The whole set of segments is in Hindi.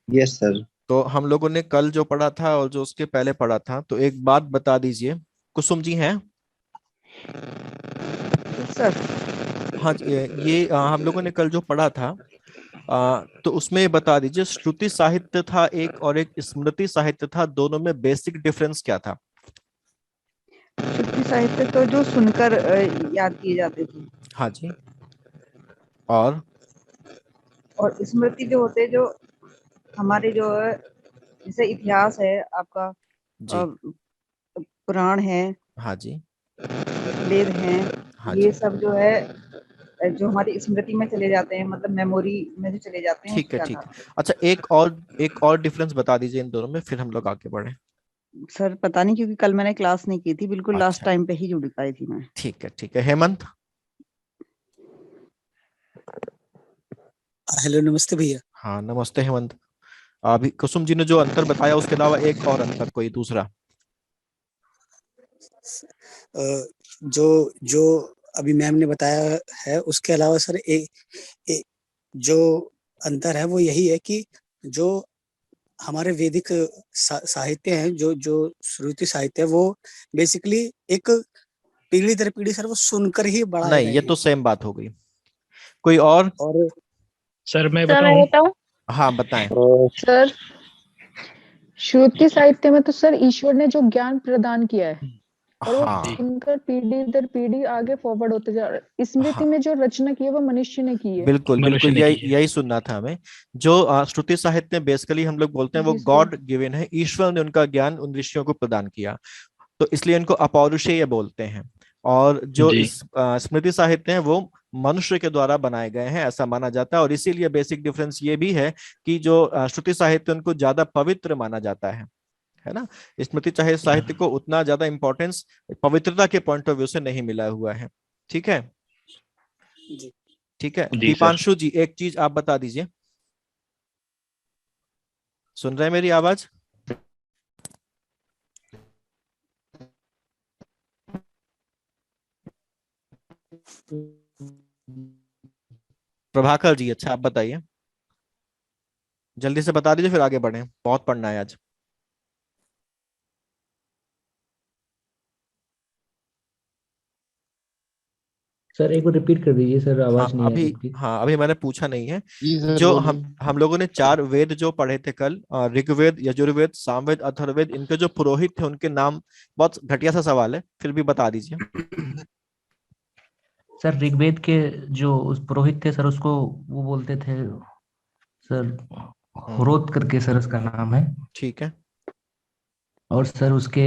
Yes sir. तो हम लोगों ने कल जो पढ़ा था और जो उसके पहले पढ़ा था, तो एक बात बता दीजिए। कुसुम जी हैं? सर। हाँ जी, हम लोगों ने कल जो पढ़ा था, तो उसमें ये बता दीजिए, श्रुति साहित्य था एक और एक स्मृति साहित्य था, दोनों में बेसिक डिफरेंस क्या था? श्रुति साहित्य तो जो सुनकर याद किए जाते थे। हाँ जी। और और स्मृति जो होते जो हमारे जो है, जैसे इतिहास है आपका, जी। पुराण है, हाँ जी। वेद हैं, हाँ ये जी। सब जो है जो हमारी स्मृति में चले जाते हैं, मतलब मेमोरी में जो चले जाते हैं, ठीक उसको है, याद ठीक है। आता अच्छा, एक और डिफरेंस बता दीजिए इन दोनों में, फिर हम लोग आगे बढ़े। है। सर पता नहीं, क्योंकि कल मैंने क्लास नहीं की थी, बिल्कुल लास्ट अच्छा, टाइम पे ही जुड़ पाई थी मैं। ठीक है, ठीक है। हेमंत? हेलो, नमस्ते भैया। हाँ, नमस्ते हेमंत। अभी कुसुम जी ने जो अंतर बताया, उसके अलावा एक और अंतर कोई दूसरा? अ, जो जो अभी मैम ने बताया है, उसके अलावा सर जो अंतर है वो यही है कि जो हमारे वैदिक साहित्य हैं, जो जो श्रुति साहित्य है, वो बेसिकली एक पीढ़ी दर पीढ़ी सर वो सुनकर ही बढ़ाए नहीं, गए ये हैं। तो सेम बात हो गई। कोई और? और सर मैं सर मैं बताऊं? बताऊं? हाँ, बताएं। सर, श्रुति साहित्य में तो सर ईश्वर ने जो ज्ञान प्रदान किया है और वो हाँ, जी। सुनकर पीढ़ी दर पीढ़ी आगे फॉरवर्ड होते जा रहा है। स्मृति हाँ, में जो रचना की है वो मनुष्य ने की है। बिल्कुल मनुष्य बिल्कुल, ने की यही है। यही सुनना था हमें। जो श्रुति साहित्य बेसिकली हम लोग बोलते हैं, वो जी सर। गॉड गिवन है, ईश्वर ने उनका ज्ञान उन ऋषियों को प्रदान किया, तो इसलिए इनको अपौरुषेय बोलते हैं। और जो जी। इस स्मृति साहित्य हैं, वो मनुष्य के द्वारा बनाए गए हैं, ऐसा माना जाता है। और इसीलिए बेसिक डिफरेंस ये भी है कि जो श्रुति साहित्य, उनको ज्यादा पवित्र माना जाता है ना। स्मृति चाहे साहित्य को उतना ज्यादा इंपॉर्टेंस पवित्रता के पॉइंट ऑफ व्यू से नहीं मिला हुआ है। ठीक है। जी ठीक है, जी सर। दीपांशु जी, एक चीज आप बता दीजिए। सुन रहे हैं मेरी आवाज? प्रभाकर जी, अच्छा आप बताइए, जल्दी से बता दीजिए, फिर आगे बढ़े, बहुत पढ़ना है आज। सर एक बार रिपीट कर दीजिए सर, हाँ आवाज नहीं आ अभी रही आपकी। हाँ, अभी मैंने पूछा नहीं है। जी सर जो बोलिए। हम लोगों ने चार वेद जो पढ़े थे कल, ऋग्वेद, यजुर्वेद, सामवेद, अथर्ववेद, इनके जो पुरोहित थे उनके नाम, बहुत घटिया सा सवाल है, फिर भी बता दीजिए। सर ऋग्वेद के जो उस पुरोहित थे सर, उसको वो बोलते थे सर, हम्म। होरोत करके सर उसका नाम है। ठीक है। और सर उसके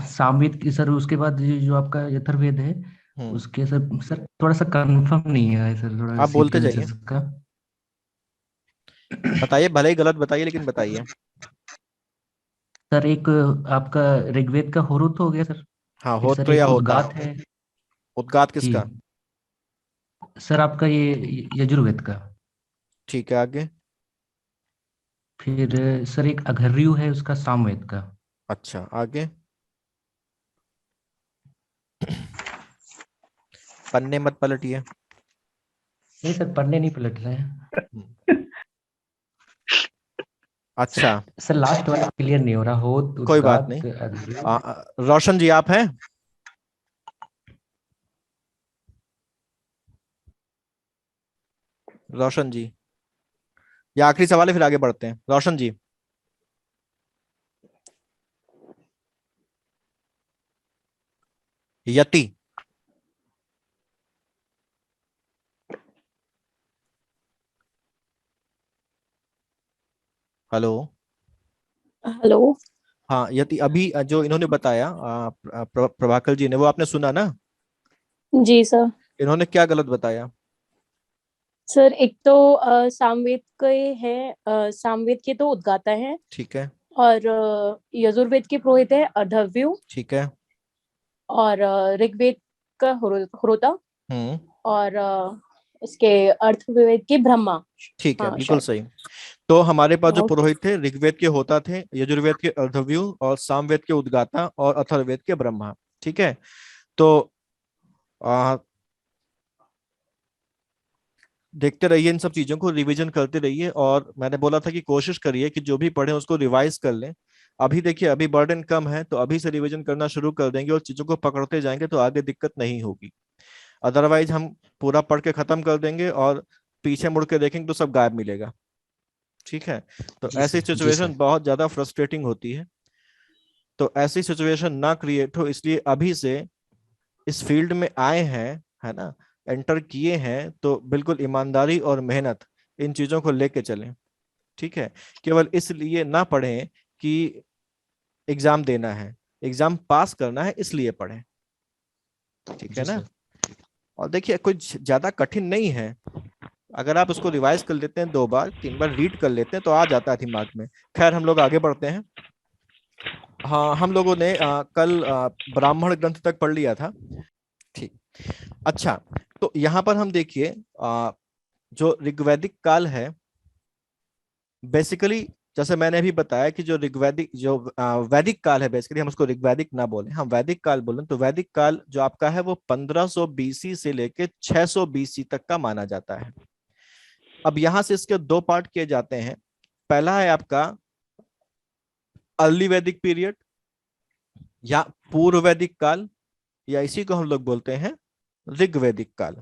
सामवेद की सर, उसके बाद जो आपका यथुर्वेद है, हम्म। उसके सर सर थोड़ा सा कंफर्म नहीं है सर, थोड़ा आप बोलते जाइए, सीक्वेंसेस का। बताइए, भले ही गलत बताइए, लेकिन बताइए। सर एक आपका ऋग्वेद का होरुत हो गया सर। हाँ, फिर सर होत्र या एक होता? उद्गात है। उद्गात जी किसका? सर, आपका ये यजुर्वेद का। ठीक है, आगे। फिर सर एक अघर्यु है उसका, सामवेद का। अच्छा, आगे। पन्ने मत पलटिए। नहीं सर, पढ़ने नहीं पलट रहे हैं। हम्म। अच्छा, सर लास्ट वाला क्लियर नहीं हो रहा, होत कोई बात नहीं। उद्गात अघर्यु। रोशन जी, आप हैं? रोशन जी, ये आखिरी सवाल है, फिर आगे बढ़ते हैं। रोशन जी। यति? हेलो? हेलो। हाँ, यति अभी जो इन्होंने बताया, प्रभाकर जी ने, वो आपने सुना ना? जी सर। इन्होंने क्या गलत बताया? सर एक तो सामवेद के हैं, सामवेद के तो उद्गाता है, ठीक है। और यजुर्वेद के पुरोहित है अधर्वयु, ठीक है। और ऋग्वेद का होता, हम्म। और इसके अर्थवेद के ब्रह्मा। ठीक है, हाँ बिल्कुल शायद। सही। तो हमारे पास जो ओके। पुरोहित थे, ऋग्वेद के होता थे, यजुर्वेद के अर्धव्यु, और सामवेद के उद्गाता, और अथर्ववेद के ब्रह्मा। ठीक है। तो आ, देखते रहिए, इन सब चीजों को रिवीजन करते रहिए, और मैंने बोला था कि कोशिश करिए कि जो भी पढ़े उसको रिवाइज कर लें। अभी देखिए, अभी बर्डन कम है, तो अभी से रिवीजन करना शुरू कर देंगे और चीजों को पकड़ते जाएंगे तो आगे दिक्कत नहीं होगी। अदरवाइज हम पूरा पढ़ के खत्म कर देंगे और पीछे मुड़ के देखेंगे तो सब गायब मिलेगा। ठीक है, तो जी ऐसी सर, जी सिचुएशन सर। बहुत ज्यादा फ्रस्ट्रेटिंग होती है। तो ऐसी सिचुएशन ना क्रिएट हो, इसलिए अभी से इस फील्ड में आए हैं, है ना, एंटर किए हैं, तो बिल्कुल ईमानदारी और मेहनत इन चीजों को लेके चलें। ठीक है, केवल इसलिए ना पढ़ें कि एग्जाम देना है, एग्जाम पास करना है, इसलिए पढ़ें। ठीक है जी ना। सर। और देखिए, कुछ ज्यादा कठिन नहीं है, अगर आप उसको रिवाइज कर लेते हैं, 2 बार 3 बार रीड कर लेते हैं तो आ जाता है दिमाग में। खैर, हम लोग आगे बढ़ते हैं। हाँ, हम लोगों ने कल ब्राह्मण ग्रंथ तक पढ़ लिया था। ठीक। अच्छा, तो यहाँ पर हम देखिए, जो ऋग्वैदिक काल है, बेसिकली जैसे मैंने अभी बताया कि जो ऋग्वैदिक जो वैदिक काल है, बेसिकली हम उसको ऋग्वैदिक ना बोले, हम वैदिक काल बोलें, तो वैदिक काल जो आपका है वो 1500 बीसी से लेके 600 बीसी तक का माना जाता है। अब यहां से इसके 2 पार्ट किए जाते हैं। पहला है आपका अर्ली वैदिक पीरियड या पूर्व वैदिक काल, या इसी को हम लोग बोलते हैं ऋग्वैदिक काल।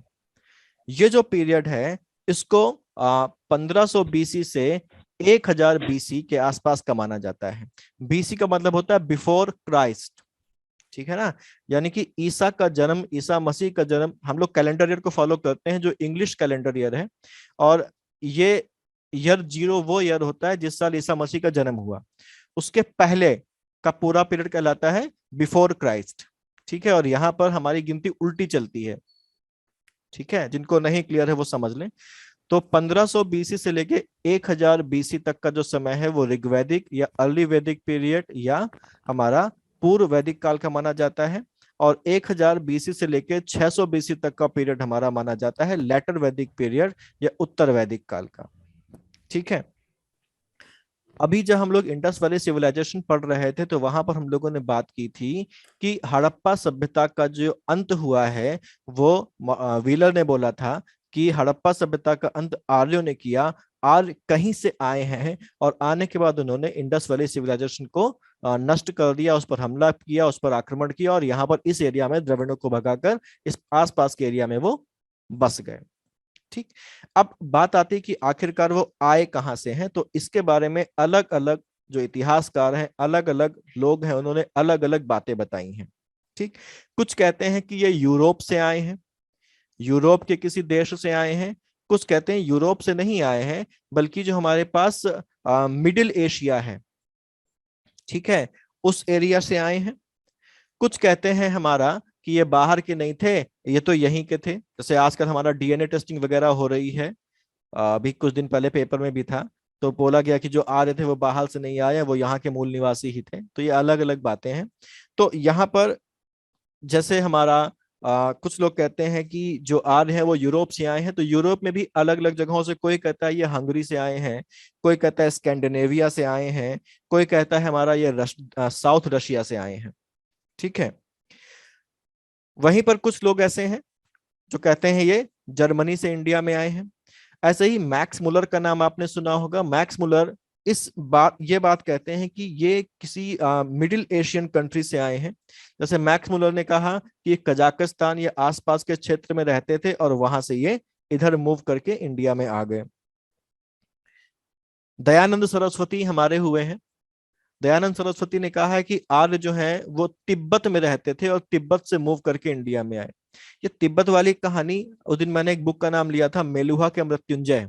ये जो पीरियड है, इसको 1500 बीसी से 1000 बीसी के आसपास का माना जाता है। बीसी का मतलब होता है बिफोर क्राइस्ट। ठीक है ना, यानी कि ईसा का जन्म, ईसा मसीह का जन्म, हम लोग कैलेंडर ईयर को फॉलो करते हैं जो इंग्लिश कैलेंडर ईयर है, और ये ईयर 0 वो ईयर होता है जिस साल ईसा मसीह का जन्म हुआ। उसके पहले का पूरा पीरियड कहलाता है बिफोर क्राइस्ट। ठीक है, और यहां पर हमारी गिनती उल्टी चलती है। ठीक है, जिनको नहीं क्लियर है वो समझ लें। तो 1500 बीसी से लेके 1000 बीसी तक का जो समय है वो ऋग्वैदिक या अर्ली वैदिक पीरियड या हमारा पूर्व वैदिक काल का माना जाता है, और 1000 बीसी से लेके 600 बीसी तक का पीरियड हमारा माना जाता है लेटर वैदिक पीरियड या उत्तर वैदिक काल का। ठीक है, अभी जब हम लोग इंडस वैली सिविलाइजेशन पढ़ रहे थे तो वहां पर हम लोगों ने बात की थी कि हड़प्पा सभ्यता का जो अंत हुआ है, वो व्हीलर ने बोला था कि हड़प्पा सभ्यता का अंत आर्यों ने किया। आर्य कहीं से आए हैं और आने के बाद उन्होंने इंडस वैली सिविलाइजेशन को नष्ट कर दिया, उस पर हमला किया, उस पर आक्रमण किया, और यहाँ पर इस एरिया में द्रविड़ों को भगाकर इस आसपास के एरिया में वो बस गए। ठीक। अब बात आती है कि आखिरकार वो आए कहां से हैं, तो इसके बारे में अलग अलग जो इतिहासकार हैं, अलग अलग लोग हैं, उन्होंने अलग अलग बातें बताई हैं। ठीक। कुछ कहते हैं कि ये यूरोप से आए हैं, यूरोप के किसी देश से आए हैं। कुछ कहते हैं यूरोप से नहीं आए हैं, बल्कि जो हमारे पास मिडिल एशिया है, ठीक है, उस एरिया से आए हैं। कुछ कहते हैं हमारा कि ये बाहर के नहीं थे, ये तो यहीं के थे। जैसे आजकल हमारा डीएनए टेस्टिंग वगैरह हो रही है, अभी कुछ दिन पहले पेपर में भी था, तो बोला गया कि जो आ रहे थे वो बाहर से नहीं आए, वो यहाँ के मूल निवासी ही थे। तो ये अलग अलग बातें हैं। तो यहाँ पर जैसे हमारा कुछ लोग कहते हैं कि जो आर्य हैं वो यूरोप से आए हैं, तो यूरोप में भी अलग अलग जगहों से, कोई कहता है ये हंगरी से आए हैं, कोई कहता है स्कैंडिनेविया से आए हैं, कोई कहता है हमारा ये साउथ रशिया से आए हैं। ठीक है, वहीं पर कुछ लोग ऐसे हैं जो कहते हैं ये जर्मनी से इंडिया में आए हैं। ऐसे ही मैक्स मुलर का नाम आपने सुना होगा। मैक्स मुलर ये बात कहते हैं कि ये किसी मिडिल एशियन कंट्री से आए हैं। जैसे मैक्स मुलर ने कहा कि ये कजाकिस्तान या आसपास के क्षेत्र में रहते थे और वहां से ये इधर मूव करके इंडिया में आ गए। दयानंद सरस्वती हमारे हुए हैं। दयानंद सरस्वती ने कहा है कि आर्य जो है वो तिब्बत में रहते थे और तिब्बत से मूव करके इंडिया में आए। ये तिब्बत वाली कहानी, उस दिन मैंने एक बुक का नाम लिया था मेलुहा के मृत्युंजय,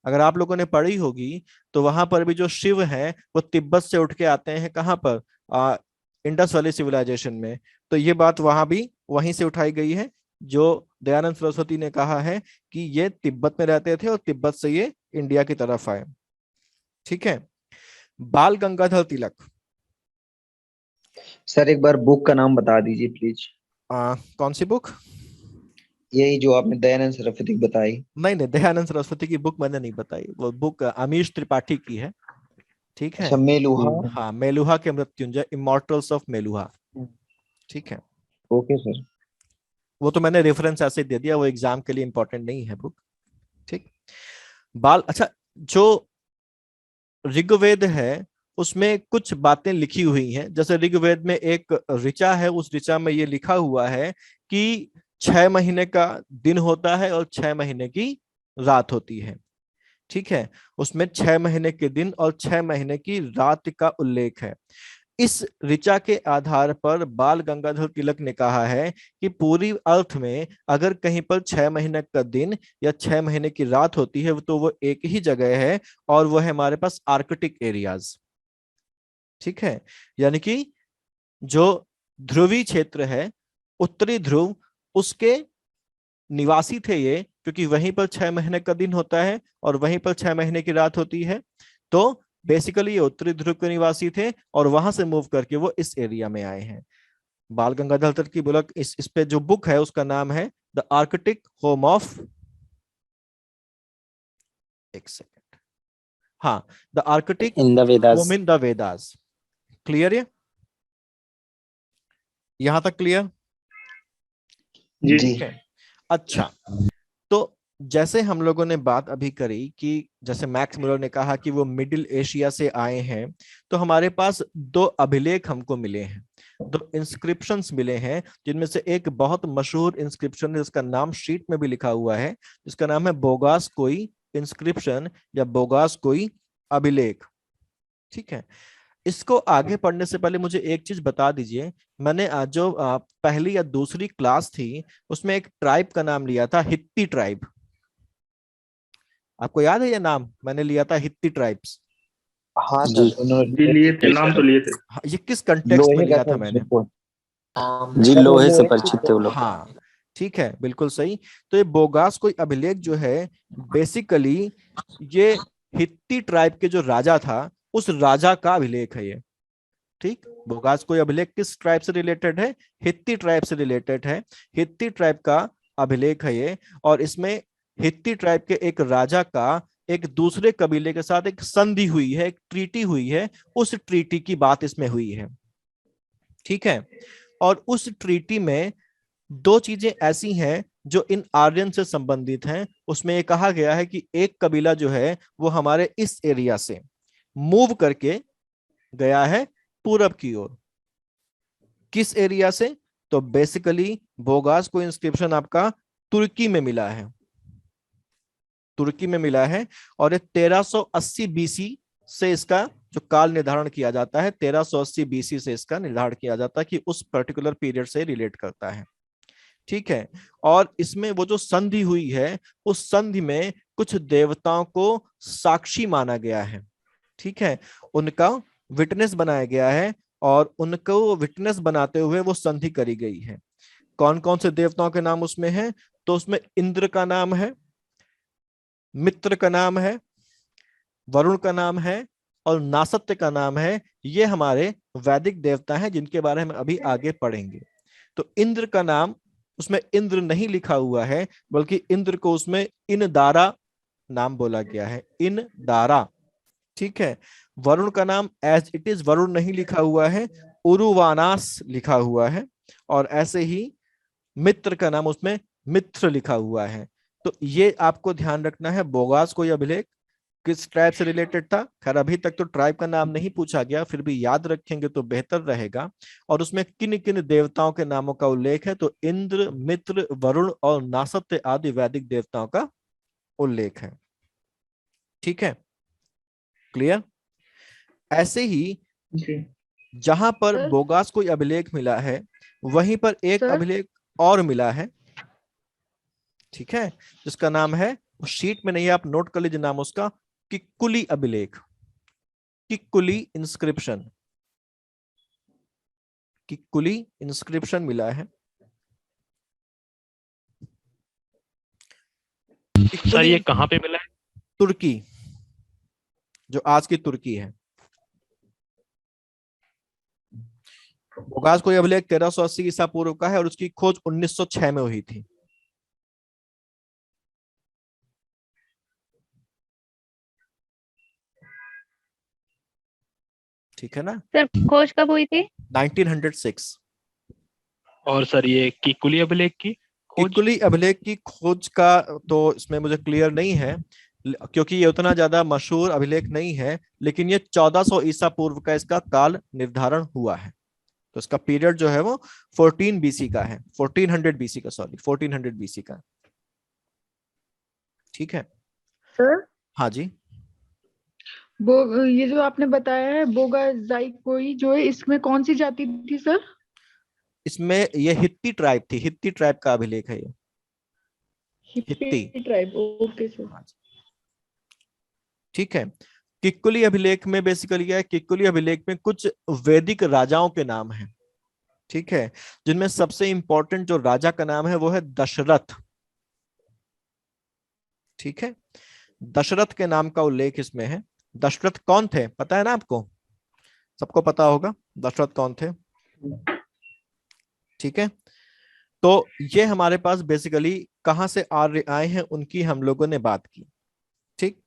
अगर आप लोगों ने पढ़ी होगी, तो वहां पर भी जो शिव है वो तिब्बत से उठ के आते हैं, कहाँ पर, इंडस वैली सिविलाइजेशन में। तो ये बात वहां भी वहीं से उठाई गई है, जो दयानंद सरस्वती ने कहा है कि ये तिब्बत में रहते थे और तिब्बत से ये इंडिया की तरफ आए। ठीक है, बाल गंगाधर तिलक। सर एक बार बुक का नाम बता दीजिए प्लीज। कौन सी बुक? यही जो आपने दयानंद सरस्वती की बताई। नहीं नहीं, दयानंद सरस्वती की बुक मैंने नहीं बताई, वो बुक अमीश त्रिपाठी की है। ठीक है, अच्छा, मेलुहा। हाँ, मेलुहा के मृत्युंजय, इमॉर्टल्स ऑफ मेलुहा। ठीक है, ओके सर। वो तो मैंने रेफरेंस ऐसे दे दिया, वो एग्जाम के लिए इंपॉर्टेंट नहीं है बुक। ठीक। अच्छा, जो ऋग्वेद है उसमें कुछ बातें लिखी हुई हैं। जैसे ऋग्वेद में एक ऋचा है, उस ऋचा में ये लिखा हुआ है कि 6 महीने का दिन होता है और 6 महीने की रात होती है। ठीक है, उसमें 6 महीने के दिन और 6 महीने की रात का उल्लेख है। इस ऋचा के आधार पर बाल गंगाधर तिलक ने कहा है कि पूरी अर्थ में अगर कहीं पर 6 महीने का दिन या 6 महीने की रात होती है तो वो एक ही जगह है, और वो है हमारे पास आर्कटिक एरियाज। ठीक है, यानी कि जो ध्रुवीय क्षेत्र है, उत्तरी ध्रुव, उसके निवासी थे ये, क्योंकि वहीं पर 6 महीने का दिन होता है और वहीं पर 6 महीने की रात होती है। तो बेसिकली ये उत्तरी ध्रुव के निवासी थे और वहां से मूव करके वो इस एरिया में आए हैं। बाल गंगाधर तिलक की बुक, इस पे जो बुक है उसका नाम है द आर्कटिक होम ऑफ, एक सेकेंड, हाँ, the Arctic in the Vedas. Home in the Vedas. Clear है? यहां तक क्लियर? जी। ठीक है। अच्छा, तो जैसे हम लोगों ने बात अभी करी कि जैसे मैक्स मुलर ने कहा कि वो मिडिल एशिया से आए हैं, तो हमारे पास 2 अभिलेख हमको मिले हैं, 2 इंस्क्रिप्शंस मिले हैं, जिनमें से एक बहुत मशहूर इंस्क्रिप्शन है जिसका नाम शीट में भी लिखा हुआ है, जिसका नाम है बोगास कोई इंस्क्रिप्शन या बोगास कोई अभिलेख। ठीक है, इसको आगे पढ़ने से पहले मुझे एक चीज बता दीजिए। मैंने आज जो पहली या दूसरी क्लास थी उसमें एक ट्राइब का नाम लिया था, हित्ती ट्राइब। आपको याद है ये नाम? मैंने लिया था हित्ती ट्राइब्स। हाँ जी सर, उन्होंने जी लिए थे, नाम तो लिए थे। हाँ, ये किस कंटेक्स्ट में लोहे का लिया था था मैंने? जी, सर, वो लोहे से लोहे परिचित थे वो लोग। हाँ, ठीक है, बिल्कुल सही। तो ये बोगास कोई अभिलेख जो है, बेसिकली ये हित्ती ट्राइब के जो राजा था उस राजा का अभिलेख है ये। ठीक, बोगास कोई अभिलेख किस ट्राइब से रिलेटेड है? हित्ती ट्राइब से रिलेटेड है। हित्ती ट्राइब का अभिलेख है ये, और इसमें हित्ती ट्राइब के एक राजा का एक दूसरे कबीले के साथ एक संधि हुई है, एक ट्रीटी हुई है, उस ट्रीटी की बात इसमें हुई है। ठीक है, और उस ट्रीटी में 2 चीजें ऐसी हैं जो इन आर्यन से संबंधित हैं। उसमें ये कहा गया है कि एक कबीला जो है वो हमारे इस एरिया से मूव करके गया है पूरब की ओर। किस एरिया से? तो बेसिकली बोगास को इंस्क्रिप्शन आपका तुर्की में मिला है, तुर्की में मिला है, और ये 1380 बीसी से इसका जो काल निर्धारण किया जाता है, 1380 बीसी से इसका निर्धारण किया जाता है कि उस पर्टिकुलर पीरियड से रिलेट करता है। ठीक है, और इसमें वो जो संधि हुई है उस संधि में कुछ देवताओं को साक्षी माना गया है। ठीक है, उनका विटनेस बनाया गया है और उनको विटनेस बनाते हुए वो संधि करी गई है। कौन कौन से देवताओं के नाम उसमें हैं? तो उसमें इंद्र का नाम है, मित्र का नाम है, वरुण का नाम है और नासत्य का नाम है। ये हमारे वैदिक देवता हैं जिनके बारे में अभी आगे पढ़ेंगे। तो इंद्र का नाम, उसमें इंद्र नहीं लिखा हुआ है, बल्कि इंद्र को उसमें इनदारा नाम बोला गया है, इनदारा। ठीक है, वरुण का नाम एज इट इज वरुण नहीं लिखा हुआ है, उरुवानास लिखा हुआ है, और ऐसे ही मित्र का नाम उसमें मित्र लिखा हुआ है। तो ये आपको ध्यान रखना है। बोगास कोई अभिलेख किस ट्राइब से रिलेटेड था? खैर अभी तक तो ट्राइब का नाम नहीं पूछा गया, फिर भी याद रखेंगे तो बेहतर रहेगा। और उसमें किन किन देवताओं के नामों का उल्लेख है? तो इंद्र, मित्र, वरुण और नासत्य आदि वैदिक देवताओं का उल्लेख है। ठीक है, क्लियर? ऐसे ही जी जहां पर सर? बोगास कोई अभिलेख मिला है वहीं पर एक सर? अभिलेख और मिला है। ठीक है, जिसका नाम है, शीट में नहीं है, आप नोट कर लीजिए नाम उसका, किक्कुली अभिलेख, किक्कुली इंस्क्रिप्शन, किक्कुली इंस्क्रिप्शन मिला है। सर ये कहाँ पे मिला है? तुर्की, जो आज की तुर्की है। बोगास कोई अभिलेख 1380 ईसा पूर्व का है और उसकी खोज 1906 में हुई थी। ठीक है ना? सर खोज कब हुई थी? 1906। और सर ये किकुली अभिलेख की? किक्कुली अभिलेख की खोज का तो इसमें मुझे क्लियर नहीं है, क्योंकि ये उतना ज्यादा मशहूर अभिलेख नहीं है, लेकिन ये 1400 ईसा पूर्व का इसका काल निर्धारण हुआ है। तो इसका पीरियड जो है वो 14 बीसी का है, 1400 बीसी का, सॉरी 1400 बीसी का। ठीक है सर हाँ जी। ये जो आपने बताया है बोगाजाइकोई जो है, इसमें कौन सी जाति थी सर? इसमें ये हित्ती ट्राइब थी, हित्ती ट्राइब का अभिलेख है ये, हित्ती। Hippie tribe, okay sir. हाँ जी। ठीक है, किक्कुली अभिलेख में बेसिकली क्या है, किक्कुली अभिलेख में कुछ वैदिक राजाओं के नाम हैं। ठीक है, जिनमें सबसे इंपॉर्टेंट जो राजा का नाम है वो है दशरथ। ठीक है, दशरथ के नाम का उल्लेख इसमें है। दशरथ कौन थे पता है ना आपको? सबको पता होगा दशरथ कौन थे। ठीक है, तो ये हमारे पास बेसिकली कहां से आर्य आए हैं उनकी हम लोगों ने बात की। ठीक,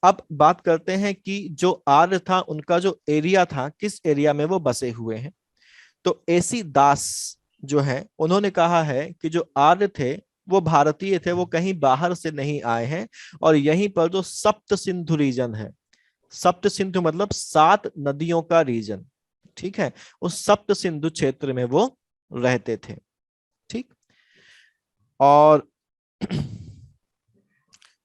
अब बात करते हैं कि जो आर्य था उनका जो एरिया था, किस एरिया में वो बसे हुए हैं। तो एसी दास जो है उन्होंने कहा है कि जो आर्य थे वो भारतीय थे, वो कहीं बाहर से नहीं आए हैं, और यहीं पर जो सप्त सिंधु रीजन है, सप्त सिंधु मतलब 7 नदियों का रीजन, ठीक है, उस सप्त सिंधु क्षेत्र में वो रहते थे। ठीक, और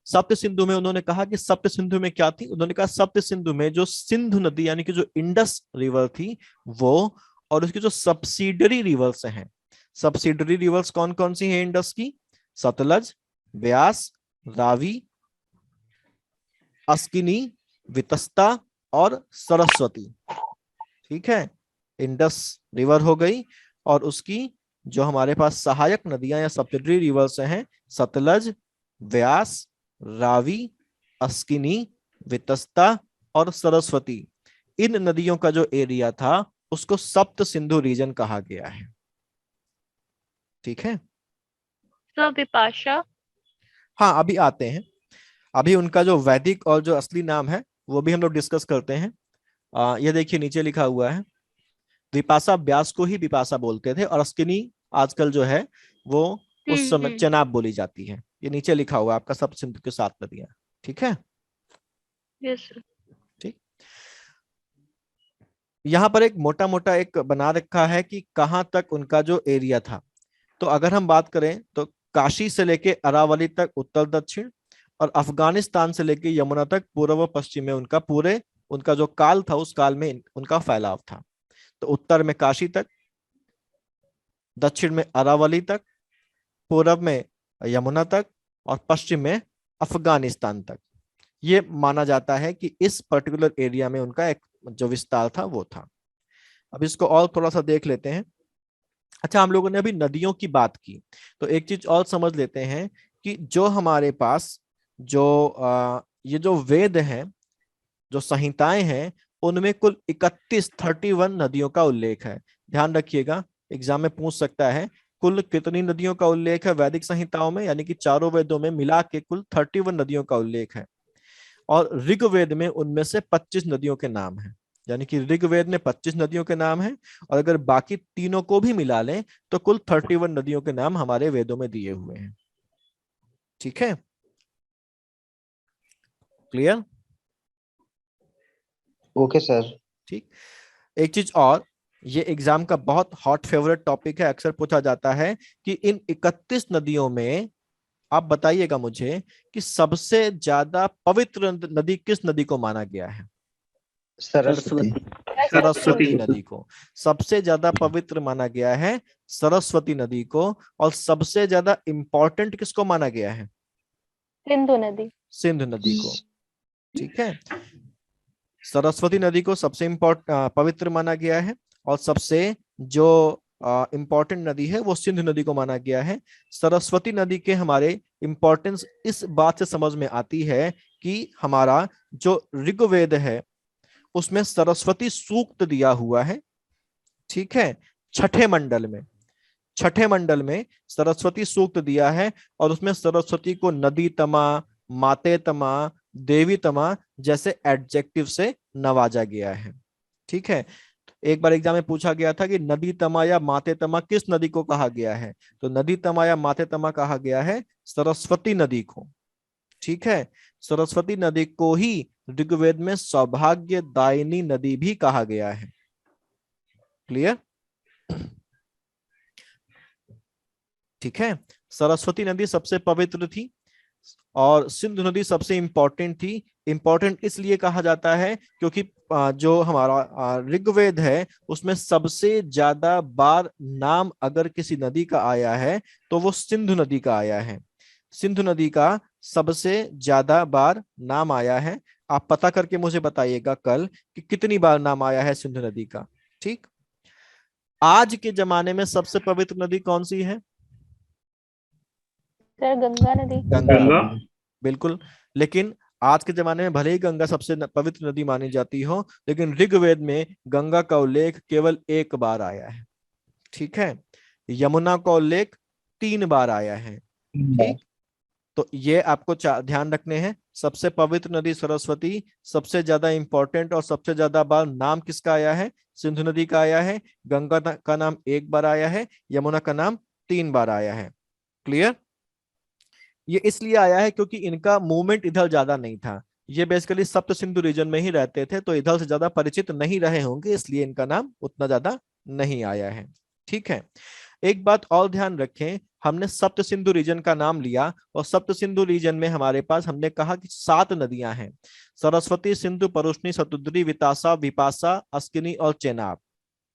सप्त सिंधु में उन्होंने कहा कि सप्त सिंधु में क्या थी, उन्होंने कहा सप्त सिंधु में जो सिंधु नदी यानी कि जो इंडस रिवर थी वो, और उसकी जो सब्सिडरी रिवर्स हैं, सब्सिडरी रिवर्स कौन कौन सी हैं इंडस की? सतलज, व्यास, रावी, अस्किनी, वितस्ता और सरस्वती। ठीक है, इंडस रिवर हो गई, और उसकी जो हमारे पास सहायक नदियां या सब्सिडरी रिवर्स हैं, सतलज, व्यास, रावी, अस्किनी, वितस्ता और सरस्वती, इन नदियों का जो एरिया था उसको सप्त सिंधु रीजन कहा गया है। ठीक है, सर विपाशा। हाँ अभी आते हैं, अभी उनका जो वैदिक और जो असली नाम है वो भी हम लोग डिस्कस करते हैं। ये देखिए नीचे लिखा हुआ है, विपाशा व्यास को ही विपाशा बोलते थे, और अस्किनी आजकल जो है वो उस समय चेनाब बोली जाती है। ये नीचे लिखा हुआ है आपका सब सिंधु के 7 नदियां। ठीक है, यस सर। ठीक, यहाँ पर एक मोटा मोटा एक बना रखा है कि कहाँ तक उनका जो एरिया था। तो अगर हम बात करें तो काशी से लेके अरावली तक उत्तर दक्षिण, और अफगानिस्तान से लेके यमुना तक पूर्व पश्चिम में उनका पूरे उनका जो काल था उस काल में उनका फैलाव था। तो उत्तर में काशी तक, दक्षिण में अरावली तक, पूर्व में यमुना तक, और पश्चिम में अफगानिस्तान तक। ये माना जाता है कि इस पर्टिकुलर एरिया में उनका एक जो विस्तार था वो था। अब इसको और थोड़ा सा देख लेते हैं। अच्छा, हम लोगों ने अभी नदियों की बात की, तो एक चीज और समझ लेते हैं कि जो हमारे पास जो ये जो वेद हैं, जो संहिताएं हैं, उनमें कुल 31 नदियों का उल्लेख है। ध्यान रखिएगा, एग्जाम में पूछ सकता है कुल कितनी नदियों का उल्लेख है वैदिक संहिताओं में, यानी कि चारों वेदों में मिला के कुल 31 नदियों का उल्लेख है। और ऋग्वेद में उनमें से 25 नदियों के नाम हैं, यानी कि ऋग्वेद में 25 नदियों के नाम हैं, और अगर बाकी तीनों को भी मिला लें तो कुल 31 नदियों के नाम हमारे वेदों में दिए हुए हैं। ठीक है, क्लियर? Okay sir. ठीक, एक चीज और, ये एग्जाम का बहुत हॉट फेवरेट टॉपिक है, अक्सर पूछा जाता है कि इन 31 नदियों में आप बताइएगा मुझे कि सबसे ज्यादा पवित्र नदी किस नदी को माना गया है? सरस्वती। सरस्वती नदी को सबसे ज्यादा पवित्र माना गया है, सरस्वती नदी को। और सबसे ज्यादा इंपॉर्टेंट किसको माना गया है? सिंधु नदी। सिंधु नदी को। ठीक है, सरस्वती नदी को सबसे पवित्र माना गया है, और सबसे जो इंपॉर्टेंट नदी है वो सिंधु नदी को माना गया है। सरस्वती नदी के हमारे इंपॉर्टेंस इस बात से समझ में आती है कि हमारा जो ऋग्वेद है उसमें सरस्वती सूक्त दिया हुआ है। ठीक है, छठे मंडल में सरस्वती सूक्त दिया है, और उसमें सरस्वती को नदी तमा, माते तमा, देवी तमा जैसे एडजेक्टिव से नवाजा गया है। ठीक है, एक बार एग्जाम में पूछा गया था कि नदी तमा या माते तमा किस नदी को कहा गया है, तो नदी तमा या माते तमा कहा गया है सरस्वती नदी को। ठीक है, सरस्वती नदी को ही ऋग्वेद में सौभाग्यदायिनी नदी भी कहा गया है। क्लियर? ठीक है, सरस्वती नदी सबसे पवित्र थी और सिंधु नदी सबसे इंपॉर्टेंट थी। इंपॉर्टेंट इसलिए कहा जाता है क्योंकि जो हमारा ऋग्वेद है उसमें सबसे ज्यादा बार नाम अगर किसी नदी का आया है तो वो सिंधु नदी का आया है। सिंधु नदी का सबसे ज्यादा बार नाम आया है। आप पता करके मुझे बताइएगा कल कि कितनी बार नाम आया है सिंधु नदी का। ठीक, आज के जमाने में सबसे पवित्र नदी कौन सी है? सर गंगा नदी। गंगा, बिल्कुल। लेकिन आज के जमाने में भले ही गंगा सबसे पवित्र नदी मानी जाती हो, लेकिन ऋग्वेद में गंगा का उल्लेख केवल एक बार आया है। ठीक है, यमुना का उल्लेख 3 बार आया है। ठीक, तो ये आपको ध्यान रखने हैं। सबसे पवित्र नदी सरस्वती, सबसे ज्यादा इंपॉर्टेंट और सबसे ज्यादा बार नाम किसका आया है? सिंधु नदी का आया है। गंगा का नाम 1 बार आया है, यमुना का नाम 3 बार आया है। क्लियर? ये इसलिए आया है क्योंकि इनका मूवमेंट इधर ज्यादा नहीं था। ये बेसिकली सप्त सिंधु रीजन में ही रहते थे, तो इधर से ज्यादा परिचित नहीं रहे होंगे, इसलिए इनका नाम उतना ज्यादा नहीं आया है। ठीक है, एक बात और ध्यान रखें, हमने सप्त सिंधु रीजन का नाम लिया और सप्त सिंधु रीजन में हमारे पास हमने कहा कि 7 नदियां हैं, सरस्वती, सिंधु, परुष्णी, शतुद्री, वितासा, विपासा, अस्किनी और चेनाब।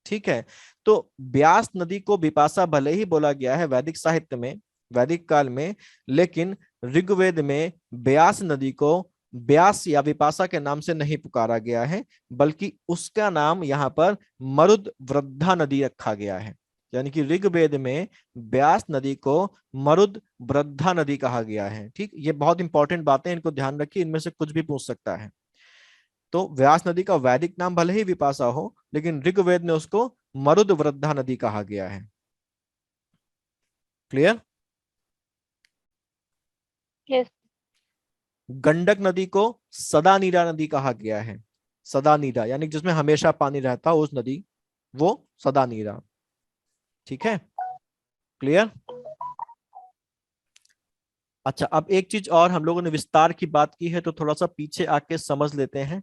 ठीक है, तो ब्यास नदी को विपासा भले ही बोला गया है वैदिक साहित्य में, वैदिक काल में, लेकिन ऋग्वेद में ब्यास नदी को ब्यास या विपासा के नाम से नहीं पुकारा गया है, बल्कि उसका नाम यहाँ पर मरुद वृद्धा नदी रखा गया है। यानी कि ऋग्वेद में ब्यास नदी को मरुद वृद्धा नदी कहा गया है। ठीक, ये बहुत इंपॉर्टेंट बातें, इनको ध्यान रखिए, इनमें से कुछ भी पूछ सकता है। तो व्यास नदी का वैदिक नाम भले ही विपासा हो, लेकिन ऋग्वेद में उसको मरुद वृद्धा नदी कहा गया है। क्लियर? यस। गंडक नदी को सदा नीरा नदी कहा गया है। सदा नीरा यानी जिसमें हमेशा पानी रहता हो, उस नदी, वो सदा नीरा। ठीक है, क्लियर? अच्छा, अब एक चीज और हम लोगों ने विस्तार की बात की है, तो थोड़ा सा पीछे आके समझ लेते हैं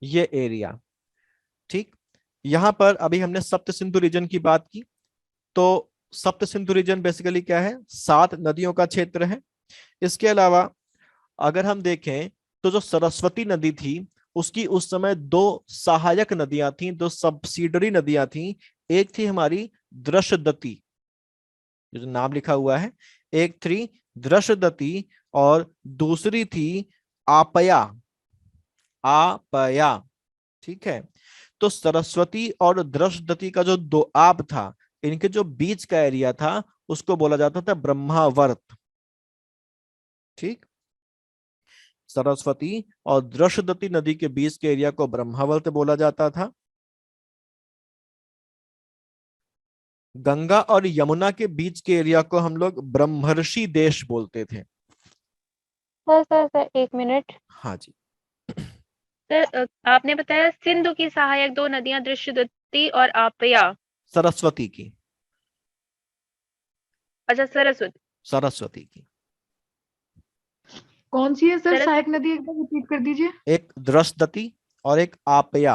ये एरिया। ठीक, यहां पर अभी हमने सप्त सिंधु रीजन की बात की, तो सप्त सिंधु रीजन बेसिकली क्या है? 7 नदियों का क्षेत्र है। इसके अलावा अगर हम देखें तो जो सरस्वती नदी थी उसकी उस समय 2 सहायक नदियां थी, 2 सब्सिडरी नदियां थी। एक थी हमारी दृशदती, जो नाम लिखा हुआ है, एक थी दृशदती और दूसरी थी आपया। आपया, ठीक है। तो सरस्वती और दृशदती का जो दोआब था, इनके जो बीच का एरिया था उसको बोला जाता था ब्रह्मावर्त। ठीक, सरस्वती और दृशदती नदी के बीच के एरिया को ब्रह्मावर्त बोला जाता था। गंगा और यमुना के बीच के एरिया को हम लोग ब्रह्मर्षि देश बोलते थे। Sir 1 minute. हाँ जी सर आपने बताया सिंधु की सहायक 2 नदियां दृश्यदती और आपया। सरस्वती की। अच्छा, सरस्वती। सरस्वती की। कौन सी है सर सरस- सहायक नदी, एक बार रिपीट कर दीजिए। एक दृशदती और एक आपया।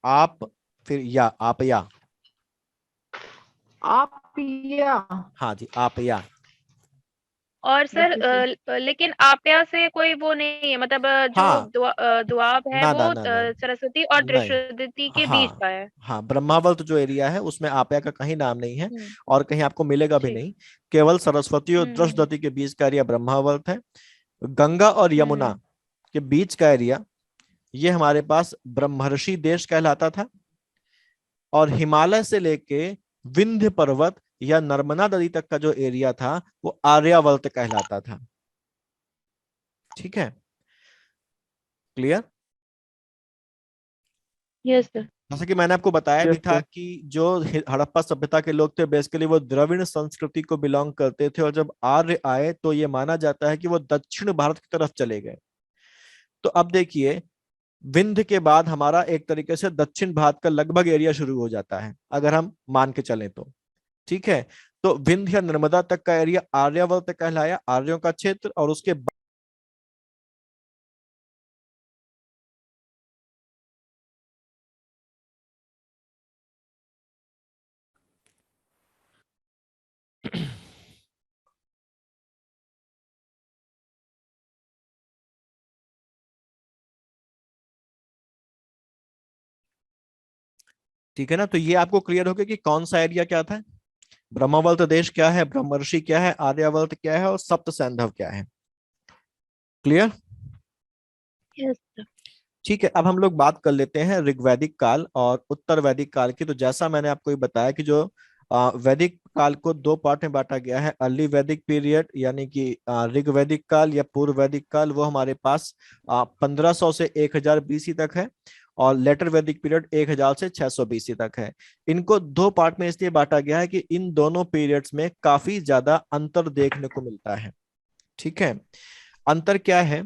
आप फिर या आपया। आप या हाँ जी, आपया। और सर लेकिन आपया से कोई वो नहीं है, मतलब जो हाँ, दुआब है ना वो ना ना ना सरस्वती और नहीं, दृश्यदती के बीच हाँ का है। हाँ, ब्रह्मावर्त जो एरिया है उसमें आपया का कहीं नाम नहीं है हम्म, और कहीं आपको मिलेगा भी ठीक। नहीं। केवल सरस्वती और हम्म, दृशदती के बीच का एरिया ब्रह्मावर्त है। गंगा और यमुना हम्म, के बीच का एरिया ये हमारे पास ब्रह्मर्षि देश कहलाता था। और हिमालय से लेके विंध्य पर्वत या नर्मदा नदी तक का जो एरिया था वो आर्यावर्त कहलाता था। ठीक है, क्लियर? Yes sir. जैसे कि मैंने आपको बताया भी Yes, था sir. कि जो हड़प्पा सभ्यता के लोग थे बेसिकली वो द्रविड़ संस्कृति को बिलोंग करते थे, और जब आर्य आए तो ये माना जाता है कि वो दक्षिण भारत की तरफ चले गए। तो अब देखिए, विंध्य के बाद हमारा एक तरीके से दक्षिण भारत का लगभग एरिया शुरू हो जाता है, अगर हम मान के चलें तो। ठीक है, तो विंध्य या नर्मदा तक का एरिया आर्यावर्त कहलाया, आर्यों का क्षेत्र। और उसके ठीक है ना, तो ये आपको क्लियर हो गया कि कौन सा एरिया क्या था। ब्रह्मवर्त देश क्या है, ब्रह्मर्षि क्या है, आर्यावर्त क्या है और सप्त सैंधव क्या है। क्लियर? Yes sir. ठीक है, अब हम लोग बात कर लेते हैं ऋग्वैदिक काल और उत्तर वैदिक काल की। तो जैसा मैंने आपको ये बताया कि जो वैदिक काल को दो पार्ट में बांटा गया है। अर्ली वैदिक पीरियड यानी कि ऋग्वैदिक काल या पूर्व वैदिक काल, वो हमारे पास 1500 से 1000 बीसी तक है। और लेटर वैदिक पीरियड 1000 से 600 बीसी तक है। इनको दो पार्ट में इसलिए बांटा गया है कि इन दोनों पीरियड्स में काफी ज्यादा अंतर देखने को मिलता है। ठीक है, अंतर क्या है?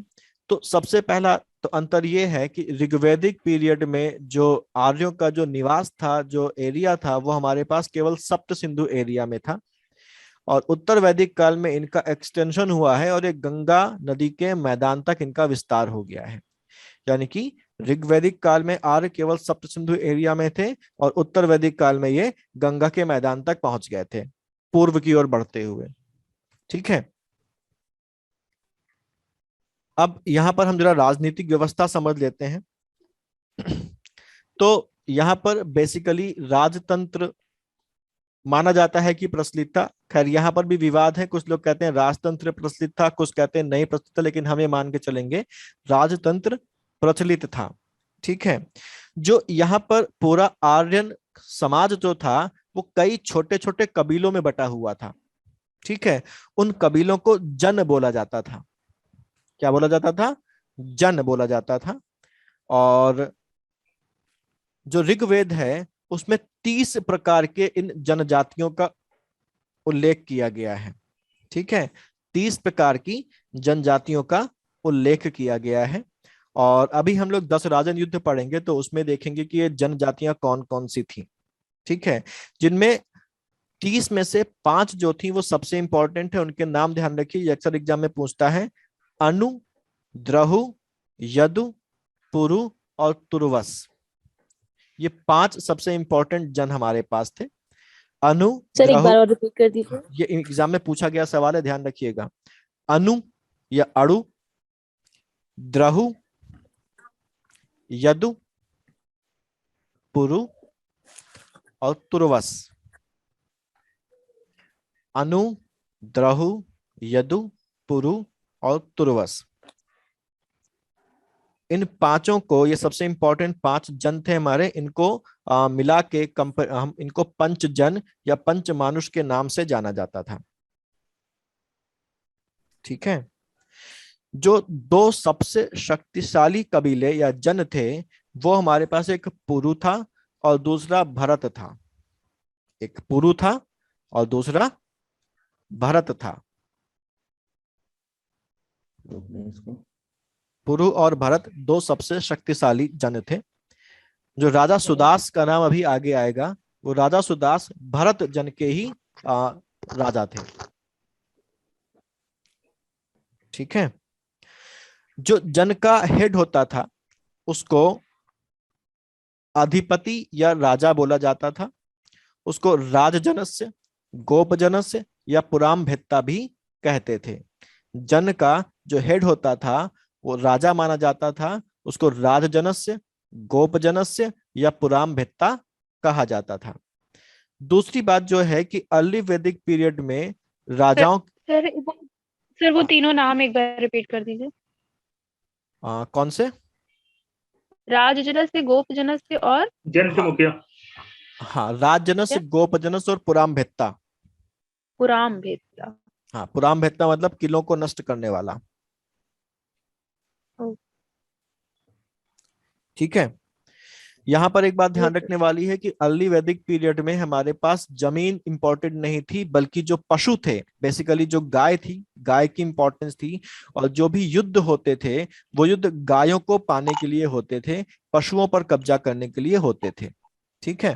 तो सबसे पहला तो अंतर ये है कि ऋग्वैदिक पीरियड में जो आर्यों का जो निवास था, जो एरिया था, वो हमारे पास केवल सप्त सिंधु एरिया में था। और उत्तर वैदिक काल में इनका एक्सटेंशन हुआ है और एक गंगा नदी के मैदान तक इनका विस्तार हो गया है। यानी कि ऋग्वैदिक काल में आर्य केवल सप्त सिंधु एरिया में थे और उत्तर वैदिक काल में ये गंगा के मैदान तक पहुंच गए थे, पूर्व की ओर बढ़ते हुए। ठीक है, अब यहां पर हम जरा राजनीतिक व्यवस्था समझ लेते हैं। तो यहां पर बेसिकली राजतंत्र माना जाता है कि प्रचलित था। खैर यहां पर भी विवाद है, कुछ लोग कहते हैं राजतंत्र प्रचलित था, कुछ कहते हैं नहीं प्रचलित था, लेकिन हम ये मान के चलेंगे राजतंत्र प्रचलित था। ठीक है, जो यहाँ पर पूरा आर्यन समाज जो था वो कई छोटे छोटे कबीलों में बटा हुआ था। ठीक है, उन कबीलों को जन बोला जाता था। क्या बोला जाता था? जन बोला जाता था। और जो ऋग्वेद है उसमें 30 प्रकार के इन जनजातियों का उल्लेख किया गया है। ठीक है, 30 प्रकार की जनजातियों का उल्लेख किया गया है। और अभी हम लोग 10 राजन युद्ध पढ़ेंगे तो उसमें देखेंगे कि ये जनजातियां कौन कौन सी थी। ठीक है, जिनमें 30 में से 5 जो थी वो सबसे इंपॉर्टेंट है, उनके नाम ध्यान रखिए, अक्सर एग्जाम में पूछता है। अनु, द्रहु, यदु, पुरु और तुर्वस, ये 5 सबसे इंपॉर्टेंट जन हमारे पास थे। अनु, सर एक द्रहु, बार और रिपीट कर दीजिए। ये एग्जाम में पूछा गया सवाल है, ध्यान रखिएगा। अनु या अड़ु, द्रहु, यदु, पुरु और तुर्वस। अनु, द्रहु, यदु, पुरु और तुर्वस, इन पांचों को, ये सबसे इंपॉर्टेंट 5 जन थे हमारे, इनको मिला के हम इनको पंच जन या पंच मानुष के नाम से जाना जाता था। ठीक है, जो 2 सबसे शक्तिशाली कबीले या जन थे वो हमारे पास एक पुरु था और दूसरा भरत था। एक पुरु था और दूसरा भरत था। पुरु और भरत 2 सबसे शक्तिशाली जन थे। जो राजा सुदास का नाम अभी आगे आएगा, वो राजा सुदास भरत जन के ही राजा थे। ठीक है, जो जन का हेड होता था उसको अधिपति या राजा बोला जाता था। उसको राजजनस्य, गोपजनस्य या पुराम भेत्ता भी कहते थे। जन का जो हेड होता था वो राजा माना जाता था, उसको राजजनस्य, गोपजनस्य या पुराम भेत्ता कहा जाता था। दूसरी बात जो है कि अर्ली वैदिक पीरियड में राजाओं सर वो तीनों नाम एक बार रिपीट कर दीजिए। कौन से? राजजनस्य, गोपजनस्य और जन के मुखिया। हाँ, राजजनस्य, गोपजनस्य और पुराम भेत्ता। पुराम भेत्ता। हाँ, पुराम भेत्ता मतलब किलों को नष्ट करने वाला। ठीक है, यहाँ पर एक बात ध्यान रखने वाली है कि अर्ली वैदिक पीरियड में हमारे पास जमीन इंपॉर्टेंट नहीं थी, बल्कि जो पशु थे, बेसिकली जो गाय थी, गाय की इंपॉर्टेंस थी। और जो भी युद्ध होते थे वो युद्ध गायों को पाने के लिए होते थे, पशुओं पर कब्जा करने के लिए होते थे। ठीक है,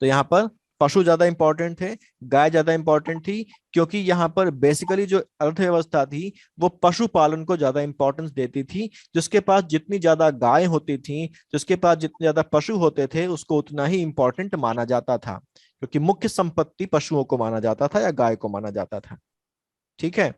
तो यहाँ पर पशु ज्यादा इंपॉर्टेंट थे, गाय ज्यादा इंपॉर्टेंट थी, क्योंकि यहाँ पर बेसिकली जो अर्थव्यवस्था थी वो पशुपालन को ज्यादा इंपॉर्टेंस देती थी। जिसके पास जितनी ज्यादा गाय होती थी, जिसके पास जितने ज्यादा पशु होते थे, उसको उतना ही इंपॉर्टेंट माना जाता था, क्योंकि मुख्य संपत्ति पशुओं को माना जाता था या गाय को माना जाता था। ठीक है,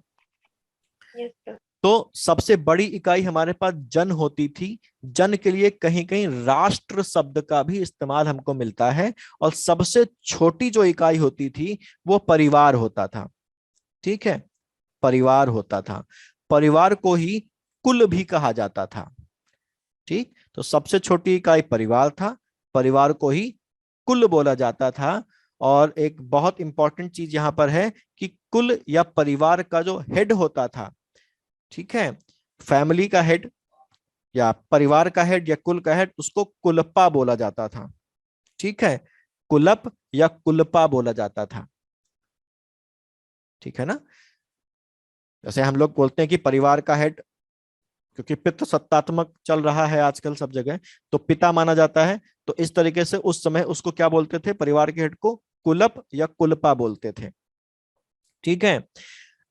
यस सर। तो सबसे बड़ी इकाई हमारे पास जन होती थी। जन के लिए कहीं कहीं राष्ट्र शब्द का भी इस्तेमाल हमको मिलता है। और सबसे छोटी जो इकाई होती थी वो परिवार होता था। ठीक है, परिवार होता था। परिवार को ही कुल भी कहा जाता था। ठीक, तो सबसे छोटी इकाई परिवार था, परिवार को ही कुल बोला जाता था। और एक बहुत इंपॉर्टेंट चीज यहां पर है कि कुल या परिवार का जो हेड होता था, ठीक है, फैमिली का हेड या परिवार का हेड या कुल का हेड, उसको कुलप्पा बोला जाता था। ठीक है, कुलप या कुलपा बोला जाता था। ठीक है ना, जैसे हम लोग बोलते हैं कि परिवार का हेड, क्योंकि पितृ सत्तात्मक चल रहा है आजकल सब जगह, तो पिता माना जाता है। तो इस तरीके से उस समय उसको क्या बोलते थे, परिवार के हेड को कुलप या कुलपा बोलते थे। ठीक है,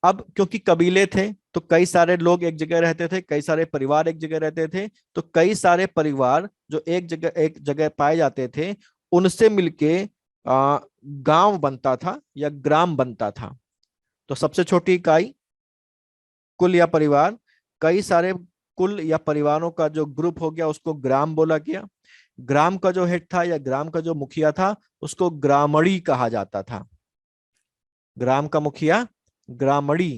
अब क्योंकि कबीले थे तो कई सारे लोग एक जगह रहते थे, कई सारे परिवार एक जगह रहते थे, तो कई सारे परिवार जो एक जगह पाए जाते थे, उनसे मिलके गांव बनता था या ग्राम बनता था। तो सबसे छोटी इकाई कुल या परिवार, कई सारे कुल या परिवारों का जो ग्रुप हो गया उसको ग्राम बोला गया। ग्राम का जो हेड था या ग्राम का जो मुखिया था उसको ग्रामणी कहा जाता था। ग्राम का मुखिया ग्रामणी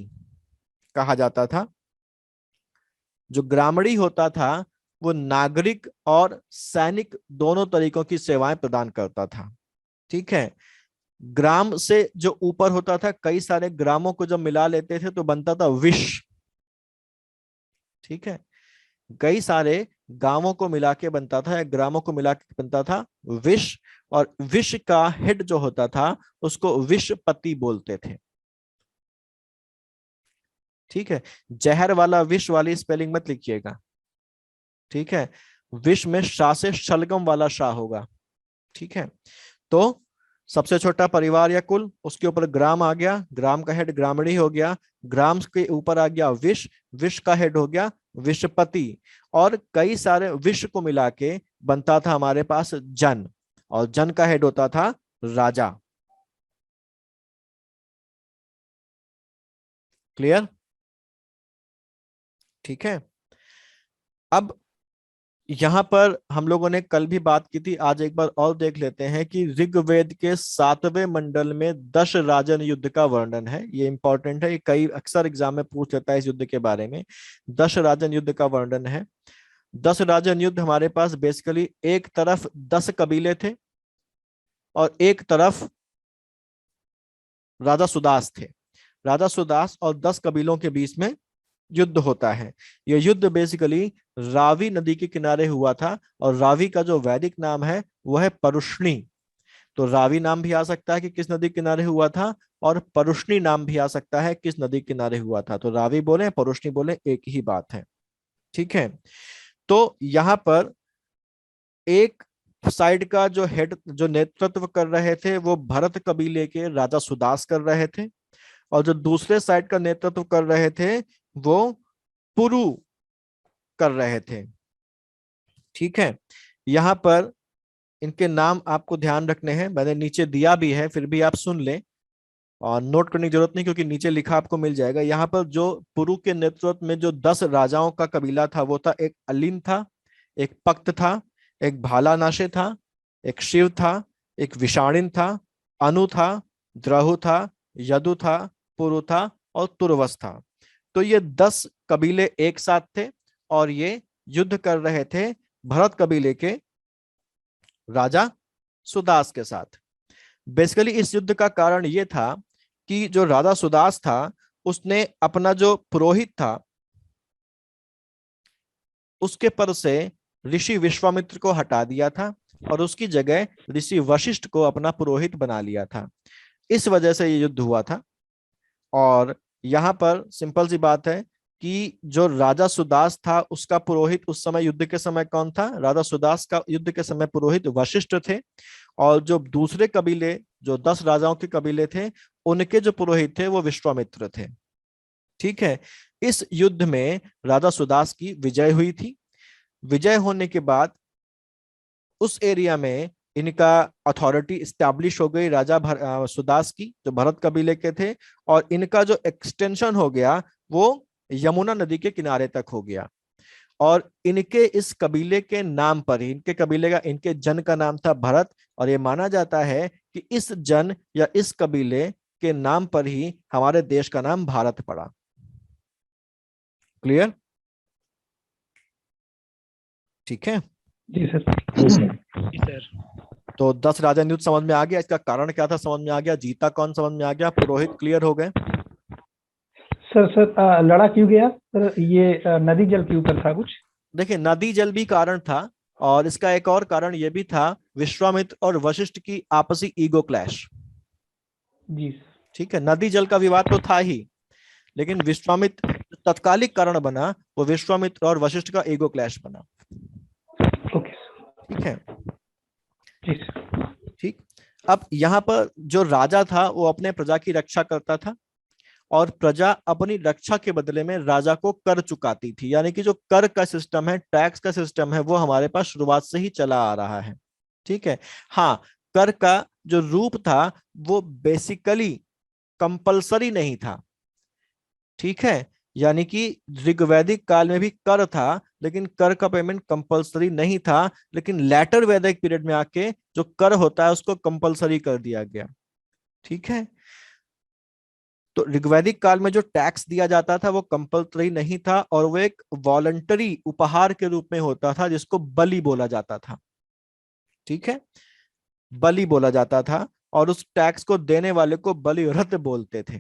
कहा जाता था। जो ग्रामणी होता था वो नागरिक और सैनिक दोनों तरीकों की सेवाएं प्रदान करता था। ठीक है, ग्राम से जो ऊपर होता था, कई सारे ग्रामों को जब मिला लेते थे तो बनता था विश्व। ठीक है, कई सारे गांवों को मिला के बनता था या ग्रामों को मिला के बनता था विश्व। और विश्व का हेड जो होता था उसको विश्वपति बोलते थे। ठीक है, जहर वाला विष वाली स्पेलिंग मत लिखिएगा। ठीक है, विष में शाह से शलगम वाला शाह होगा। ठीक है, तो सबसे छोटा परिवार या कुल, उसके ऊपर ग्राम आ गया, ग्राम का हेड ग्रामणी हो गया, ग्राम के ऊपर आ गया विष, विष का हेड हो गया विश्वपति। और कई सारे विश्व को मिला के बनता था हमारे पास जन, और जन का हेड होता था राजा। क्लियर? ठीक है, अब यहां पर हम लोगों ने कल भी बात की थी, आज एक बार और देख लेते हैं कि ऋग्वेद के 7वें मंडल में दश राजन युद्ध का वर्णन है। ये इंपॉर्टेंट है, ये कई अक्सर एग्जाम में पूछ लेता है इस युद्ध के बारे में। दश राजन युद्ध का वर्णन है। 10 राजन युद्ध हमारे पास बेसिकली एक तरफ 10 कबीले थे और एक तरफ राजा सुदास थे। राजा सुदास और 10 कबीलों के बीच में युद्ध होता है। यह युद्ध बेसिकली रावी नदी के किनारे हुआ था, और रावी का जो वैदिक नाम है वो है परुष्णी। तो रावी नाम भी आ सकता है कि किस नदी किनारे हुआ था, और परुष्णी नाम भी आ सकता है किस नदी किनारे हुआ था। तो रावी बोले परुष्णी बोले, एक ही बात है। ठीक है, तो यहां पर एक साइड का जो हेड, जो नेतृत्व कर रहे थे, वो भरत कबीले के राजा सुदास कर रहे थे, और जो दूसरे साइड का नेतृत्व कर रहे थे वो पुरु कर रहे थे। ठीक है, यहां पर इनके नाम आपको ध्यान रखने हैं, मैंने नीचे दिया भी है, फिर भी आप सुन लें और नोट करने की जरूरत नहीं, क्योंकि नीचे लिखा आपको मिल जाएगा। यहाँ पर जो पुरु के नेतृत्व में जो 10 राजाओं का कबीला था वो था, एक अलिन था, एक पक्त था, एक भालानाशे था, एक शिव था, एक विषाणिन था, अनु था, द्रहु था, यदु था, पुरु था और तुर्वस था। तो ये 10 कबीले एक साथ थे और ये युद्ध कर रहे थे भरत कबीले के राजा सुदास के साथ। बेसिकली इस युद्ध का कारण ये था कि जो राजा सुदास था उसने अपना जो पुरोहित था उसके पद से ऋषि विश्वामित्र को हटा दिया था और उसकी जगह ऋषि वशिष्ठ को अपना पुरोहित बना लिया था। इस वजह से ये युद्ध हुआ था। और यहाँ पर सिंपल सी बात है कि जो राजा सुदास था उसका पुरोहित उस समय युद्ध के समय कौन था? राजा सुदास का युद्ध के समय पुरोहित वशिष्ठ थे। और जो दूसरे कबीले, जो 10 राजाओं के कबीले थे, उनके जो पुरोहित थे वो विश्वामित्र थे। ठीक है। इस युद्ध में राजा सुदास की विजय हुई थी। विजय होने के बाद उस एरिया में इनका अथॉरिटी स्टैब्लिश हो गई राजा सुदास की, जो भरत कबीले के थे। और इनका जो एक्सटेंशन हो गया वो यमुना नदी के किनारे तक हो गया। और इनके इस कबीले के नाम पर ही, इनके कबीले का, इनके जन का नाम था भरत। और ये माना जाता है कि इस जन या इस कबीले के नाम पर ही हमारे देश का नाम भारत पड़ा। क्लियर? ठीक है जी सर। जी सर। तो 10 राजा युद्ध समझ में आ गया। इसका कारण क्या था समझ में आ गया। जीता कौन समझ में आ गया। पुरोहित क्लियर हो गए। सर लड़ा क्यों गया सर? ये नदी जल के ऊपर था कुछ? देखिए, नदी जल भी कारण था और इसका एक और कारण यह भी था, विश्वामित्र और वशिष्ठ की आपसी ईगो क्लैश। जी। ठीक है। नदी जल का विवाद तो था ही, लेकिन विश्वामित्र तत्कालिक कारण बना वो विश्वामित्र और वशिष्ठ का ईगो क्लैश बना। ओके। ठीक है जी। ठीक। अब यहाँ पर जो राजा था वो अपने प्रजा की रक्षा करता था और प्रजा अपनी रक्षा के बदले में राजा को कर चुकाती थी। यानी कि जो कर का सिस्टम है, टैक्स का सिस्टम है, वो हमारे पास शुरुआत से ही चला आ रहा है। ठीक है। हाँ, कर का जो रूप था वो बेसिकली कंपलसरी नहीं था। ठीक है। यानी कि ऋग्वैदिक काल में भी कर था, लेकिन कर का पेमेंट कंपलसरी नहीं था। लेकिन लेटर वैदिक पीरियड में आके जो कर होता है उसको कंपलसरी कर दिया गया। ठीक है। तो ऋग्वैदिक काल में जो टैक्स दिया जाता था वो कंपलसरी नहीं था और वो एक वॉलंटरी उपहार के रूप में होता था, जिसको बलि बोला जाता था। ठीक है। बलि बोला जाता था और उस टैक्स को देने वाले को बलि व्रत बोलते थे।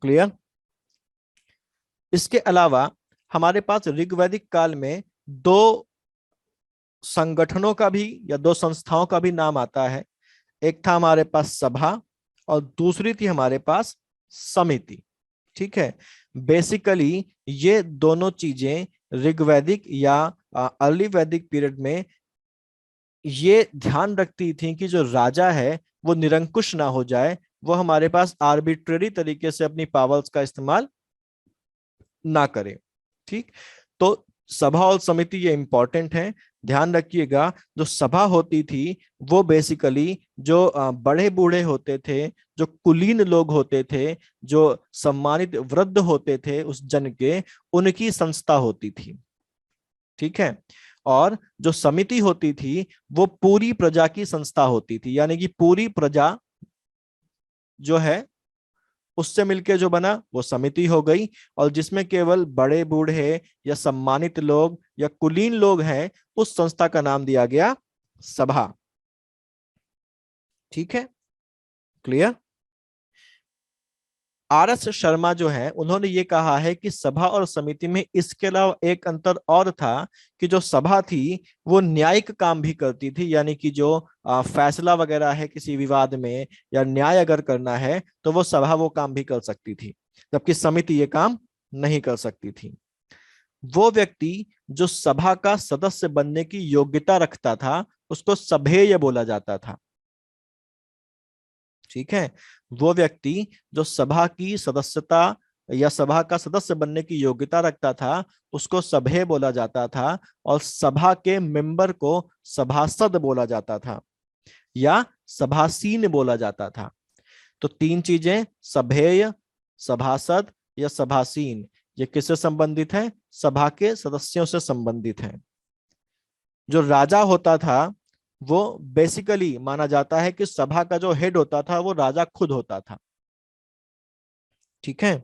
क्लियर? इसके अलावा हमारे पास ऋग्वैदिक काल में 2 संगठनों का भी या 2 संस्थाओं का भी नाम आता है। एक था हमारे पास सभा और दूसरी थी हमारे पास समिति। ठीक है। बेसिकली ये दोनों चीजें ऋग्वैदिक या अर्ली वैदिक पीरियड में ये ध्यान रखती थी कि जो राजा है वो निरंकुश ना हो जाए, वो हमारे पास आर्बिट्रेरी तरीके से अपनी पावर्स का इस्तेमाल ना करे। ठीक। तो सभा और समिति ये इंपॉर्टेंट है, ध्यान रखिएगा। जो सभा होती थी वो बेसिकली जो बड़े बूढ़े होते थे, जो कुलीन लोग होते थे, जो सम्मानित वृद्ध होते थे उस जन के, उनकी संस्था होती थी। ठीक है। और जो समिति होती थी वो पूरी प्रजा की संस्था होती थी। यानी कि पूरी प्रजा जो है उससे मिलके जो बना वो समिति हो गई। और जिसमें केवल बड़े बूढ़े या सम्मानित लोग या कुलीन लोग हैं, उस संस्था का नाम दिया गया सभा। ठीक है। क्लियर? RS शर्मा जो है उन्होंने ये कहा है कि सभा और समिति में इसके अलावा एक अंतर और था कि जो सभा थी वो न्यायिक काम भी करती थी। यानी कि जो फैसला वगैरह है किसी विवाद में या न्याय अगर करना है तो वो सभा वो काम भी कर सकती थी, जबकि समिति ये काम नहीं कर सकती थी। वो व्यक्ति जो सभा का सदस्य बनने की योग्यता रखता था उसको सभेय बोला जाता था। ठीक है। वो व्यक्ति जो सभा की सदस्यता या सभा का सदस्य बनने की योग्यता रखता था उसको सभेय बोला जाता था। और सभा के मेंबर को सभासद बोला जाता था या सभासीन बोला जाता था। तो 3 चीजें, सभेय, सभासद या सभासीन, ये किससे संबंधित है? सभा के सदस्यों से संबंधित है। जो राजा होता था वो बेसिकली माना जाता है कि सभा का जो हेड होता था वो राजा खुद होता था। ठीक है।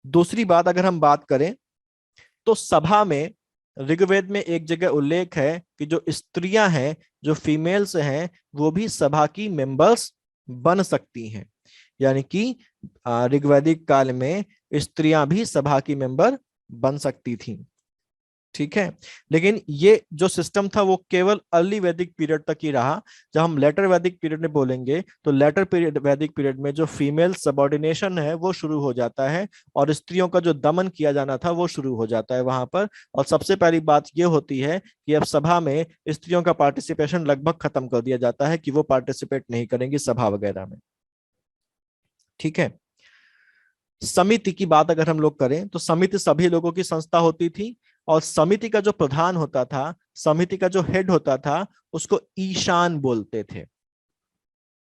दूसरी बात अगर हम बात करें तो सभा में ऋग्वेद में एक जगह उल्लेख है कि जो स्त्रियां हैं, जो फीमेल्स हैं, वो भी सभा की मेंबर्स बन सकती हैं। यानी कि ऋग्वैदिक काल में स्त्रियां भी सभा की मेंबर बन सकती थी। ठीक है। लेकिन ये जो सिस्टम था वो केवल अर्ली वैदिक पीरियड तक ही रहा। जब हम लेटर वैदिक पीरियड में बोलेंगे तो लेटर पीरियड वैदिक पीरियड में जो फीमेल सबऑर्डिनेशन है वो शुरू हो जाता है और स्त्रियों का जो दमन किया जाना था वो शुरू हो जाता है वहां पर। और सबसे पहली बात ये होती है कि अब सभा में स्त्रियों का पार्टिसिपेशन लगभग खत्म कर दिया जाता है कि वो पार्टिसिपेट नहीं करेंगी सभा वगैरह में। ठीक है। समिति की बात अगर हम लोग करें तो समिति सभी लोगों की संस्था होती थी और समिति का जो प्रधान होता था, समिति का जो हेड होता था, उसको ईशान बोलते थे।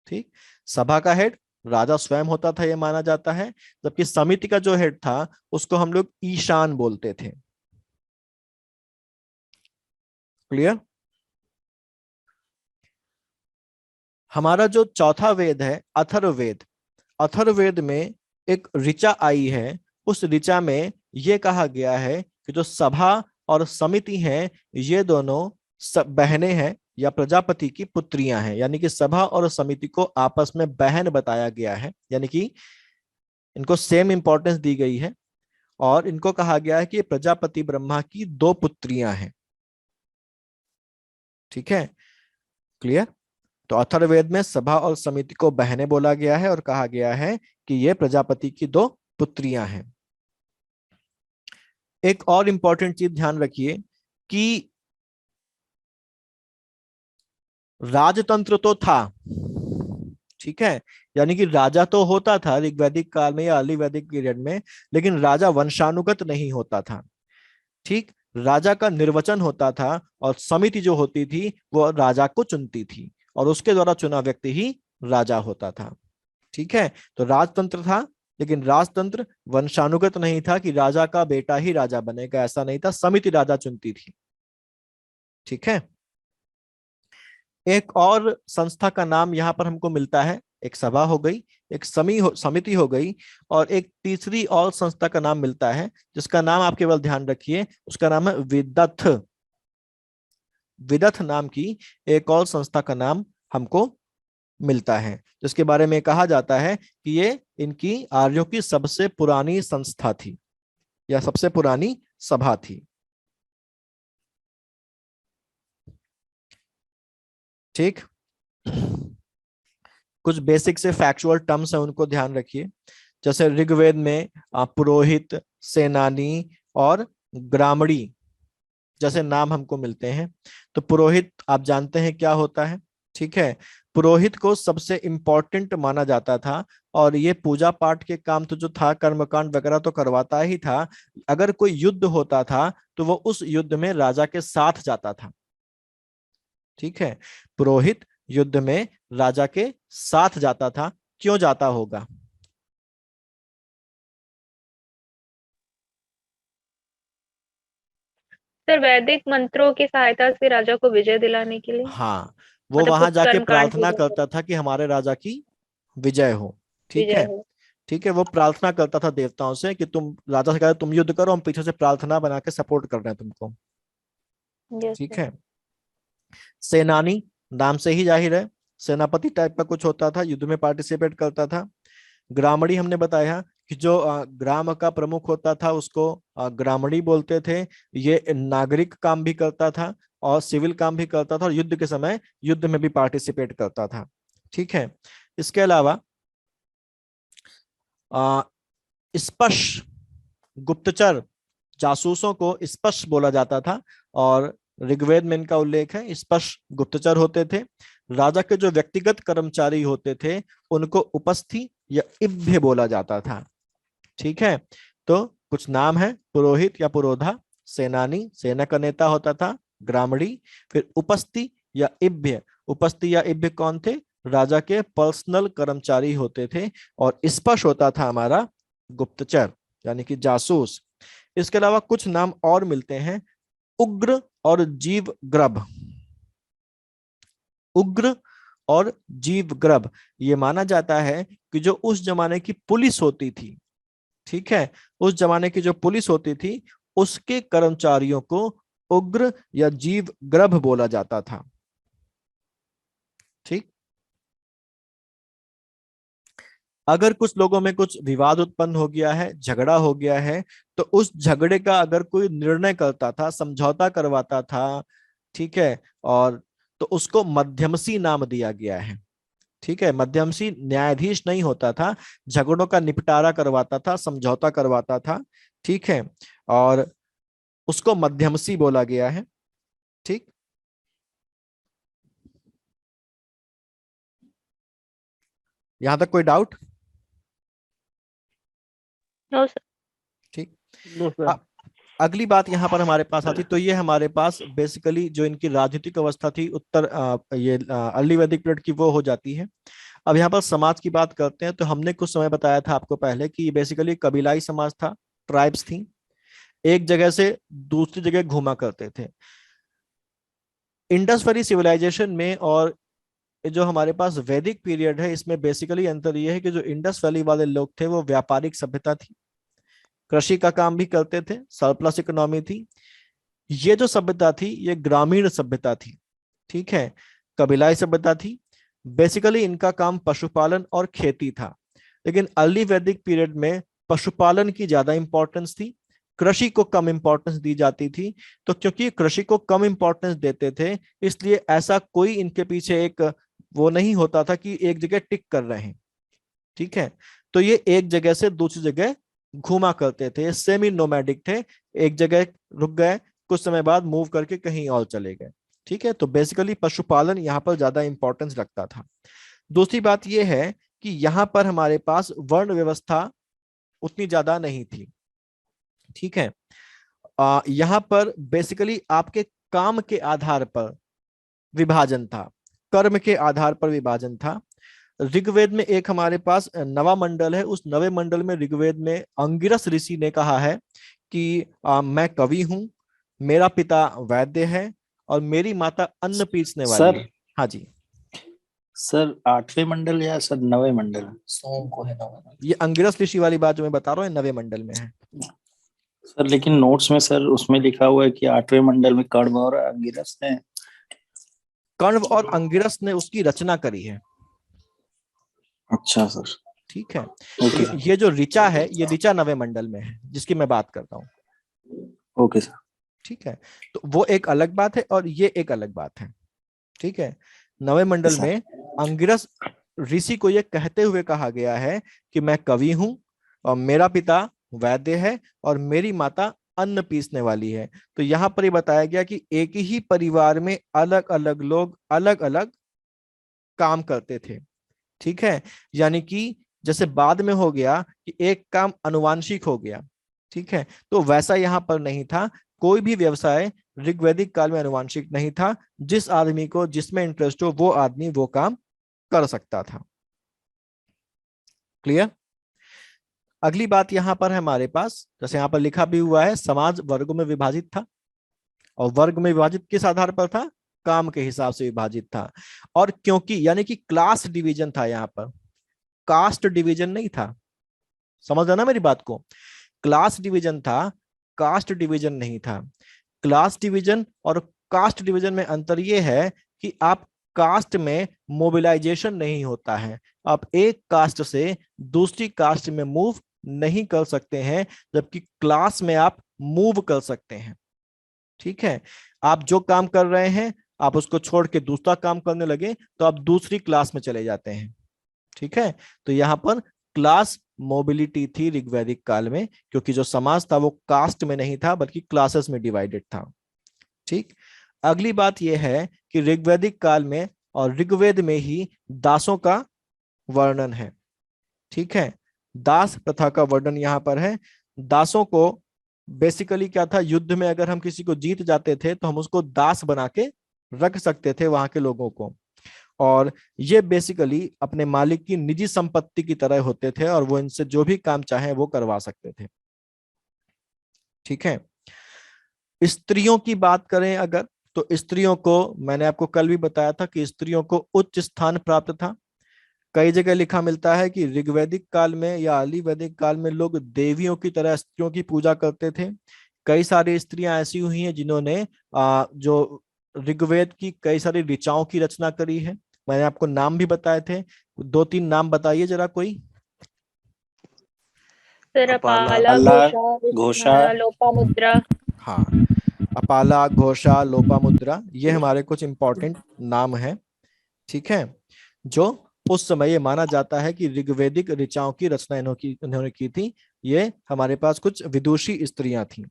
ठीक। सभा का हेड राजा स्वयं होता था यह माना जाता है, जबकि समिति का जो हेड था उसको हम लोग ईशान बोलते थे। क्लियर। हमारा जो चौथा वेद है अथर्ववेद, अथर्ववेद में एक ऋचा आई है। उस ऋचा में यह कहा गया है कि जो सभा और समिति हैं ये दोनों बहनें हैं या प्रजापति की पुत्रियां हैं, यानी कि सभा और समिति को आपस में बहन बताया गया है, यानी कि इनको सेम इंपॉर्टेंस दी गई है और इनको कहा गया है कि प्रजापति ब्रह्मा की दो पुत्रियां हैं। ठीक है। क्लियर। तो अथर्ववेद में सभा और समिति को बहनें बोला गया है और कहा गया है कि ये प्रजापति की दो पुत्रियां हैं। एक और इंपॉर्टेंट चीज ध्यान रखिए कि राजतंत्र तो था, ठीक है, यानी कि राजा तो होता था ऋग्वैदिक काल में या अर्ली वैदिक पीरियड में, लेकिन राजा वंशानुगत नहीं होता था। ठीक। राजा का निर्वाचन होता था और समिति जो होती थी वो राजा को चुनती थी और उसके द्वारा चुना व्यक्ति ही राजा होता था। ठीक है। तो राजतंत्र था, लेकिन राजतंत्र वंशानुगत नहीं था कि राजा का बेटा ही राजा बनेगा, ऐसा नहीं था, समिति राजा चुनती थी। ठीक है। एक और संस्था का नाम यहां पर हमको मिलता है, एक सभा हो गई, एक समिति हो गई, और एक तीसरी और संस्था का नाम मिलता है जिसका नाम आप केवल ध्यान रखिए, उसका नाम है विदथ। विदथ नाम की एक और संस्था का नाम हमको मिलता है, जिसके बारे में कहा जाता है कि ये इनकी आर्यों की सबसे पुरानी संस्था थी या सबसे पुरानी सभा थी। ठीक। कुछ बेसिक से फैक्चुअल टर्म्स है उनको ध्यान रखिए। जैसे ऋग्वेद में पुरोहित, सेनानी और ग्रामणी जैसे नाम हमको मिलते हैं। तो पुरोहित आप जानते हैं क्या होता है। ठीक है। पुरोहित को सबसे इंपॉर्टेंट माना जाता था और ये पूजा पाठ के काम तो जो था कर्मकांड वगैरह तो करवाता ही था। अगर कोई युद्ध होता था तो वो उस युद्ध में राजा के साथ जाता था। ठीक है। पुरोहित युद्ध में राजा के साथ जाता था। क्यों जाता होगा? सर वैदिक मंत्रों की सहायता से राजा को विजय दिलाने के लिए। हाँ, वो मतलब वहां कुछ जाके कर्मकांड प्रार्थना पूजा करता था कि हमारे राजा की विजय हो। ठीक विजय है। हो। ठीक है। वो प्रार्थना करता था देवताओं से कि तुम राजा से कहते तुम युद्ध करो, हम पीछे से प्रार्थना बना के सपोर्ट कर रहे हैं तुमको। यस ठीक सर। है। सेनानी नाम से ही जाहिर है सेनापति टाइप का कुछ होता था, युद्ध में पार्टिसिपेट करता था। ग्रामणी हमने बताया कि जो ग्राम का प्रमुख होता था उसको ग्रामणी बोलते थे। ये नागरिक काम भी करता था और सिविल काम भी करता था और युद्ध के समय युद्ध में भी पार्टिसिपेट करता था। ठीक है। इसके अलावा स्पश गुप्तचर जासूसों को स्पश बोला जाता था और ऋग्वेद में इनका उल्लेख है। स्पश गुप्तचर होते थे। राजा के जो व्यक्तिगत कर्मचारी होते थे उनको उपस्थि या इभ्य बोला जाता था। ठीक है। तो कुछ नाम है, पुरोहित या पुरोधा, सेनानी सेना का नेता होता था, ग्रामणी, फिर उपस्थि या इभ्य। उपस्थि या इभ्य कौन थे? राजा के पर्सनल कर्मचारी होते थे। और स्पश होता था हमारा गुप्तचर यानी कि जासूस। इसके अलावा कुछ नाम और मिलते हैं, उग्र और जीवग्रभ। उग्र और जीवग्रभ ये माना जाता है कि जो उस जमाने की पुलिस होती थी, ठीक है, उस जमाने की जो पुलिस होती थी उसके कर्मचारियों को उग्र या जीवग्रभ बोला जाता था। ठीक। अगर कुछ लोगों में कुछ विवाद उत्पन्न हो गया है, झगड़ा हो गया है, तो उस झगड़े का अगर कोई निर्णय करता था, समझौता करवाता था, ठीक है, और तो उसको मध्यमसी नाम दिया गया है। ठीक है, मध्यमसी न्यायाधीश नहीं होता था, झगड़ों का निपटारा करवाता था, समझौता करवाता था। ठीक है, और उसको मध्यमसी बोला गया है। ठीक, यहां तक कोई डाउट? No sir. ठीक, नो सर। अगली बात यहाँ पर हमारे पास आती, तो ये हमारे पास बेसिकली जो इनकी राजनीतिक अवस्था थी उत्तर ये अर्ली वैदिक पीरियड की, वो हो जाती है। अब यहाँ पर समाज की बात करते हैं, तो हमने कुछ समय बताया था आपको पहले कि बेसिकली कबीलाई समाज था, ट्राइब्स थी, एक जगह से दूसरी जगह घूमा करते थे। इंडस वैली सिविलाइजेशन में और जो हमारे पास वैदिक पीरियड है, इसमें बेसिकली अंतर यह है कि जो इंडस वैली वाले लोग थे वो व्यापारिक सभ्यता थी, कृषि का काम भी करते थे, सरप्लस इकोनॉमी थी। ये जो सभ्यता थी ये ग्रामीण सभ्यता थी। ठीक है, कबीलाई सभ्यता थी, बेसिकली इनका काम पशुपालन और खेती था। लेकिन अर्ली वैदिक पीरियड में पशुपालन की ज्यादा इंपॉर्टेंस थी, कृषि को कम इंपॉर्टेंस दी जाती थी। तो क्योंकि कृषि को कम इंपॉर्टेंस देते थे, इसलिए ऐसा कोई इनके पीछे एक वो नहीं होता था कि एक जगह टिक कर रहे हैं। ठीक है, तो ये एक जगह से दूसरी जगह घूमा करते थे, सेमी नोमैडिक थे, एक जगह रुक गए, कुछ समय बाद मूव करके कहीं और चले गए। ठीक है, तो बेसिकली पशुपालन यहाँ पर ज्यादा इंपॉर्टेंस रखता था। दूसरी बात यह है कि यहाँ पर हमारे पास वर्ण व्यवस्था उतनी ज्यादा नहीं थी। ठीक है, यहाँ पर बेसिकली आपके काम के आधार पर विभाजन था, कर्म के आधार पर विभाजन था। ऋग्वेद में एक हमारे पास नवा मंडल है, उस नवे मंडल में ऋग्वेद में अंगिरस ऋषि ने कहा है कि मैं कवि हूं, मेरा पिता वैद्य है और मेरी माता अन्न पीसने वाली है। हाँ जी सर, 8वें मंडल या सर 9वें मंडल? सोम को है 9वें। ये अंगिरस ऋषि वाली बात जो मैं बता रहा हूँ नवे मंडल में है सर। लेकिन नोट्स में सर उसमें लिखा हुआ है कि 8वें मंडल में कण्व और अंगिरस है। कण्व और अंगिरस ने उसकी रचना करी है। अच्छा सर। ठीक है, ओके तो ये जो ऋचा है, ये ऋचा नवे मंडल में है जिसकी मैं बात करता हूँ। Okay sir. ठीक है, तो वो एक अलग बात है और ये एक अलग बात है। ठीक है, नवे मंडल में अंगिरस ऋषि को ये कहते हुए कहा गया है कि मैं कवि हूं और मेरा पिता वैद्य है और मेरी माता अन्न पीसने वाली है। तो यहाँ पर ये बताया गया कि एक ही परिवार में अलग अलग लोग अलग अलग काम करते थे। ठीक है, यानी कि जैसे बाद में हो गया कि एक काम अनुवांशिक हो गया। ठीक है, तो वैसा यहाँ पर नहीं था, कोई भी व्यवसाय ऋग्वैदिक काल में अनुवांशिक नहीं था, जिस आदमी को जिसमें इंटरेस्ट हो वो आदमी वो काम कर सकता था। क्लियर? अगली बात यहां पर है हमारे पास, जैसे यहां पर लिखा भी हुआ है, समाज वर्गों में विभाजित था और वर्ग में विभाजित किस आधार पर था? काम के हिसाब से विभाजित था। और क्योंकि यानी कि क्लास डिवीजन था, यहां पर कास्ट डिवीजन नहीं था। समझ ना मेरी बात को? क्लास डिवीजन था, कास्ट डिवीजन नहीं था। क्लास डिवीजन और कास्ट डिवीजन में अंतर यह है कि आप कास्ट में मोबिलाइजेशन नहीं होता है, आप एक कास्ट से दूसरी कास्ट में मूव नहीं कर सकते हैं, जबकि क्लास में आप मूव कर सकते हैं। ठीक है, आप जो काम कर रहे हैं आप उसको छोड़ के दूसरा काम करने लगे तो आप दूसरी क्लास में चले जाते हैं। ठीक है, तो यहां पर क्लास मोबिलिटी थी ऋग्वैदिक काल में, क्योंकि जो समाज था वो कास्ट में नहीं था बल्कि क्लासेस में डिवाइडेड था। ठीक, अगली बात यह है कि ऋग्वैदिक काल में और ऋग्वेद में ही दासों का वर्णन है। ठीक है, दास प्रथा का वर्णन यहां पर है। दासों को बेसिकली क्या था, युद्ध में अगर हम किसी को जीत जाते थे तो हम उसको दास बना के रख सकते थे वहां के लोगों को, और ये बेसिकली अपने मालिक की निजी संपत्ति की तरह होते थे और वो इनसे जो भी काम चाहे वो करवा सकते थे। ठीक है, स्त्रियों की बात करें अगर, तो स्त्रियों को मैंने आपको कल भी बताया था कि स्त्रियों को उच्च स्थान प्राप्त था। कई जगह लिखा मिलता है कि ऋग्वैदिक काल में या अर्ली वैदिक काल में लोग देवियों की तरह स्त्रियों की पूजा करते थे। कई सारी स्त्रियां ऐसी हुई हैं जिन्होंने जो ऋग्वेद की कई सारी ऋचाओं की रचना करी है। मैंने आपको नाम भी बताए थे, 2-3 नाम बताइए जरा कोई। सर अपाला, अपाला, अल्लाह, घोषा, घोषा, विस्तारा, लोपामुद्रा। हाँ, अपाला, घोषा, लोपामुद्रा, ये हमारे कुछ इंपॉर्टेंट नाम हैं। ठीक है, जो उस समय ये माना जाता है कि ऋग्वेदिक ऋचाओं की रचना इन्होंने की थी। ये हमारे पास कुछ विदुषी स्त्रियां थी।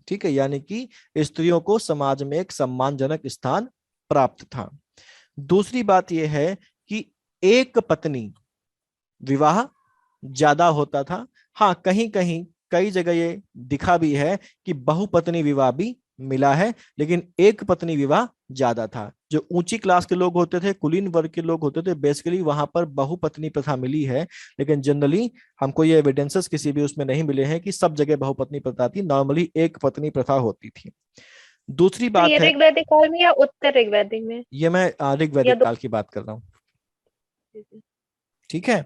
ठीक है, यानी कि स्त्रियों को समाज में एक सम्मानजनक स्थान प्राप्त था। दूसरी बात यह है कि एक पत्नी विवाह ज्यादा होता था। हाँ, कहीं कहीं कई जगह ये दिखा भी है कि बहुपत्नी विवाह भी मिला है, लेकिन एक पत्नी विवाह ज्यादा था। जो ऊंची क्लास के लोग होते थे, कुलीन वर्ग के लोग होते थे, बेसिकली वहां पर बहुपत्नी प्रथा मिली है, लेकिन जनरली हमको ये एविडेंसेस किसी भी उसमें नहीं मिले हैं कि सब जगह बहुपत्नी प्रथा थी। नॉर्मली एक पत्नी प्रथा होती थी। दूसरी तो ये बात है, ऋग्वैदिक काल में या उत्तर ऋग्वैदिक में? ये मैं या ऋग्वैदिक दो? काल की बात कर रहा हूँ। ठीक है,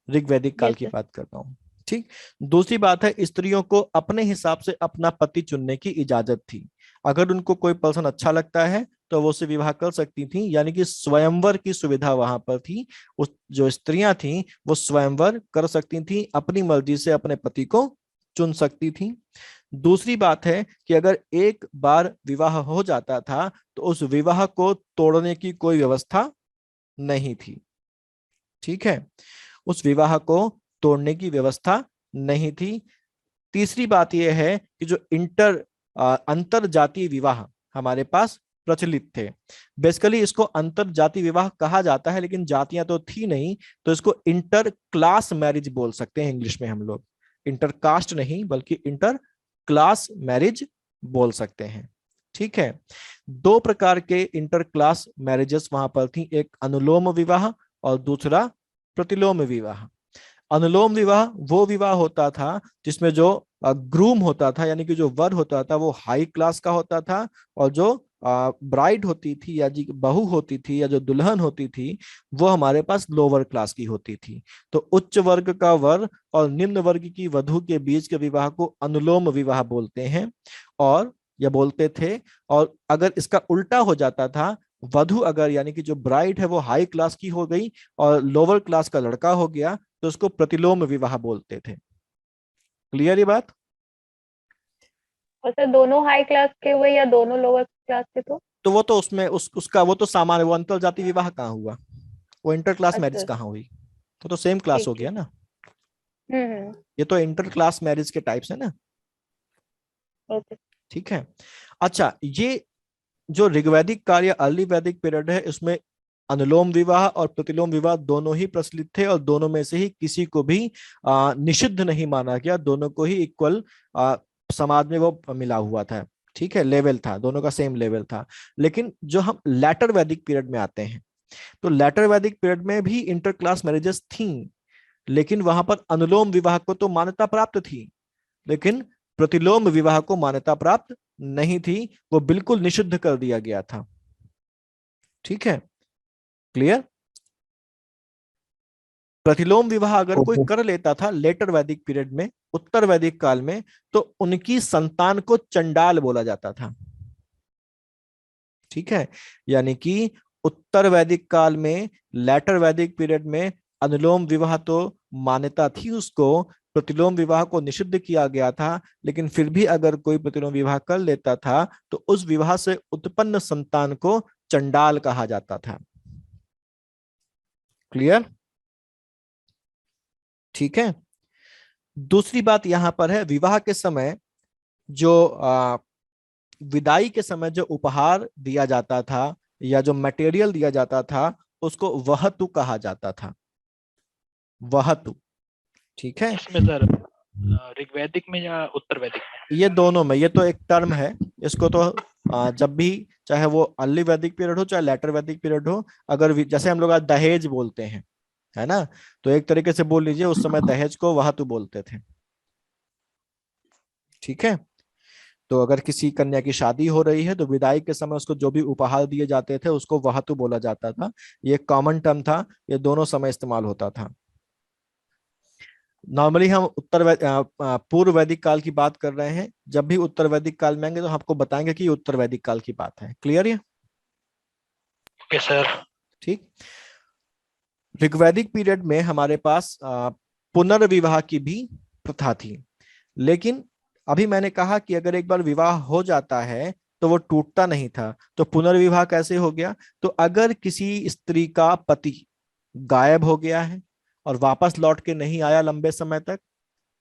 ऋग्वैदिक काल यस की सर। बात कर रहा हूँ। ठीक। दूसरी बात है, स्त्रियों को अपने हिसाब से अपना पति चुनने की इजाजत थी। अगर उनको कोई पर्सन अच्छा लगता है तो वो उससे विवाह कर सकती थी, यानी कि स्वयंवर की सुविधा वहां पर थी। उस जो स्त्रियां थी वो स्वयंवर कर सकती थी, अपनी मर्जी से अपने पति को चुन सकती थी। दूसरी बात है कि अगर एक बार विवाह हो जाता था तो उस विवाह को तोड़ने की कोई व्यवस्था नहीं थी। ठीक है, उस विवाह को तोड़ने की व्यवस्था नहीं थी। तीसरी बात यह है कि जो अंतर जातीय विवाह हमारे पास प्रचलित थे। बेसिकली इसको अंतर जातीय विवाह कहा जाता है, लेकिन जातियां तो थी नहीं, तो इसको इंटर क्लास मैरिज बोल सकते हैं इंग्लिश में हम लोग। इंटर कास्ट नहीं बल्कि इंटर क्लास मैरिज बोल सकते हैं। ठीक है, दो प्रकार के इंटर क्लास मैरिजेस वहां पर थी, एक अनुलोम विवाह और दूसरा प्रतिलोम विवाह। अनुलोम विवाह वो विवाह होता था जिसमें जो ग्रूम होता था, यानी कि जो वर होता था वो हाई क्लास का होता था, और जो ब्राइड होती थी या जी बहू होती थी या जो दुल्हन होती थी वो हमारे पास लोअर क्लास की होती थी। तो उच्च वर्ग का वर और निम्न वर्ग की वधु के बीच के विवाह को अनुलोम विवाह बोलते हैं, और या बोलते थे। और अगर इसका उल्टा हो जाता था, वधु अगर यानी कि जो ब्राइड है वो हाई क्लास की हो गई और लोअर क्लास का लड़का हो गया, तो उसको प्रतिलोम विवाह बोलते थे। क्लियर ये बात? और सर दोनों हाई क्लास के हुए या दोनों लोअर क्लास के? तो वो तो उसमें उसका वो तो सामान्य, वो अंतर जाति विवाह कहाँ हुआ, वो इंटर क्लास मैरिज अच्छा, कहाँ हुई? तो सेम क्लास ठीक हो ठीक। गया ना। हम्म। ये तो इंटर क्लास मैरिज के टाइप्स है ना। ओके। ठीक है, अच्छा, ये जो ऋग्वैदिक काल या अर्ली वैदिक पीरियड है, इसमें अनुलोम विवाह और प्रतिलोम विवाह दोनों ही प्रचलित थे, और दोनों में से ही किसी को भी निषिद्ध नहीं माना गया। दोनों को ही इक्वल समाज में वो मिला हुआ था। ठीक है, लेवल था, दोनों का सेम लेवल था। लेकिन जो हम लेटर वैदिक पीरियड में आते हैं, तो लेटर वैदिक पीरियड में भी इंटर क्लास मैरिजेस थी, लेकिन वहां पर अनुलोम विवाह को तो मान्यता प्राप्त थी, लेकिन प्रतिलोम विवाह को मान्यता प्राप्त नहीं थी, वो बिल्कुल निषिद्ध कर दिया गया था। ठीक है, क्लियर? प्रतिलोम विवाह अगर कोई कर लेता था लेटर वैदिक पीरियड में, उत्तर वैदिक काल में, तो उनकी संतान को चंडाल बोला जाता था। ठीक है, यानी कि उत्तर वैदिक काल में, लेटर वैदिक पीरियड में अनुलोम विवाह तो मान्यता थी उसको, प्रतिलोम विवाह को निषिद्ध किया गया था, लेकिन फिर भी अगर कोई प्रतिलोम विवाह कर लेता था तो उस विवाह से उत्पन्न संतान को चंडाल कहा जाता था। क्लियर? ठीक है, दूसरी बात यहां पर है, विवाह के समय जो विदाई के समय जो उपहार दिया जाता था या जो मटेरियल दिया जाता था उसको वहतु कहा जाता था। वहतु। ठीक है, इसमें सर ऋग्वैदिक में या उत्तर वैदिक में? ये दोनों में। ये तो एक टर्म है, इसको तो जब भी, चाहे वो अर्ली वैदिक पीरियड हो चाहे लेटर वैदिक पीरियड हो, अगर जैसे हम लोग आज दहेज बोलते हैं, है ना, तो एक तरीके से बोल लीजिए उस समय दहेज को वहतु बोलते थे। ठीक है, तो अगर किसी कन्या की शादी हो रही है तो विदाई के समय उसको जो भी उपहार दिए जाते थे उसको वहतु बोला जाता था। ये कॉमन टर्म था, ये दोनों समय इस्तेमाल होता था। नॉर्मली हम पूर्व वैदिक काल की बात कर रहे हैं, जब भी उत्तर वैदिक काल में आएंगे तो आपको बताएंगे कि ये उत्तर वैदिक काल की बात है। क्लियर है? Okay sir. ठीक। ऋग्वैदिक पीरियड में हमारे पास पुनर्विवाह की भी प्रथा थी। लेकिन अभी मैंने कहा कि अगर एक बार विवाह हो जाता है तो वो टूटता नहीं था, तो पुनर्विवाह कैसे हो गया? तो अगर किसी स्त्री का पति गायब हो गया है और वापस लौट के नहीं आया लंबे समय तक,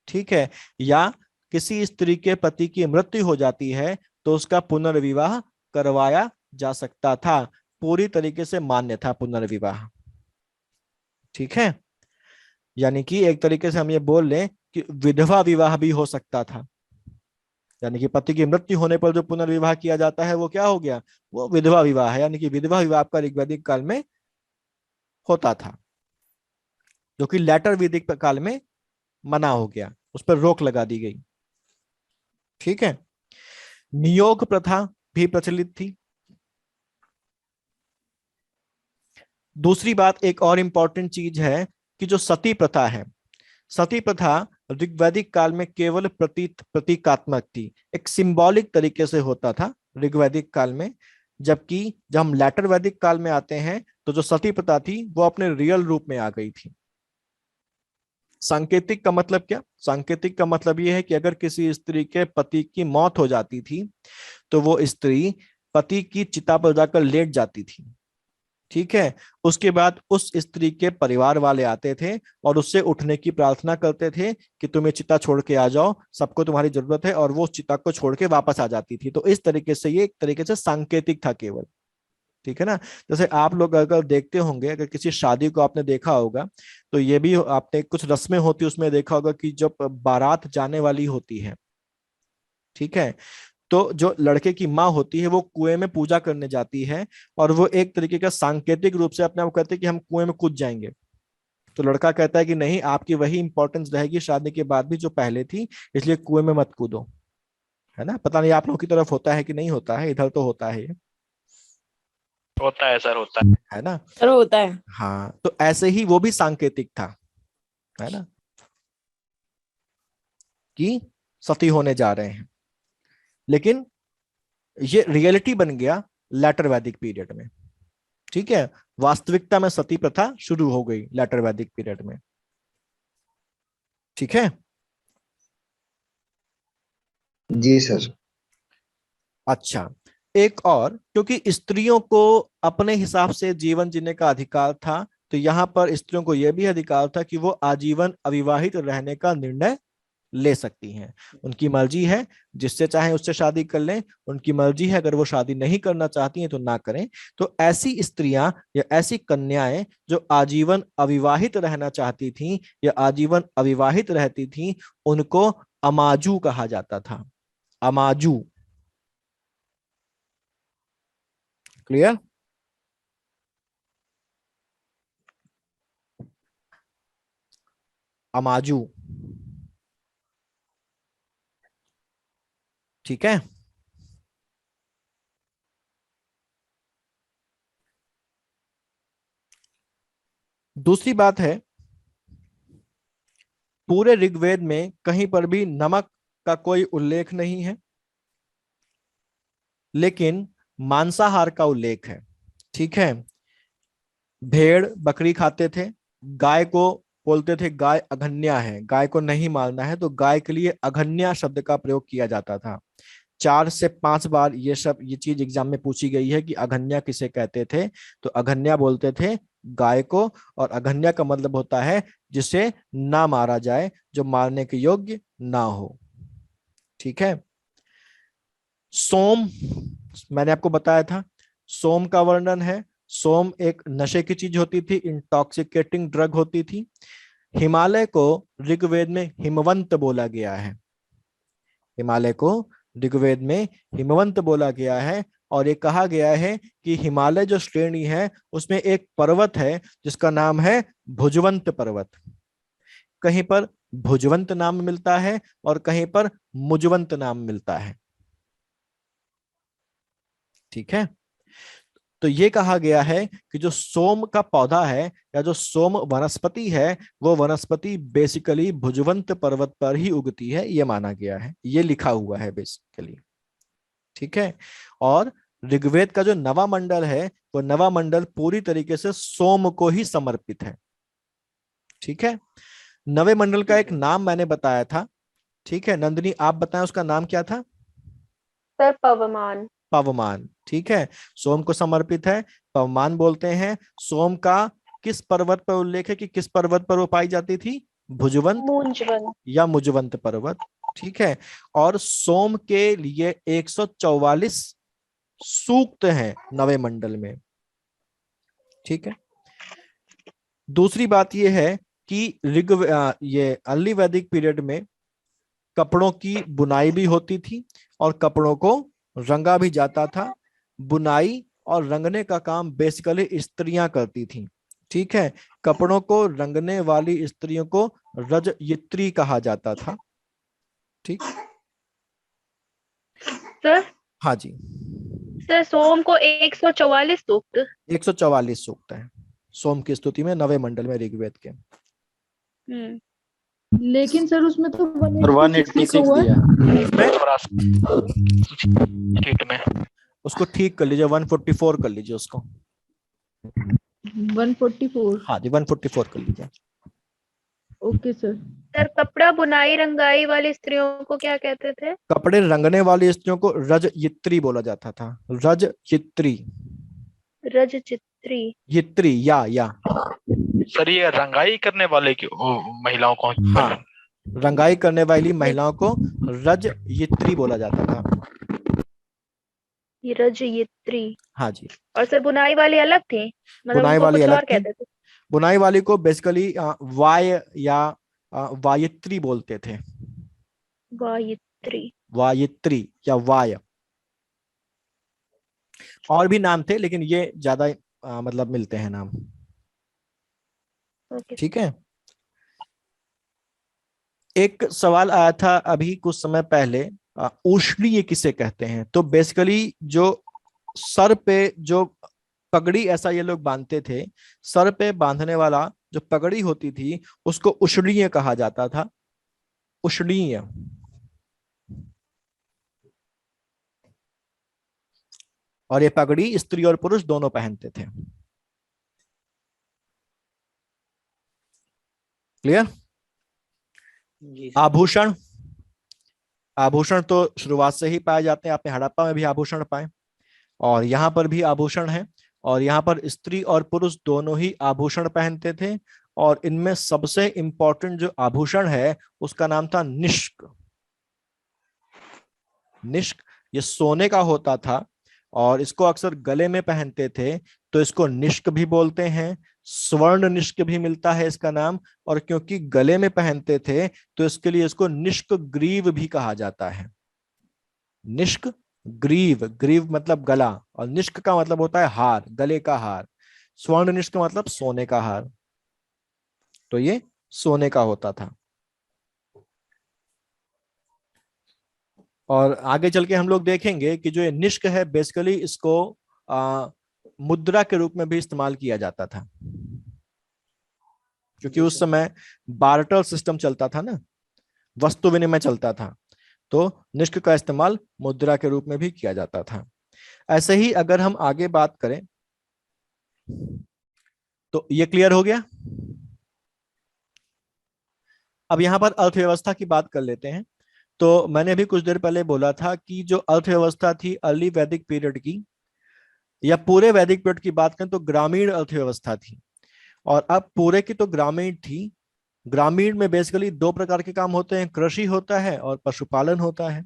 ठीक है, या किसी स्त्री के पति की मृत्यु हो जाती है, तो उसका पुनर्विवाह करवाया जा सकता था। पूरी तरीके से मान्य था पुनर्विवाह। ठीक है, यानी कि एक तरीके से हम ये बोल लें कि विधवा विवाह भी हो सकता था। यानी कि पति की मृत्यु होने पर जो पुनर्विवाह किया जाता है वो क्या हो गया? वो विधवा विवाह है। यानी कि विधवा विवाह का ऋग्वैदिक काल में होता था, जो कि लेटर वैदिक काल में मना हो गया, उस पर रोक लगा दी गई। ठीक है, नियोग प्रथा भी प्रचलित थी। दूसरी बात, एक और इंपॉर्टेंट चीज है कि जो सती प्रथा है, सती प्रथा ऋग्वैदिक काल में केवल प्रतीकात्मक थी, एक सिंबॉलिक तरीके से होता था ऋग्वैदिक काल में। जबकि जब हम लेटर वैदिक काल में आते हैं तो जो सती प्रथा थी वो अपने रियल रूप में आ गई थी। सांकेतिक का मतलब क्या? सांकेतिक का मतलब यह है कि अगर किसी स्त्री के पति की मौत हो जाती थी तो वो स्त्री पति की चिता पर जाकर लेट जाती थी। ठीक है, उसके बाद उस स्त्री के परिवार वाले आते थे और उससे उठने की प्रार्थना करते थे कि तुम्हें चिता छोड़ के आ जाओ, सबको तुम्हारी जरूरत है, और वो चिता को छोड़ के वापस आ जाती थी। तो इस तरीके से ये एक तरीके से सांकेतिक था केवल। ठीक है ना, जैसे आप लोग अगर देखते होंगे, अगर किसी शादी को आपने देखा होगा तो ये भी आपने कुछ रस्में होती उसमें देखा होगा कि जब बारात जाने वाली होती है, ठीक है, तो जो लड़के की माँ होती है वो कुएं में पूजा करने जाती है, और वो एक तरीके का सांकेतिक रूप से अपने आप कहते हैं कि हम कुएं में कूद जाएंगे। तो लड़का कहता है कि नहीं, आपकी वही इंपॉर्टेंस रहेगी शादी के बाद भी जो पहले थी, इसलिए कुएं में मत कूदो। है ना, पता नहीं आप लोगों की तरफ होता है कि नहीं होता है, इधर तो होता है। होता है सर, होता है ना सर, होता है। हाँ, तो ऐसे ही वो भी सांकेतिक था, है ना, कि सती होने जा रहे हैं। लेकिन ये रियलिटी बन गया लेटर वैदिक पीरियड में। ठीक है, वास्तविकता में सती प्रथा शुरू हो गई लेटर वैदिक पीरियड में। ठीक है, जी सर। अच्छा, एक और, क्योंकि स्त्रियों को अपने हिसाब से जीवन जीने का अधिकार था, तो यहां पर स्त्रियों को यह भी अधिकार था कि वो आजीवन अविवाहित रहने का निर्णय ले सकती हैं। उनकी मर्जी है, जिससे चाहे उससे शादी कर लें, उनकी मर्जी है, अगर वो शादी नहीं करना चाहती हैं तो ना करें। तो ऐसी स्त्रियां या ऐसी कन्याएं जो आजीवन अविवाहित रहना चाहती थीं या आजीवन अविवाहित रहती थीं, उनको अमाजू कहा जाता था। अमाजू, क्लियर? अमाजू, ठीक है। दूसरी बात है, पूरे ऋग्वेद में कहीं पर भी नमक का कोई उल्लेख नहीं है, लेकिन मांसाहार का उल्लेख है। ठीक है, भेड़ बकरी खाते थे, गाय को बोलते थे गाय अघन्या है, गाय को नहीं मारना है, तो गाय के लिए अघन्या शब्द का प्रयोग किया जाता था। 4 से 5 बार ये चीज एग्जाम में पूछी गई है कि अघन्या किसे कहते थे, तो अघन्या बोलते थे गाय को, और अघन्या का मतलब होता है जिसे ना मारा जाए, जो मारने के योग्य ना हो। ठीक है, सोम, मैंने आपको बताया था, सोम का वर्णन है। सोम एक नशे की चीज होती थी, इंटॉक्सिकेटिंग ड्रग होती थी। हिमालय को ऋग्वेद में हिमवंत बोला गया है। हिमालय को ऋग्वेद में हिमवंत बोला गया है, और ये कहा गया है कि हिमालय जो श्रेणी है उसमें एक पर्वत है जिसका नाम है भुजवंत पर्वत। कहीं पर भुजवंत नाम मिलता है और कहीं पर मुजवंत नाम मिलता है। ठीक है, तो ये कहा गया है कि जो सोम का पौधा है या जो सोम वनस्पति है, वो वनस्पति बेसिकली भुजवंत पर्वत पर ही उगती है, ये माना गया है, ये लिखा हुआ है बेसिकली। ठीक है, और ऋग्वेद का जो नवा मंडल है वो नवा मंडल पूरी तरीके से सोम को ही समर्पित है। ठीक है, नवे मंडल का एक नाम मैंने बताया था, ठीक है। नंदिनी आप बताएं उसका नाम क्या था? सर पवमान। पवमान, ठीक है। सोम को समर्पित है, पवमान बोलते हैं। सोम का किस पर्वत पर उल्लेख है कि किस पर्वत पर वो पाई जाती थी? भुजवंत मूंजवन। या मुजवंत पर्वत, ठीक है। और सोम के लिए 144 सूक्त हैं नवे मंडल में, ठीक है। दूसरी बात यह है कि ये अर्ली वैदिक पीरियड में कपड़ों की बुनाई भी होती थी और कपड़ों को रंगा भी जाता था। बुनाई और रंगने का काम बेसिकली स्त्रियां करती थी, ठीक है। कपड़ों को रंगने वाली स्त्रियों को रजयित्री कहा जाता था, ठीक। सर हाँ जी, सर सोम को 144 सूक्त। 144 सूक्त है सोम की स्तुति में नवे मंडल में ऋग्वेद के। लेकिन सर उसमें तो और 186 लिखा 186 हुआ है। दिया। शीट में उसको ठीक कर लीजिए, 144 कर लीजिए उसको। 144। हाँ जी, 144 कर लीजिए। Okay sir. सर कपड़ा बुनाई रंगाई वाली स्त्रियों को क्या कहते थे? कपड़े रंगने वाली स्त्रियों को रजयित्री बोला जाता था। रजयित्री, रजचित्री। यित्री या सर ये रंगाई करने वाले की महिलाओं को हाँ, रंगाई करने वाली महिलाओं को रजयित्री बोला जाता था। ये रजयित्री। हाँ जी। और सर बुनाई वाले अलग थे, मतलब बुनाई उनको वाली कुछ अलग और थी। कहते थे? बुनाई वाली को बेसिकली वाय या वायित्री बोलते थे। वायित्री। वायित्री या वाय, और भी नाम थे लेकिन ये ज्यादा मतलब मिलते हैं नाम, ओके। ठीक है। एक सवाल आया था अभी कुछ समय पहले, उष्णीय किसे कहते हैं? तो बेसिकली जो सर पे जो पगड़ी ऐसा ये लोग बांधते थे, सर पे बांधने वाला जो पगड़ी होती थी उसको उष्णीय कहा जाता था। उष्णीय। और ये पगड़ी स्त्री और पुरुष दोनों पहनते थे। क्लियर? आभूषण, आभूषण तो शुरुआत से ही पाए जाते हैं। आपने हड़प्पा में भी आभूषण पाए और यहाँ पर भी आभूषण है। और यहाँ पर स्त्री और पुरुष दोनों ही आभूषण पहनते थे। और इनमें सबसे इंपॉर्टेंट जो आभूषण है उसका नाम था निष्क। निष्क ये सोने का होता था और इसको अक्सर गले में पहनते थे, तो इसको निष्क भी बोलते हैं। स्वर्ण निष्क भी मिलता है इसका नाम। और क्योंकि गले में पहनते थे तो इसके लिए इसको निष्क ग्रीव भी कहा जाता है। निष्क ग्रीव, ग्रीव मतलब गला और निष्क का मतलब होता है हार, गले का हार। स्वर्ण निष्क मतलब सोने का हार, तो ये सोने का होता था। और आगे चल के हम लोग देखेंगे कि जो ये निष्क है बेसिकली इसको मुद्रा के रूप में भी इस्तेमाल किया जाता था, क्योंकि उस समय बार्टर सिस्टम चलता था ना, वस्तु विनिमय चलता था, तो निष्क का इस्तेमाल मुद्रा के रूप में भी किया जाता था। ऐसे ही अगर हम आगे बात करें तो ये क्लियर हो गया। अब यहां पर अर्थव्यवस्था की बात कर लेते हैं। तो मैंने अभी कुछ देर पहले बोला था कि जो अर्थव्यवस्था थी अर्ली वैदिक पीरियड की या पूरे वैदिक पीरियड की बात करें तो ग्रामीण अर्थव्यवस्था थी। और अब पूरे की तो ग्रामीण थी। ग्रामीण में बेसिकली दो प्रकार के काम होते हैं, कृषि होता है और पशुपालन होता है।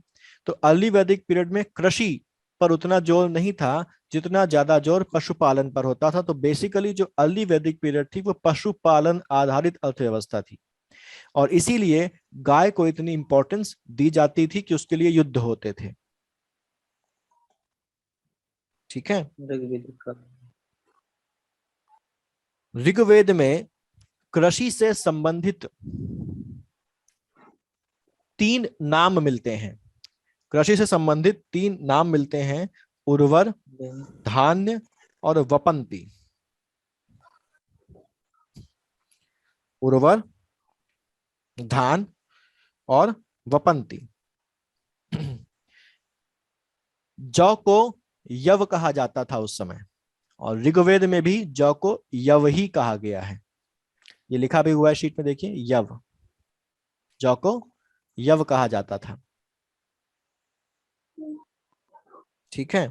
तो अर्ली वैदिक पीरियड में कृषि पर उतना जोर नहीं था जितना ज्यादा जोर पशुपालन पर होता था। तो बेसिकली जो अर्ली वैदिक पीरियड थी वो पशुपालन आधारित अर्थव्यवस्था थी और इसीलिए गाय को इतनी इंपॉर्टेंस दी जाती थी कि उसके लिए युद्ध होते थे। ठीक है। ऋग्वेद में कृषि से संबंधित 3 नाम मिलते हैं। कृषि से संबंधित 3 नाम मिलते हैं, उर्वर, धान्य और वपंती। उर्वर, धान और वपंती। जौ को यव कहा जाता था उस समय और ऋग्वेद में भी जौ को यव ही कहा गया है। ये लिखा भी हुआ है शीट में, देखिए, यव। जौ को यव कहा जाता था। ठीक है।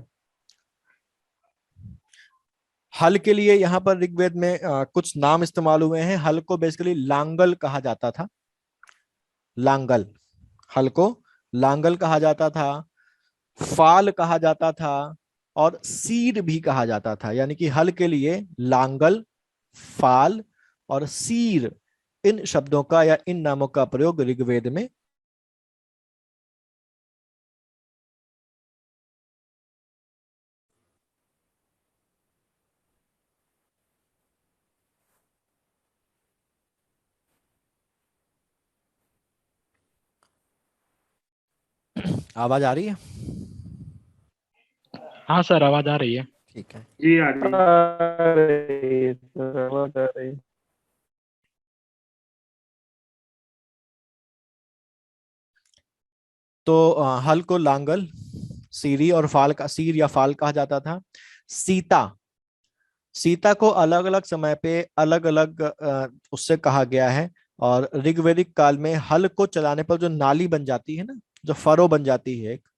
हल के लिए यहाँ पर ऋग्वेद में कुछ नाम इस्तेमाल हुए हैं। हल को बेसिकली लांगल कहा जाता था। लांगल, हल को लांगल कहा जाता था, फाल कहा जाता था और सीर भी कहा जाता था। यानी कि हल के लिए लांगल, फाल और सीर, इन शब्दों का या इन नामों का प्रयोग ऋग्वेद में आवाज आ रही है? हाँ सर, आवाज आ रही है। ठीक है। जी आ रही है। तो हल को लांगल, सीरी और फाल का, सीर या फाल कहा जाता था। सीता, सीता को अलग अलग समय पे अलग अलग उससे कहा गया है। और ऋग्वैदिक काल में हल को चलाने पर जो नाली बन जाती है ना, जो फरो बन जाती है एक,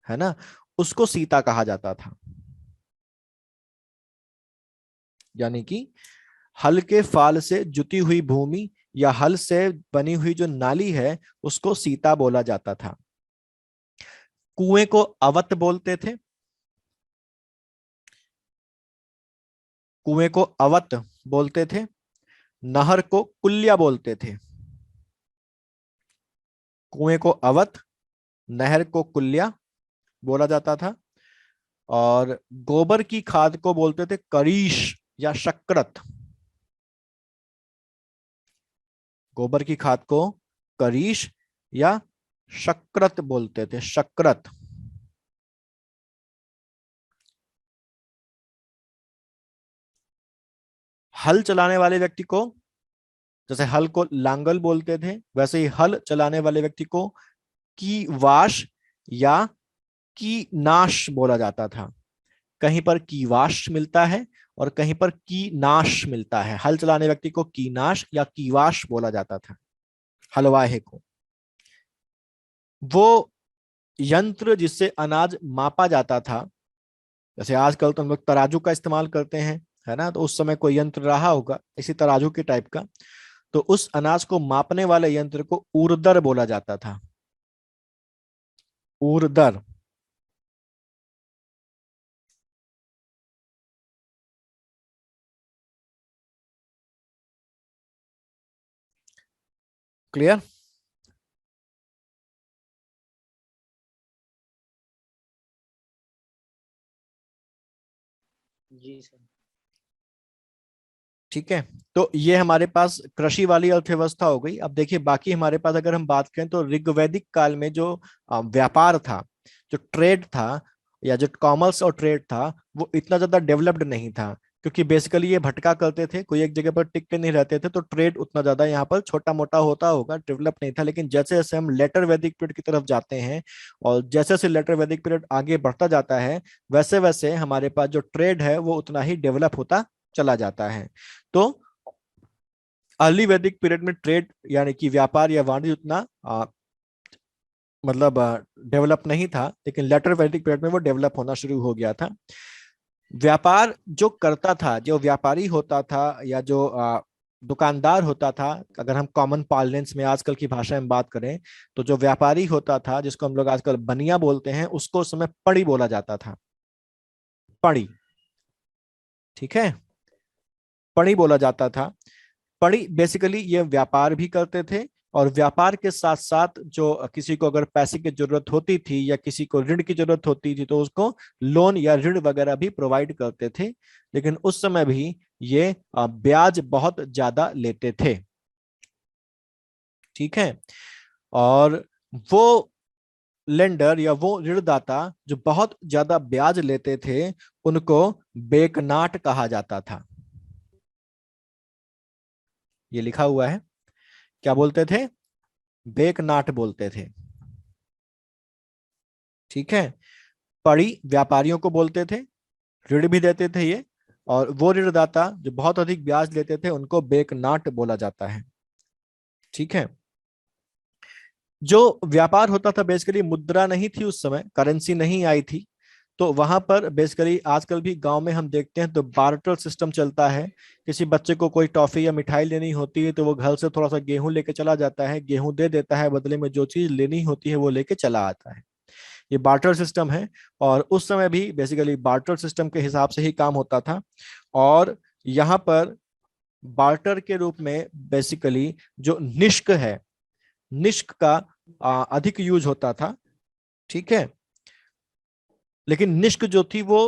है ना, उसको सीता कहा जाता था। यानी कि हल के फाल से जुती हुई भूमि या हल से बनी हुई जो नाली है उसको सीता बोला जाता था। कुएं को अवत बोलते थे। कुएं को अवत बोलते थे। नहर को कुल्या बोलते थे। कुएं को अवत, नहर को कुल्या बोला जाता था। और गोबर की खाद को बोलते थे करीश या शक्रत। गोबर की खाद को करीश या शक्रत बोलते थे, शक्रत। हल चलाने वाले व्यक्ति को, जैसे हल को लांगल बोलते थे, वैसे ही हल चलाने वाले व्यक्ति को की वाश या की नाश बोला जाता था। कहीं पर की वाश मिलता है और कहीं पर की नाश मिलता है। हल चलाने व्यक्ति को की नाश या की वाश बोला जाता था, हलवाहे को। वो यंत्र जिससे अनाज मापा जाता था, जैसे आजकल तो हम लोग तराजू का इस्तेमाल करते हैं, है ना, तो उस समय कोई यंत्र रहा होगा इसी तराजू के टाइप का। तो उस अनाज को मापने वाले यंत्र को ऊर्दर बोला जाता था। ऊर्दर। क्लियर? जी सर। ठीक है। तो ये हमारे पास कृषि वाली अर्थव्यवस्था हो गई। अब देखिए बाकी हमारे पास अगर हम बात करें तो ऋग्वैदिक काल में जो व्यापार था, जो ट्रेड था या जो कॉमर्स और ट्रेड था, वो इतना ज्यादा डेवलप्ड नहीं था। क्योंकि बेसिकली ये भटका करते थे, कोई एक जगह पर टिक के नहीं रहते थे, तो ट्रेड उतना ज्यादा यहाँ पर छोटा मोटा होता होगा, डेवलप नहीं था। लेकिन जैसे जैसे हम लेटर वैदिक पीरियड की तरफ जाते हैं और जैसे जैसे लेटर वैदिक पीरियड आगे बढ़ता जाता है, वैसे वैसे हमारे पास जो ट्रेड है वो उतना ही डेवलप होता चला जाता है। तो अर्ली वैदिक पीरियड में ट्रेड यानी कि व्यापार या वाणिज्य उतना मतलब डेवलप नहीं था, लेकिन लेटर वैदिक पीरियड में वो डेवलप होना शुरू हो गया था। व्यापार जो करता था, जो व्यापारी होता था या जो दुकानदार होता था, अगर हम कॉमन पार्लेंस में आजकल की भाषा में बात करें, तो जो व्यापारी होता था जिसको हम लोग आजकल बनिया बोलते हैं, उसको उस समय पड़ी बोला जाता था। पड़ी। ठीक है, पड़ी बोला जाता था। पड़ी बेसिकली ये व्यापार भी करते थे और व्यापार के साथ साथ जो किसी को अगर पैसे की जरूरत होती थी या किसी को ऋण की जरूरत होती थी तो उसको लोन या ऋण वगैरह भी प्रोवाइड करते थे। लेकिन उस समय भी ये ब्याज बहुत ज्यादा लेते थे। ठीक है। और वो लेंडर या वो ऋणदाता जो बहुत ज्यादा ब्याज लेते थे उनको बेकनाट कहा जाता था। ये लिखा हुआ है, क्या बोलते थे? बेकनाट बोलते थे। ठीक है। पड़ी व्यापारियों को बोलते थे, ऋण भी देते थे ये, और वो ऋणदाता जो बहुत अधिक ब्याज लेते थे उनको बेकनाट बोला जाता है। ठीक है। जो व्यापार होता था बेसिकली, मुद्रा नहीं थी उस समय, करेंसी नहीं आई थी, तो वहां पर बेसिकली आजकल भी गांव में हम देखते हैं तो बार्टर सिस्टम चलता है। किसी बच्चे को कोई टॉफी या मिठाई लेनी होती है तो वो घर से थोड़ा सा गेहूं लेके चला जाता है, गेहूं दे देता है, बदले में जो चीज लेनी होती है वो लेके चला आता है। ये बार्टर सिस्टम है। और उस समय भी बेसिकली बार्टर सिस्टम के हिसाब से ही काम होता था। और यहाँ पर बार्टर के रूप में बेसिकली जो निष्क है, निष्क का अधिक यूज होता था। ठीक है, लेकिन निष्क जो थी वो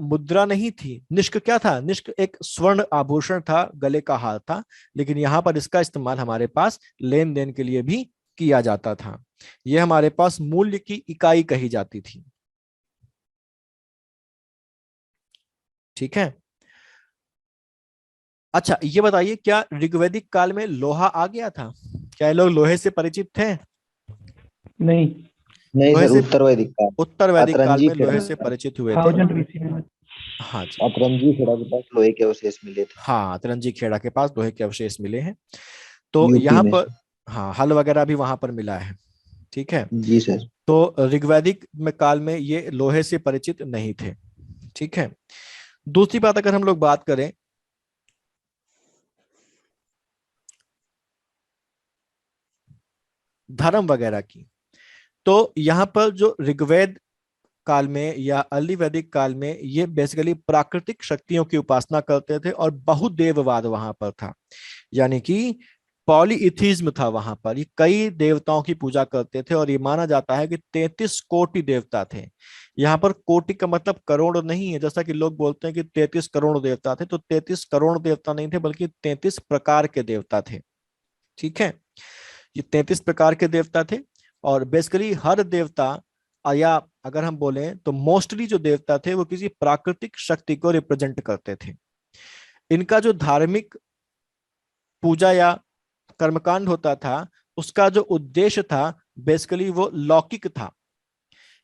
मुद्रा नहीं थी। निष्क क्या था? निष्क एक स्वर्ण आभूषण था, गले का हार था, लेकिन यहाँ पर इसका इस्तेमाल हमारे पास लेन देन के लिए भी किया जाता था। यह हमारे पास मूल्य की इकाई कही जाती थी। ठीक है, अच्छा ये बताइए, क्या ऋग्वैदिक काल में लोहा आ गया था? क्या ये लोग लोहे से परिचित थे? नहीं। नहीं लोहे सर, से उत्तर वैदिक काल, उत्तर वैदिक काल अतरंजी में खेड़ा लोहे के से पास, परिचित हुए थे। 1000 BC में। हाँ जी, अतरंजी खेड़ा के पास लोहे के अवशेष मिले थे, हाँ अतरंजी खेड़ा के पास लोहे के अवशेष मिले हैं। तो यूपी यहाँ में। पर हाँ हल वगैरह भी वहां पर मिला है। ठीक है, जी सर। तो ऋग्वैदिक में काल में ये लोहे से परिचित नहीं थे। ठीक है, दूसरी बात अगर हम लोग बात करें धर्म वगैरह की, तो यहाँ पर जो ऋग्वेद काल में या अर्ली वैदिक काल में ये बेसिकली प्राकृतिक शक्तियों की उपासना करते थे और बहुदेववाद वहां पर था। यानी कि पॉलीइथिज्म था वहां पर, ये कई देवताओं की पूजा करते थे और ये माना जाता है कि 33 कोटि देवता थे। यहाँ पर कोटि का मतलब करोड़ नहीं है, जैसा कि लोग बोलते हैं कि 33 करोड़ देवता थे, तो 33 करोड़ देवता नहीं थे बल्कि 33 प्रकार के देवता थे। ठीक है, ये 33 प्रकार के देवता थे। और बेसिकली हर देवता या अगर हम बोलें तो मोस्टली जो देवता थे वो किसी प्राकृतिक शक्ति को रिप्रेजेंट करते थे। इनका जो धार्मिक पूजा या कर्मकांड होता था उसका जो उद्देश्य था बेसिकली वो लौकिक था।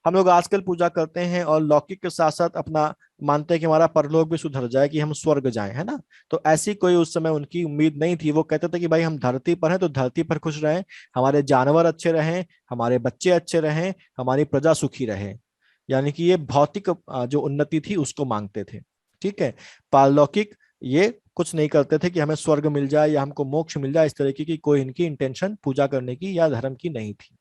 हम लोग आजकल पूजा करते हैं और लौकिक के साथ साथ अपना मानते हैं कि हमारा परलोक भी सुधर जाए, कि हम स्वर्ग जाएं, है ना। तो ऐसी कोई उस समय उनकी उम्मीद नहीं थी। वो कहते थे कि भाई हम धरती पर हैं तो धरती पर खुश रहें, हमारे जानवर अच्छे रहें, हमारे बच्चे अच्छे रहें, हमारी प्रजा सुखी रहे। यानी कि ये भौतिक जो उन्नति थी उसको मांगते थे। ठीक है, पारलौकिक ये कुछ नहीं करते थे कि हमें स्वर्ग मिल जाए या हमको मोक्ष मिल जाए, इस तरीके की कोई इनकी इंटेंशन पूजा करने की या धर्म की नहीं थी।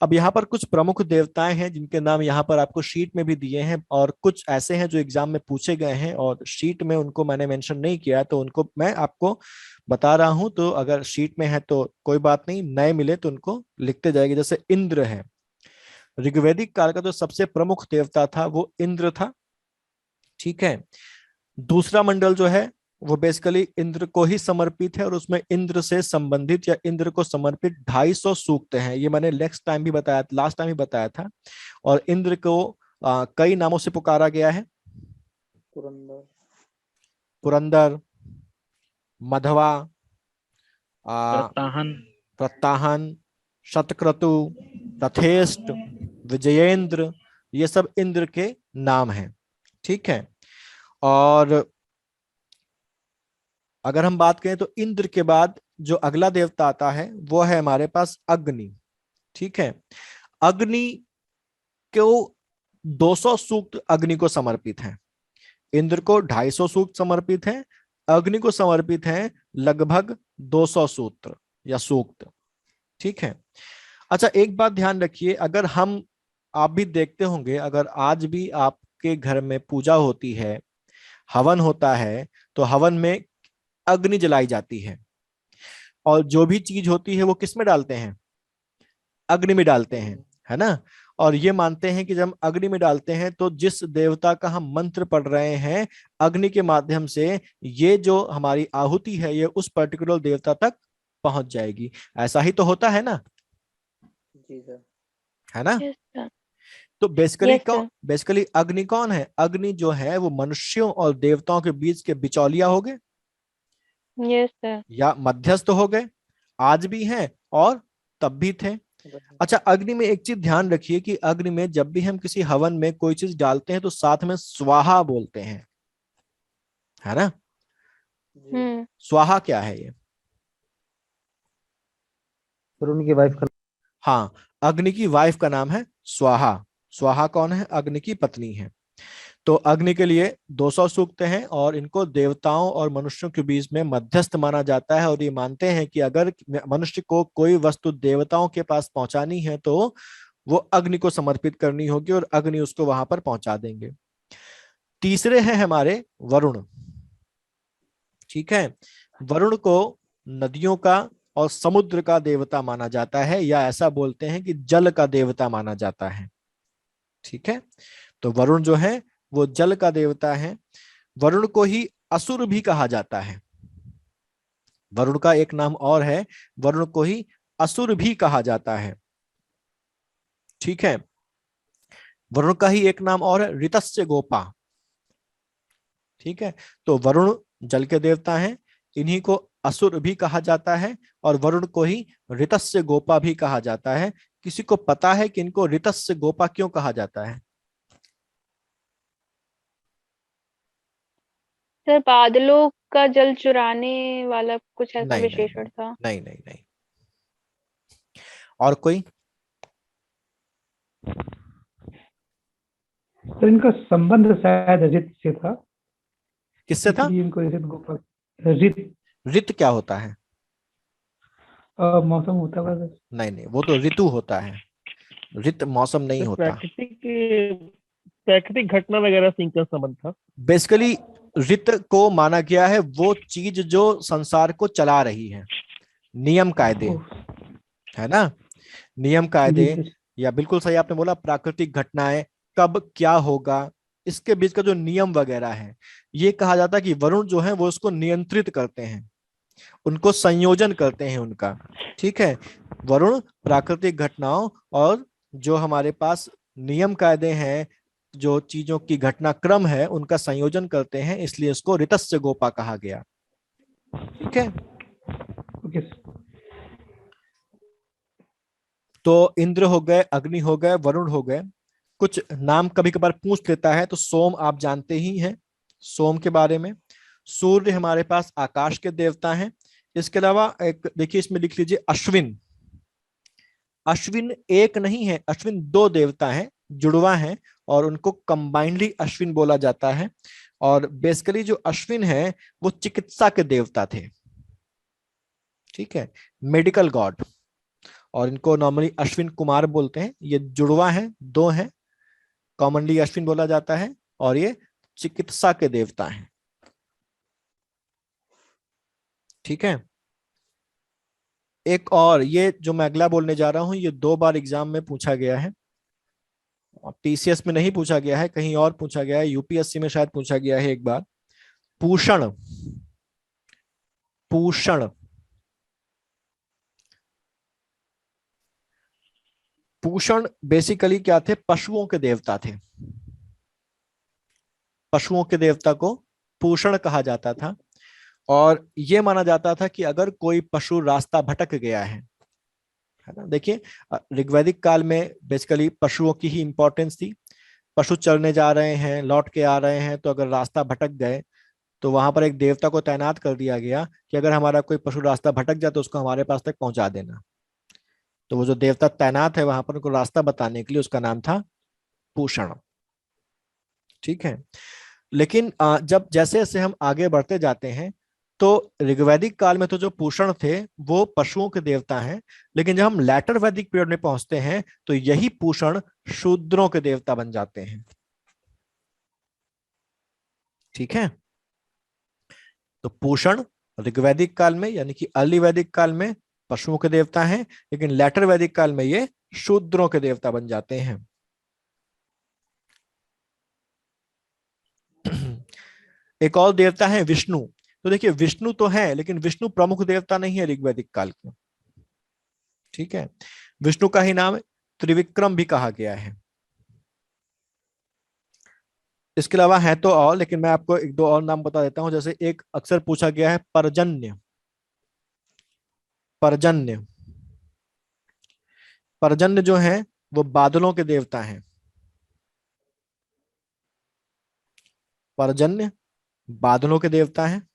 अब यहाँ पर कुछ प्रमुख देवताएं हैं जिनके नाम यहाँ पर आपको शीट में भी दिए हैं, और कुछ ऐसे हैं जो एग्जाम में पूछे गए हैं और शीट में उनको मैंने मेंशन नहीं किया, तो उनको मैं आपको बता रहा हूं। तो अगर शीट में है तो कोई बात नहीं, नए मिले तो उनको लिखते जाएंगे। जैसे इंद्र है, ऋग्वैदिक काल का जो सबसे प्रमुख देवता था वो इंद्र था। ठीक है, दूसरा मंडल जो है वो बेसिकली इंद्र को ही समर्पित है और उसमें इंद्र से संबंधित या इंद्र को समर्पित 250 सूक्त हैं। ये मैंने लास्ट टाइम भी बताया था। और इंद्र को कई नामों से पुकारा गया है। पुरंदर, मधवा, प्रत्ताहन, शतक्रतु, तथेष्ट, विजयेंद्र, ये सब इंद्र के नाम हैं। ठीक है, और अगर हम बात करें तो इंद्र के बाद जो अगला देवता आता है वो है हमारे पास अग्नि। ठीक है, अग्नि को 200 सूक्त अग्नि को समर्पित है। इंद्र को 250 सूक्त समर्पित है, अग्नि को समर्पित है लगभग 200 सूत्र या सूक्त। ठीक है, अच्छा एक बात ध्यान रखिए, अगर हम आप भी देखते होंगे, अगर आज भी आपके घर में पूजा होती है, हवन होता है, तो हवन में अग्नि जलाई जाती है और जो भी चीज होती है वो किस में डालते हैं? अग्नि में डालते हैं, है ना। और ये मानते हैं कि जब हम अग्नि में डालते हैं तो जिस देवता का हम मंत्र पढ़ रहे हैं, अग्नि के माध्यम से ये जो हमारी आहुति है ये उस पर्टिकुलर देवता तक पहुंच जाएगी। ऐसा ही तो होता है ना, जी सर। है ना। Yes sir. तो बेसिकली Yes, कौन, बेसिकली अग्नि कौन है? अग्नि जो है वो मनुष्यों और देवताओं के बीच के बिचौलिया हो गए यस सर। या मध्यस्थ हो गए, आज भी हैं और तब भी थे। अच्छा, अग्नि में एक चीज ध्यान रखिए कि अग्नि में जब भी हम किसी हवन में कोई चीज डालते हैं तो साथ में स्वाहा बोलते हैं, है ना। स्वाहा क्या है ये? सर उनकी वाइफ का। हाँ, अग्नि की वाइफ का नाम है स्वाहा। स्वाहा कौन है? अग्नि की पत्नी है। तो अग्नि के लिए 200 सूक्त हैं और इनको देवताओं और मनुष्यों के बीच में मध्यस्थ माना जाता है। और ये मानते हैं कि अगर मनुष्य को कोई वस्तु देवताओं के पास पहुंचानी है तो वो अग्नि को समर्पित करनी होगी और अग्नि उसको वहां पर पहुंचा देंगे। तीसरे हैं हमारे वरुण। ठीक है, वरुण को नदियों का और समुद्र का देवता माना जाता है, या ऐसा बोलते हैं कि जल का देवता माना जाता है। ठीक है, तो वरुण जो है वो जल का देवता है। वरुण को ही असुर भी कहा जाता है। वरुण का एक नाम और है, वरुण को ही असुर भी कहा जाता है। ठीक है, वरुण का ही एक नाम और है ऋतस्य गोपा। ठीक है, तो वरुण जल के देवता हैं, इन्हीं को असुर भी कहा जाता है और वरुण को ही ऋतस्य गोपा भी कहा जाता है। किसी को पता है कि इनको ऋतस्य गोपा क्यों कहा जाता है? सर बादलों का जल चुराने वाला कुछ ऐसा नहीं नहीं विशेषण था। नहीं नहीं नहीं। और कोई? तो इनका संबंध शायद ऋत से था, किससे था? इसलिए इनको ऋत गोपा। ऋत ऋत क्या होता है? मौसम होता है सर। नहीं नहीं, वो तो ऋतु होता है, ऋत मौसम नहीं होता। प्राकृतिक घटना वगैरह से इनका संबंध था। बेसिकली ऋत को माना गया है वो चीज जो संसार को चला रही है, नियम कायदे, है ना, नियम कायदे। या बिल्कुल सही आपने बोला, प्राकृतिक घटनाएं, कब क्या होगा, इसके बीच का जो नियम वगैरह है, ये कहा जाता है कि वरुण जो है वो उसको नियंत्रित करते हैं, उनको संयोजन करते हैं उनका। ठीक है, वरुण प्राकृतिक घटनाओं और जो हमारे पास नियम कायदे हैं, जो चीजों की घटनाक्रम है, उनका संयोजन करते हैं, इसलिए इसको ऋतस्य गोपा कहा गया। ठीक है, तो इंद्र हो गए, अग्नि हो गए, वरुण हो गए। कुछ नाम कभी कभार पूछ लेता है, तो सोम आप जानते ही हैं, सोम के बारे में। सूर्य हमारे पास आकाश के देवता हैं। इसके अलावा एक देखिए, इसमें लिख लीजिए अश्विन। अश्विन एक नहीं है, अश्विन दो देवता हैं, जुड़वा हैं, और उनको कंबाइंडली अश्विन बोला जाता है। और बेसिकली जो अश्विन है वो चिकित्सा के देवता थे। ठीक है, मेडिकल गॉड, और इनको नॉर्मली अश्विन कुमार बोलते हैं। ये जुड़वा हैं, दो हैं, कॉमनली अश्विन बोला जाता है, और ये चिकित्सा के देवता हैं। ठीक है, एक और, ये जो मैं अगला बोलने जा रहा हूं, ये 2 बार एग्जाम में पूछा गया है। टीसीएस में नहीं पूछा गया है, कहीं और पूछा गया है, यूपीएससी में शायद पूछा गया है एक बार। पूषण। पूषण, पूषण बेसिकली क्या थे? पशुओं के देवता थे। पशुओं के देवता को पूषण कहा जाता था। और यह माना जाता था कि अगर कोई पशु रास्ता भटक गया है ना, देखिए ऋग्वैदिक काल में बेसिकली पशुओं की ही इंपॉर्टेंस थी। पशु चरने जा रहे हैं, लौट के आ रहे हैं, तो अगर रास्ता भटक गए तो वहां पर एक देवता को तैनात कर दिया गया कि अगर हमारा कोई पशु रास्ता भटक जाए तो उसको हमारे पास तक पहुंचा देना। तो वो जो देवता तैनात है वहां पर उनको रास्ता बताने के लिए, उसका नाम था पूषण। ठीक है, लेकिन जब जैसे जैसे हम आगे बढ़ते जाते हैं, तो ऋग्वैदिक काल में तो जो पूषण थे वो पशुओं के देवता हैं, लेकिन जब हम लेटर वैदिक पीरियड में पहुंचते हैं तो यही पूषण शूद्रों के देवता बन जाते हैं। ठीक है, तो पूषण ऋग्वैदिक काल में यानी कि अर्ली वैदिक काल में पशुओं के देवता हैं, लेकिन लेटर वैदिक काल में ये शूद्रों के देवता बन जाते हैं। एक और देवता है विष्णु। तो देखिए विष्णु तो है, लेकिन विष्णु प्रमुख देवता नहीं है ऋग्वैदिक काल के। ठीक है, विष्णु का ही नाम त्रिविक्रम भी कहा गया है। इसके अलावा है तो और, लेकिन मैं आपको एक दो और नाम बता देता हूं। जैसे एक अक्सर पूछा गया है पर्जन्य। पर्जन्य, पर्जन्य जो है वो बादलों के देवता हैं। पर्जन्य बादलों के देवता हैं।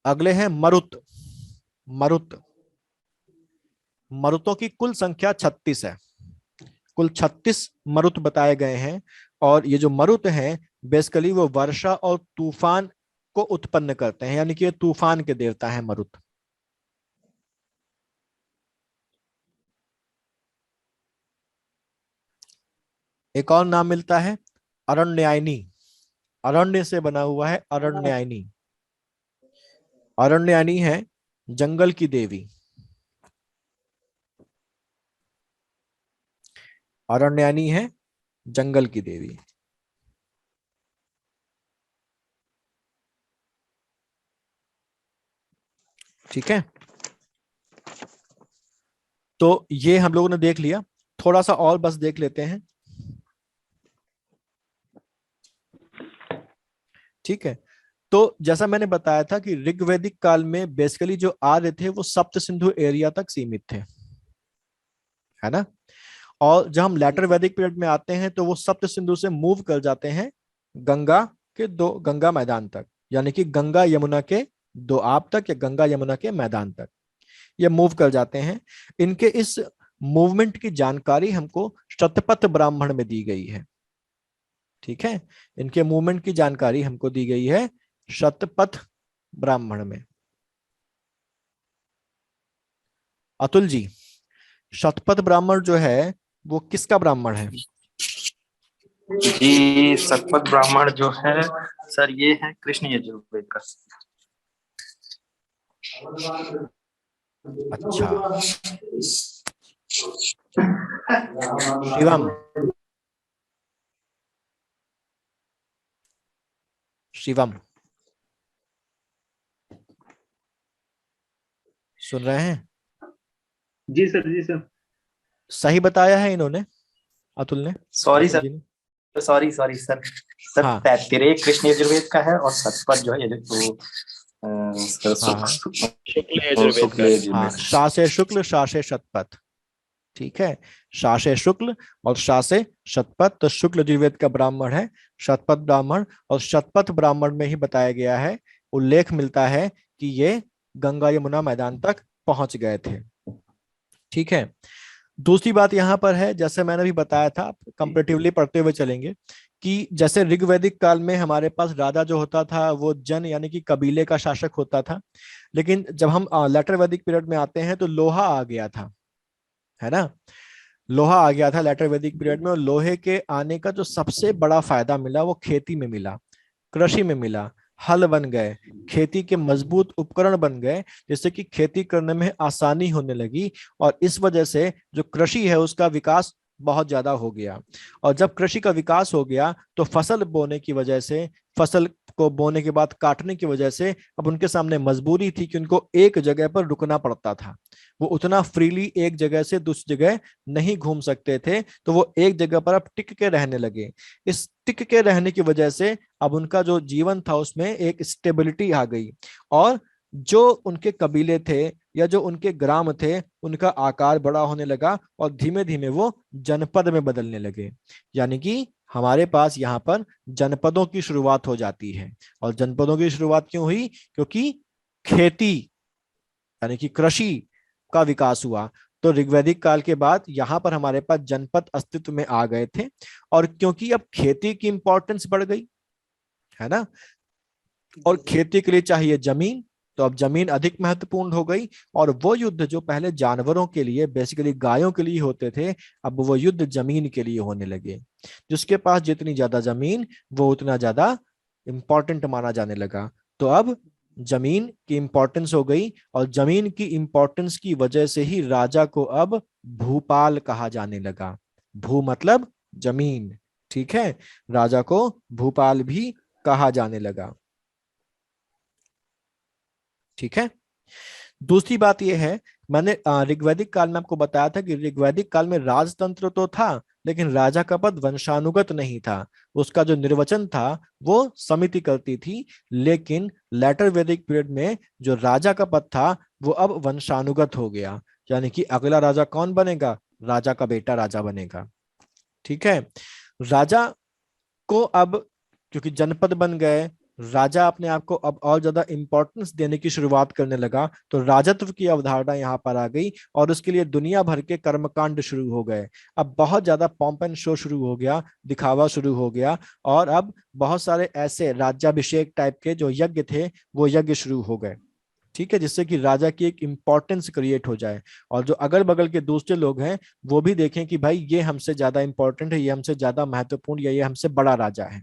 अगले हैं मरुत। मरुत, मरुतों की कुल संख्या 36 है। कुल 36 मरुत बताए गए हैं। और ये जो मरुत हैं बेसिकली वो वर्षा और तूफान को उत्पन्न करते हैं, यानी कि ये तूफान के देवता हैं मरुत। एक और नाम मिलता है अरण्यायनी। अरण्य से बना हुआ है अरण्यायनी। अरण्यायनी है जंगल की देवी। अरण्यायनी है जंगल की देवी। ठीक है, तो ये हम लोगों ने देख लिया। थोड़ा सा और बस देख लेते हैं। ठीक है, तो जैसा मैंने बताया था कि ऋग्वैदिक काल में बेसिकली जो आर्य थे वो सप्त सिंधु एरिया तक सीमित थे, है ना। और जब हम लेटर वैदिक पीरियड में आते हैं तो वो सप्त सिंधु से मूव कर जाते हैं गंगा मैदान तक, यानी कि गंगा यमुना के दोआब तक या गंगा यमुना के मैदान तक ये मूव कर जाते हैं। इनके इस मूवमेंट की जानकारी हमको शतपथ ब्राह्मण में दी गई है। ठीक है, इनके मूवमेंट की जानकारी हमको दी गई है शतपथ ब्राह्मण में। अतुल जी, शतपथ ब्राह्मण जो है वो किसका ब्राह्मण है? जी शतपथ ब्राह्मण जो है सर ये है कृष्ण यजुर्वेद का। अच्छा, शिवम, शिवम सुन रहे हैं? जी सर, जी सर। सही बताया है इन्होंने, अतुल ने? Sorry sir, sorry sorry sir. Sir हाँ। तैत्तिरेय कृष्ण यजुर्वेद का है और शतपथ जो है ये जो शुक्ल यजुर्वेद का। हाँ, शासे शुक्ल शासे शतपथ। ठीक है, शासे शुक्ल और शासे शतपथ, तो शुक्ल यजुर्वेद का ब्राह्मण है शतपथ ब्राह्मण। और शतपथ ब्राह्मण में ही बताया गया है, उल्लेख मिलता है कि ये गंगा यमुना मैदान तक पहुंच गए थे। ठीक है, दूसरी बात यहाँ पर है, जैसे मैंने भी बताया था, कंपैरेटिवली पढ़ते हुए चलेंगे कि जैसे ऋग्वैदिक काल में हमारे पास राजा जो होता था वो जन यानी कि कबीले का शासक होता था। लेकिन जब हम लेटर वैदिक पीरियड में आते हैं तो लोहा आ गया था, है ना। लोहा आ गया था लेटर वैदिक पीरियड में, और लोहे के आने का जो सबसे बड़ा फायदा मिला वो खेती में मिला, कृषि में मिला। हल बन गए, खेती के मजबूत उपकरण बन गए, जिससे कि खेती करने में आसानी होने लगी। और इस वजह से जो कृषि है उसका विकास बहुत ज्यादा हो गया। और जब कृषि का विकास हो गया तो फसल बोने की वजह से, फसल को बोने के बाद काटने की वजह से अब उनके सामने मजबूरी थी कि उनको एक जगह पर रुकना पड़ता था। वो उतना फ्रीली एक जगह से दूसरी जगह नहीं घूम सकते थे, तो वो एक जगह पर अब टिक के रहने लगे। इस टिक के रहने की वजह से अब उनका जो जीवन था उसमें एक स्टेबिलिटी आ गई। और जो उनके कबीले थे या जो उनके ग्राम थे उनका आकार बड़ा होने लगा और धीमे धीमे वो जनपद में बदलने लगे। यानी कि हमारे पास यहाँ पर जनपदों की शुरुआत हो जाती है। और जनपदों की शुरुआत क्यों हुई? क्योंकि खेती यानी कि कृषि का विकास हुआ। तो ऋग्वैदिक काल के बाद यहाँ पर हमारे पास जनपद अस्तित्व में आ गए थे। और क्योंकि अब खेती की इंपॉर्टेंस बढ़ गई, है ना, और खेती के लिए चाहिए जमीन, तो अब जमीन अधिक महत्वपूर्ण हो गई। और वो युद्ध जो पहले जानवरों के लिए, बेसिकली गायों के लिए होते थे, अब वो युद्ध जमीन के लिए होने लगे। जिसके पास जितनी ज्यादा जमीन वो उतना ज्यादा इंपॉर्टेंट माना जाने लगा। तो अब जमीन की इंपॉर्टेंस हो गई, और जमीन की इंपॉर्टेंस की वजह से ही राजा को अब भूपाल कहा जाने लगा। भू मतलब जमीन, ठीक है, राजा को भूपाल भी कहा जाने लगा। ठीक है, दूसरी बात यह है, मैंने ऋग्वैदिक काल में आपको बताया था कि ऋग्वैदिक काल में राजतंत्र तो था लेकिन राजा का पद वंशानुगत नहीं था। उसका जो निर्वचन था वो समिति करती थी। लेकिन लेटर वैदिक पीरियड में जो राजा का पद था वो अब वंशानुगत हो गया, यानी कि अगला राजा कौन बनेगा? राजा का बेटा राजा बनेगा। ठीक है, राजा को अब क्योंकि जनपद बन गए राजा अपने आप को अब और ज्यादा इंपॉर्टेंस देने की शुरुआत करने लगा, तो राजत्व की अवधारणा यहाँ पर आ गई और उसके लिए दुनिया भर के कर्मकांड शुरू हो गए। अब बहुत ज्यादा पॉम्प एंड शो शुरू हो गया, दिखावा शुरू हो गया, और अब बहुत सारे ऐसे राज्याभिषेक टाइप के जो यज्ञ थे वो यज्ञ शुरू हो गए। ठीक है, जिससे कि राजा की एक इंपॉर्टेंस क्रिएट हो जाए और जो अगल बगल के दूसरे लोग हैं वो भी देखें कि भाई ये हमसे ज्यादा इंपॉर्टेंट है, ये हमसे ज्यादा महत्वपूर्ण, या ये हमसे बड़ा राजा है।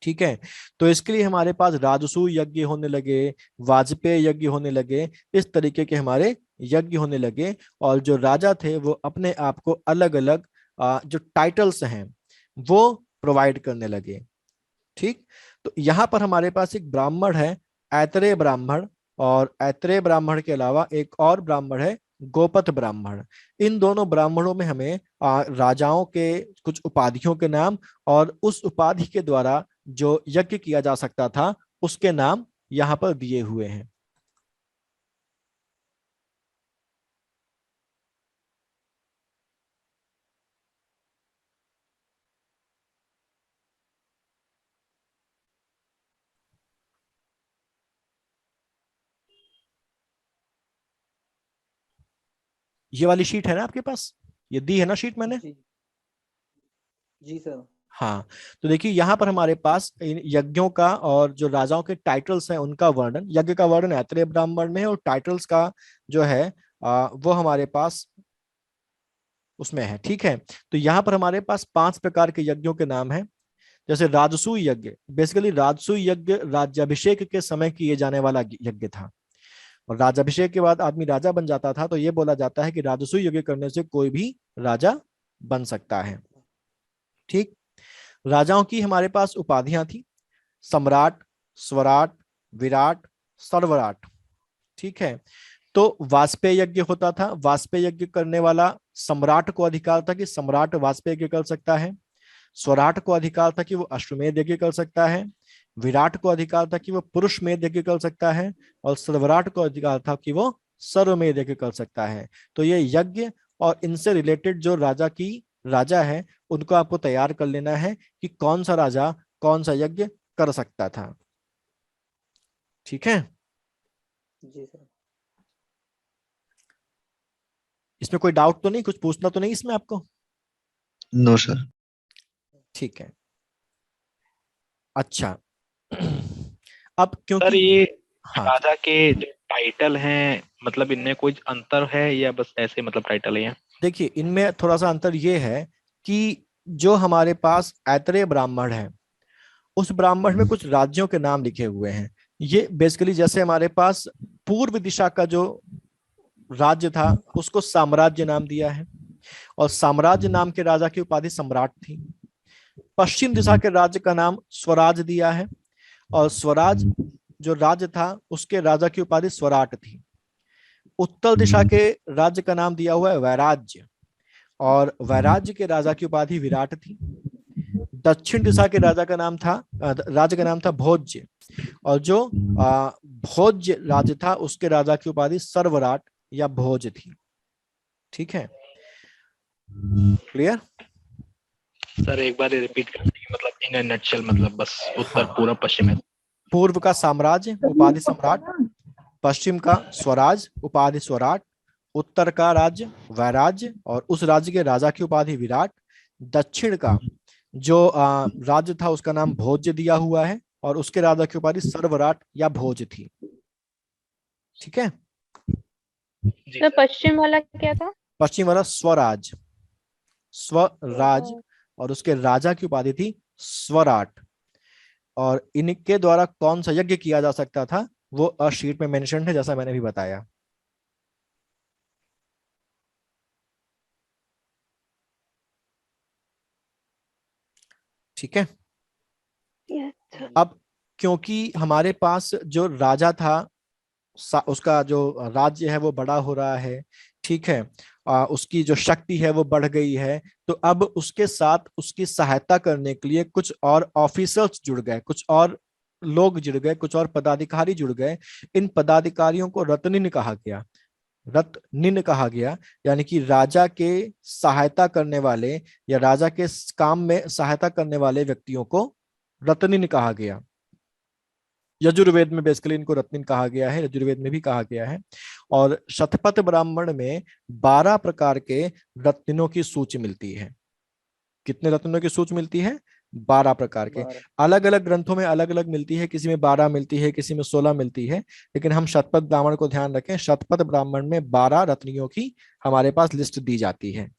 ठीक है, तो इसके लिए हमारे पास राजसूय यज्ञ होने लगे, वाजपेय यज्ञ होने लगे, इस तरीके के हमारे यज्ञ होने लगे। और जो राजा थे वो अपने आप को अलग अलग जो टाइटल्स हैं वो प्रोवाइड करने लगे। ठीक, तो यहाँ पर हमारे पास एक ब्राह्मण है, ऐतरेय ब्राह्मण, और ऐतरेय ब्राह्मण के अलावा एक और ब्राह्मण है, गोपथ ब्राह्मण। इन दोनों ब्राह्मणों में हमें राजाओं के कुछ उपाधियों के नाम और उस उपाधि के द्वारा जो यज्ञ किया जा सकता था उसके नाम यहाँ पर दिए हुए हैं। ये वाली शीट है ना आपके पास, ये दी है ना शीट मैंने? जी सर। हाँ, तो देखिए यहाँ पर हमारे पास इन यज्ञों का और जो राजाओं के टाइटल्स हैं उनका वर्णन, यज्ञ का वर्णन ऐतरेय ब्राह्मण में है और टाइटल्स का जो है वो हमारे पास उसमें है। ठीक है, तो यहाँ पर हमारे पास 5 प्रकार के यज्ञों के नाम हैं। जैसे राजसूय यज्ञ, बेसिकली राजसूय यज्ञ राज्याभिषेक के समय किए जाने वाला यज्ञ था, और राज्याभिषेक के बाद आदमी राजा बन जाता था, तो ये बोला जाता है कि राजसूय यज्ञ करने से कोई भी राजा बन सकता है। ठीक, राजाओं की हमारे पास उपाधियां थी, सम्राट, स्वराट, विराट, सर्वराट। ठीक है, तो वाजपेय यज्ञ होता था, वाजपेय यज्ञ करने वाला सम्राट को अधिकार था कि सम्राट वाजपेय यज्ञ कर सकता है। स्वराट को अधिकार था कि वो अश्वमेध यज्ञ कर सकता है। विराट को अधिकार था कि वो पुरुषमेध यज्ञ कर सकता है, और सर्वराट को अधिकार था कि वो सर्वमेध यज्ञ कर सकता है। तो ये यज्ञ और इनसे रिलेटेड जो राजा है उनको आपको तैयार कर लेना है कि कौन सा राजा कौन सा यज्ञ कर सकता था। ठीक है, जी सर। इसमें कोई डाउट तो नहीं, कुछ पूछना तो नहीं इसमें आपको? No sir. ठीक है, अच्छा। अब क्योंकि सर ये हाँ, राजा के जो टाइटल हैं, मतलब इनमें कोई अंतर है या बस ऐसे मतलब टाइटल है? देखिए इनमें थोड़ा सा अंतर ये है कि जो हमारे पास ऐतरेय ब्राह्मण है उस ब्राह्मण में कुछ राज्यों के नाम लिखे हुए हैं। ये बेसिकली जैसे हमारे पास पूर्व दिशा का जो राज्य था उसको साम्राज्य नाम दिया है, और साम्राज्य नाम के राजा की उपाधि सम्राट थी। पश्चिम दिशा के राज्य का नाम स्वराज दिया है, और स्वराज जो राज्य था उसके राजा की उपाधि स्वराट थी। उत्तर दिशा के राज्य का नाम दिया हुआ है वैराज्य, और वैराज्य के राजा की उपाधि विराट थी। दक्षिण दिशा के राज्य का नाम था भोज्य, और जो भोज्य राज्य था उसके राजा की उपाधि सर्वराट या भोज थी। ठीक है, क्लियर? सर एक बार रिपीट कर दीजिए, मतलब इन अ नटशेल, मतलब बस उत्तर, पूर्व, पश्चिम है। पूर्व का साम्राज्य उपाधि सम्राट, पश्चिम का स्वराज उपाधि स्वराट, उत्तर का राज्य वैराज्य और उस राज्य के राजा की उपाधि विराट, दक्षिण का जो राज्य था उसका नाम भोज्य दिया हुआ है और उसके राजा की उपाधि सर्वराट या भोज थी। ठीक है, तो पश्चिम वाला क्या था? पश्चिम वाला स्वराज, स्वराज, और उसके राजा की उपाधि थी स्वराट। और इनके द्वारा कौन सा यज्ञ किया जा सकता था वो शीट में मेंशन है, जैसा मैंने भी बताया। ठीक है, अब क्योंकि हमारे पास जो राजा था उसका जो राज्य है वो बड़ा हो रहा है, ठीक है, उसकी जो शक्ति है वो बढ़ गई है, तो अब उसके साथ उसकी सहायता करने के लिए कुछ और ऑफिसर्स जुड़ गए, कुछ और लोग जुड़ गए, कुछ और पदाधिकारी जुड़ गए। इन पदाधिकारियों को रत्निन कहा गया, रत्निन कहा गया, यानी कि राजा के सहायता करने वाले या राजा के काम में सहायता करने वाले व्यक्तियों को रत्निन कहा गया। यजुर्वेद में बेसिकली इनको रत्निन कहा गया है, यजुर्वेद में भी कहा गया है। और शतपथ ब्राह्मण में 12 प्रकार के रत्निनों की सूची मिलती है। कितने रत्नों की सूची मिलती है? 12 प्रकार के। अलग अलग ग्रंथों में अलग अलग मिलती है, किसी में 12 मिलती है, किसी में 16 मिलती है, लेकिन हम शतपथ ब्राह्मण को ध्यान रखें, शतपथ ब्राह्मण में 12 रत्नियों की हमारे पास लिस्ट दी जाती है।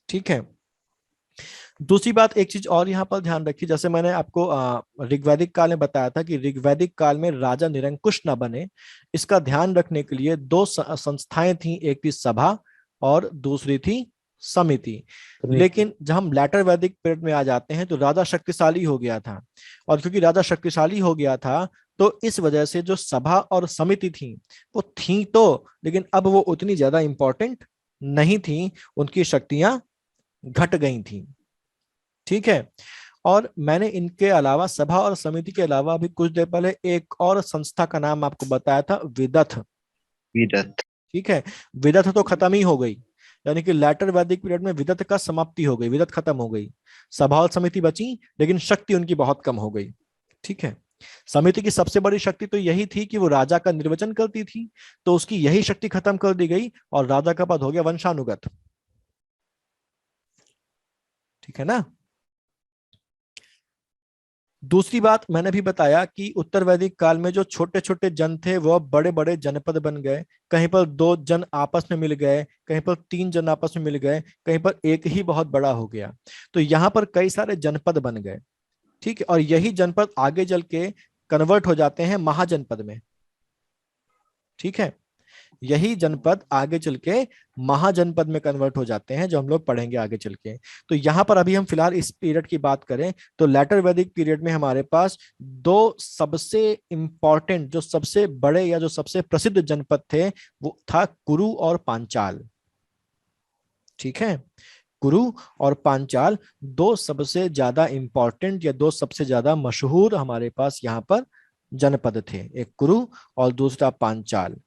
ठीक है। दूसरी बात, एक चीज और यहाँ पर ध्यान रखिए, जैसे मैंने आपको ऋग्वैदिक काल में बताया था कि ऋग्वैदिक काल में राजा निरंकुश न बने, इसका ध्यान रखने के लिए 2 संस्थाएं थी, एक थी सभा और दूसरी थी समिति। लेकिन जब हम लेटर वैदिक पीरियड में आ जाते हैं तो राजा शक्तिशाली हो गया था, और क्योंकि राजा शक्तिशाली हो गया था तो इस वजह से जो सभा और समिति थी वो थी तो, लेकिन अब वो उतनी ज्यादा इंपॉर्टेंट नहीं थी, उनकी शक्तियां घट गई थी। ठीक है। और मैंने इनके अलावा, सभा और समिति के अलावा, अभी कुछ देर पहले एक और संस्था का नाम आपको बताया था, विदथ। ठीक है। विदथ तो खत्म ही हो गई, यानी कि लेटर वैदिक पीरियड में विदथ का समाप्ति हो गई, विदथ खत्म हो गई। सभा और समिति बची, लेकिन शक्ति उनकी बहुत कम हो गई। ठीक है। समिति की सबसे बड़ी शक्ति तो यही थी कि वो राजा का निर्वाचन करती थी, तो उसकी यही शक्ति खत्म कर दी गई और राजा का पद हो गया वंशानुगत। ठीक है ना। दूसरी बात, मैंने भी बताया कि उत्तर वैदिक काल में जो छोटे छोटे जन थे वो बड़े बड़े जनपद बन गए। कहीं पर 2 जन आपस में मिल गए, कहीं पर 3 जन आपस में मिल गए, कहीं पर एक ही बहुत बड़ा हो गया। तो यहाँ पर कई सारे जनपद बन गए। ठीक है। और यही जनपद आगे चल के कन्वर्ट हो जाते हैं महाजनपद में। ठीक है। यही जनपद आगे चल के महाजनपद में कन्वर्ट हो जाते हैं, जो हम लोग पढ़ेंगे आगे चल के। तो यहां पर अभी हम फिलहाल इस पीरियड की बात करें तो लेटर वैदिक पीरियड में हमारे पास 2 सबसे इंपॉर्टेंट, जो सबसे बड़े या जो सबसे प्रसिद्ध जनपद थे, वो था कुरु और पांचाल। ठीक है। कुरु और पांचाल 2 सबसे ज्यादा इंपॉर्टेंट या 2 सबसे ज्यादा मशहूर हमारे पास यहाँ पर जनपद थे, एक कुरु और दूसरा पांचाल।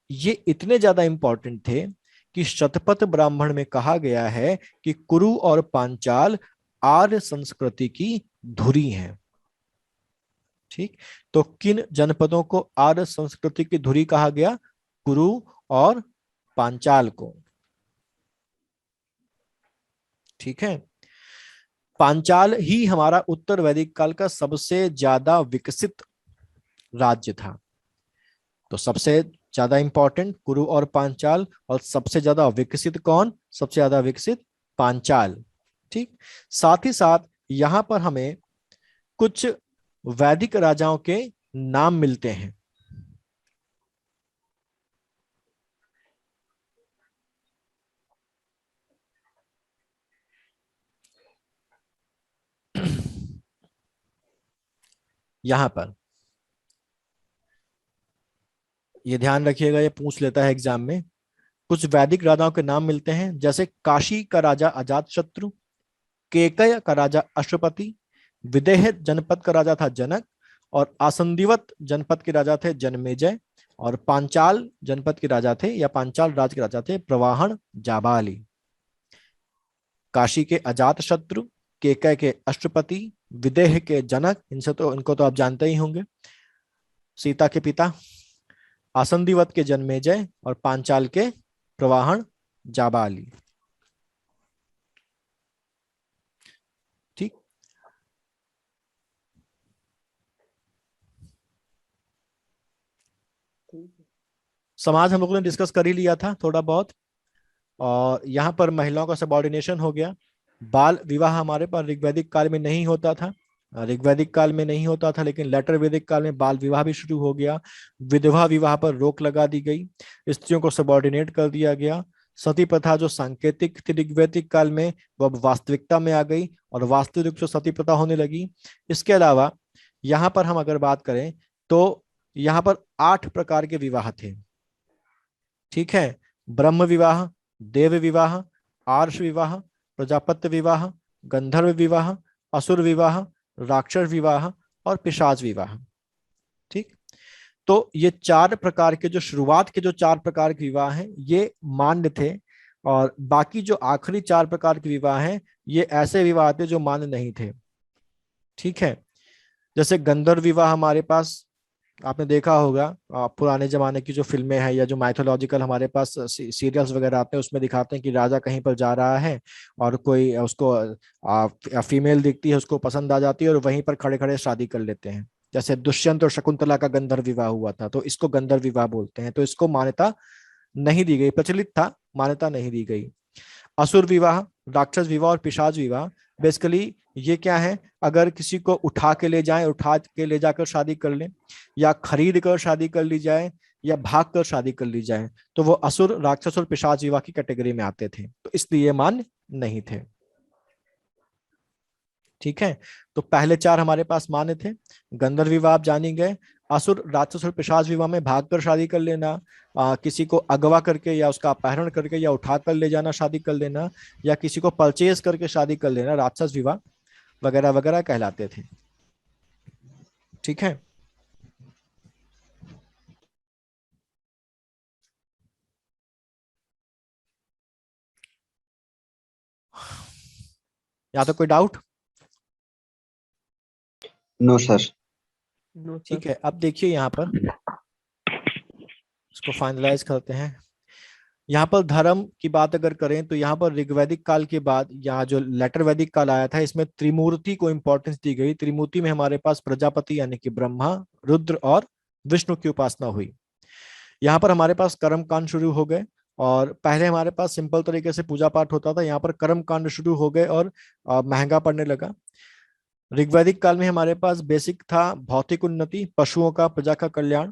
ये इतने ज्यादा इंपॉर्टेंट थे कि शतपथ ब्राह्मण में कहा गया है कि कुरु और पांचाल आर्य संस्कृति की धुरी हैं। ठीक। तो किन जनपदों को आर्य संस्कृति की धुरी कहा गया? कुरु और पांचाल को। ठीक है। पांचाल ही हमारा उत्तर वैदिक काल का सबसे ज्यादा विकसित राज्य था। तो सबसे ज्यादा इंपॉर्टेंट कुरु और पांचाल, और सबसे ज्यादा विकसित कौन? सबसे ज्यादा विकसित पांचाल। ठीक। साथ ही साथ यहां पर हमें कुछ वैदिक राजाओं के नाम मिलते हैं। यहां पर ये ध्यान रखिएगा, ये पूछ लेता है एग्जाम में। कुछ वैदिक राजाओं के नाम मिलते हैं, जैसे काशी का राजा अजातशत्रु, केकय का राजा अश्वपति, विदेह जनपद का राजा था जनक, और आसंदिवत जनपद के राजा थे जन्मेजय, और पांचाल जनपद के राजा थे या पांचाल राज के राजा थे प्रवाहन जाबाली। काशी के अजातशत्रु, केकय के अश्वपति, विदेह के जनक, इनको तो आप जानते ही होंगे, सीता के पिता, आसंदिवत के जन्मेजय और पांचाल के प्रवाहन जाबाली। ठीक। समाज हम लोगों ने डिस्कस कर ही लिया था थोड़ा बहुत, और यहाँ पर महिलाओं का सबऑर्डिनेशन हो गया। बाल विवाह हमारे पास ऋग्वैदिक काल में नहीं होता था, लेकिन लेटर वैदिक काल में बाल विवाह भी शुरू हो गया। विधवा विवाह पर रोक लगा दी गई, स्त्रियों को सबऑर्डिनेट कर दिया गया। सती प्रथा जो सांकेतिक थी ऋग्वैदिक काल में, वो अब वास्तविकता में आ गई और वास्तविक रूप से सती प्रथा होने लगी। इसके अलावा यहाँ पर हम अगर बात करें तो यहाँ पर 8 प्रकार के विवाह थे। ठीक है। ब्रह्म विवाह, देव विवाह, आर्ष विवाह, प्रजापत्य विवाह, गंधर्व विवाह, असुर विवाह, राक्षस विवाह और पिशाच विवाह। ठीक। तो ये 4 प्रकार के, जो शुरुआत के जो 4 प्रकार के विवाह हैं, ये मान्य थे, और बाकी जो आखिरी 4 प्रकार के विवाह हैं, ये ऐसे विवाह थे जो मान्य नहीं थे। ठीक है। जैसे गंधर्व विवाह हमारे पास आपने देखा होगा पुराने जमाने की जो फिल्में हैं या जो माइथोलॉजिकल हमारे पास सीरियल्स वगैरह आते हैं, उसमें दिखाते हैं कि राजा कहीं पर जा रहा है और कोई उसको फीमेल दिखती है, उसको पसंद आ जाती है और वहीं पर खड़े खड़े शादी कर लेते हैं। जैसे दुष्यंत और शकुंतला का गंधर्व विवाह हुआ था, तो इसको गंधर्व विवाह बोलते हैं। तो इसको मान्यता नहीं दी गई, प्रचलित था, मान्यता नहीं दी गई। असुर विवाह, राक्षस विवाह और पिशाच विवाह, बेसिकली ये क्या है, अगर किसी को उठा के ले जाएं, उठा के ले जाकर शादी कर लें, या खरीद कर शादी कर ली जाए, या भाग कर शादी कर ली जाए, तो वो असुर, राक्षस और पिशाच विवाह की कैटेगरी में आते थे, तो इसलिए मान्य नहीं थे। ठीक है, तो पहले चार हमारे पास मान्य थे। गंधर्व विवाह आप जानी गए। असुर, राक्षस और पिशाच विवाह में भागकर शादी कर लेना, किसी को अगवा करके या उसका अपहरण करके या उठा कर ले जाना, शादी कर लेना, या किसी को परचेज करके शादी कर लेना, राक्षस विवाह वगैरह वगैरह कहलाते थे। ठीक है, या तो कोई डाउट? No sir. ठीक है, अब देखिए यहाँ पर इसको फाइनलाइज करते हैं। यहाँ पर धर्म की बात अगर करें तो यहाँ पर ऋग्वैदिक काल के बाद यहाँ जो लेटर वैदिक काल आया था, इसमें त्रिमूर्ति को इंपॉर्टेंस दी गई। त्रिमूर्ति में हमारे पास प्रजापति यानी कि ब्रह्मा, रुद्र और विष्णु की उपासना हुई। यहाँ पर हमारे पास कर्म कांड शुरू हो गए, और पहले हमारे पास सिंपल तरीके से पूजा पाठ होता था, यहाँ पर कर्म कांड शुरू हो गए और महंगा पड़ने लगा। ऋग्वैदिक काल में हमारे पास बेसिक था भौतिक उन्नति, पशुओं का, प्रजा का कल्याण,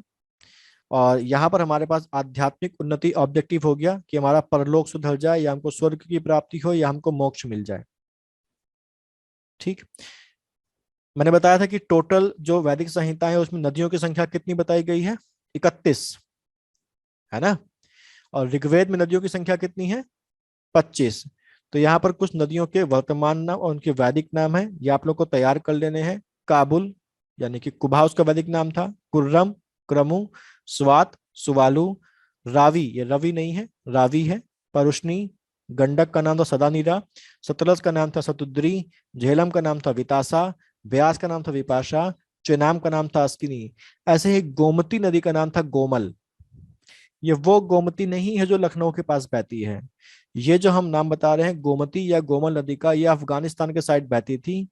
और यहाँ पर हमारे पास आध्यात्मिक उन्नति ऑब्जेक्टिव हो गया कि हमारा परलोक सुधर जाए, या हमको स्वर्ग की प्राप्ति हो, या हमको मोक्ष मिल जाए। ठीक, मैंने बताया था कि टोटल जो वैदिक संहिता है उसमें नदियों की संख्या कितनी बताई गई है? 31, है ना। और ऋग्वेद में नदियों की संख्या कितनी है? 25। तो यहाँ पर कुछ नदियों के वर्तमान नाम और उनके वैदिक नाम है, ये आप लोग को तैयार कर लेने हैं। काबुल यानी कि कुबा उसका वैदिक नाम था, कुर्रम, क्रमु, स्वात, सुवालु, रावी, ये रवि नहीं है, रावी है, परुष्णी, गंडक का नाम था सदानीरा, सतलज का नाम था सतुद्री, झेलम का नाम था वितासा, ब्यास का नाम था विपाशा, चेनाब का नाम था अस्किनी। ऐसे ही गोमती नदी का नाम था गोमल। ये वो गोमती नहीं है जो लखनऊ के पास बहती है, ये जो हम नाम बता रहे हैं गोमती या गोमल नदी का, ये अफगानिस्तान के साइड बहती थी।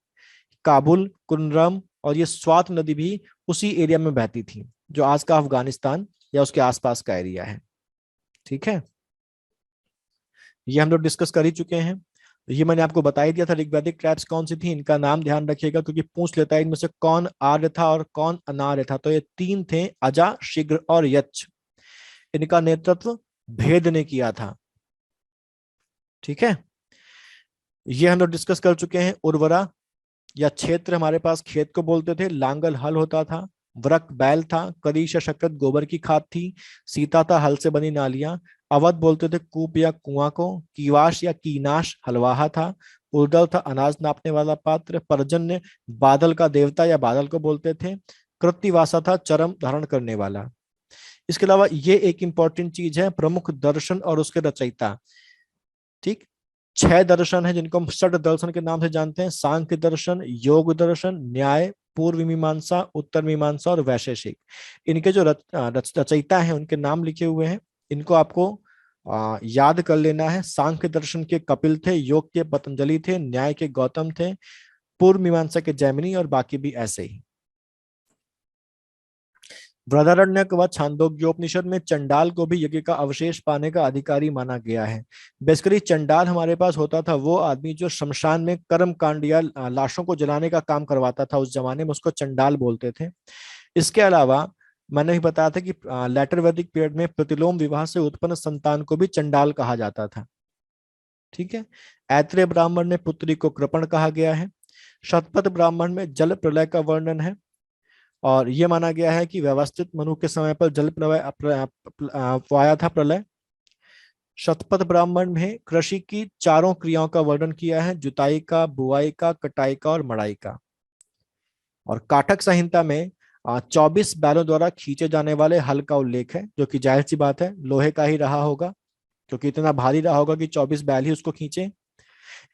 काबुल, कुनरम और ये स्वात नदी भी उसी एरिया में बहती थी जो आज का अफगानिस्तान या उसके आसपास का एरिया है। ठीक है, ये हम लोग डिस्कस कर ही चुके हैं। ये मैंने आपको बता ही दिया था ऋग्वैदिक ट्राइब्स कौन सी थी, इनका नाम ध्यान रखिएगा क्योंकि पूछ लेता है इनमें से कौन आर्य था और कौन अनार्य था। तो ये तीन थे, अजा, शीघ्र और यच्छ। इनका नेतृत्व भेद ने किया था। ठीक है, ये हम लोग डिस्कस कर चुके हैं। उर्वरा या क्षेत्र हमारे पास खेत को बोलते थे, लांगल हल होता था, वृक बैल था, करीश या शक्कत गोबर की खाद थी, सीता था हल से बनी नालियां, अवध बोलते थे कूप या कुआं को, कीवाश या कीनाश हलवाहा था, उर्दल था अनाज नापने वाला पात्र, पर्जन्य बादल का देवता या बादल को बोलते थे, कृत्तिवासा था चरम धारण करने वाला। इसके अलावा ये एक इंपॉर्टेंट चीज है, प्रमुख दर्शन और उसके रचयिता। ठीक, 6 दर्शन है जिनको हम षड दर्शन के नाम से जानते हैं, सांख्य दर्शन, योग दर्शन, न्याय, पूर्व मीमांसा, उत्तर मीमांसा और वैशेषिक। इनके जो रचयिता हैं उनके नाम लिखे हुए हैं, इनको आपको याद कर लेना है। सांख्य दर्शन के कपिल थे, योग के पतंजलि थे, न्याय के गौतम थे, पूर्व मीमांसा के जैमिनी और बाकी भी ऐसे ही। बृहदारण्यक व छांदोग्योपनिषद में चंडाल को भी यज्ञ का अवशेष पाने का अधिकारी माना गया है। बेसिकली चंडाल हमारे पास होता था वो आदमी जो शमशान में कर्म कांड या लाशों को जलाने का काम करवाता था, उस जमाने में उसको चंडाल बोलते थे। इसके अलावा मैंने भी बताया था कि लेटर वैदिक पीरियड में प्रतिलोम विवाह से उत्पन्न संतान को भी चंडाल कहा जाता था। ठीक है, ऐत्रेय ब्राह्मण में पुत्री को कृपण कहा गया है। शतपथ ब्राह्मण में जल प्रलय का वर्णन है, और यह माना गया है कि व्यवस्थित मनु के समय पर जल आया था प्रलय। शतपथ ब्राह्मण में कृषि की 4 क्रियाओं का वर्णन किया है, जुताई का, बुआई का, कटाई का और मड़ाई का। और काठक संहिता में 24 बैलों द्वारा खींचे जाने वाले हल का उल्लेख है, जो कि जाहिर सी बात है लोहे का ही रहा होगा क्योंकि इतना भारी रहा होगा कि 24 बैल ही उसको खींचे।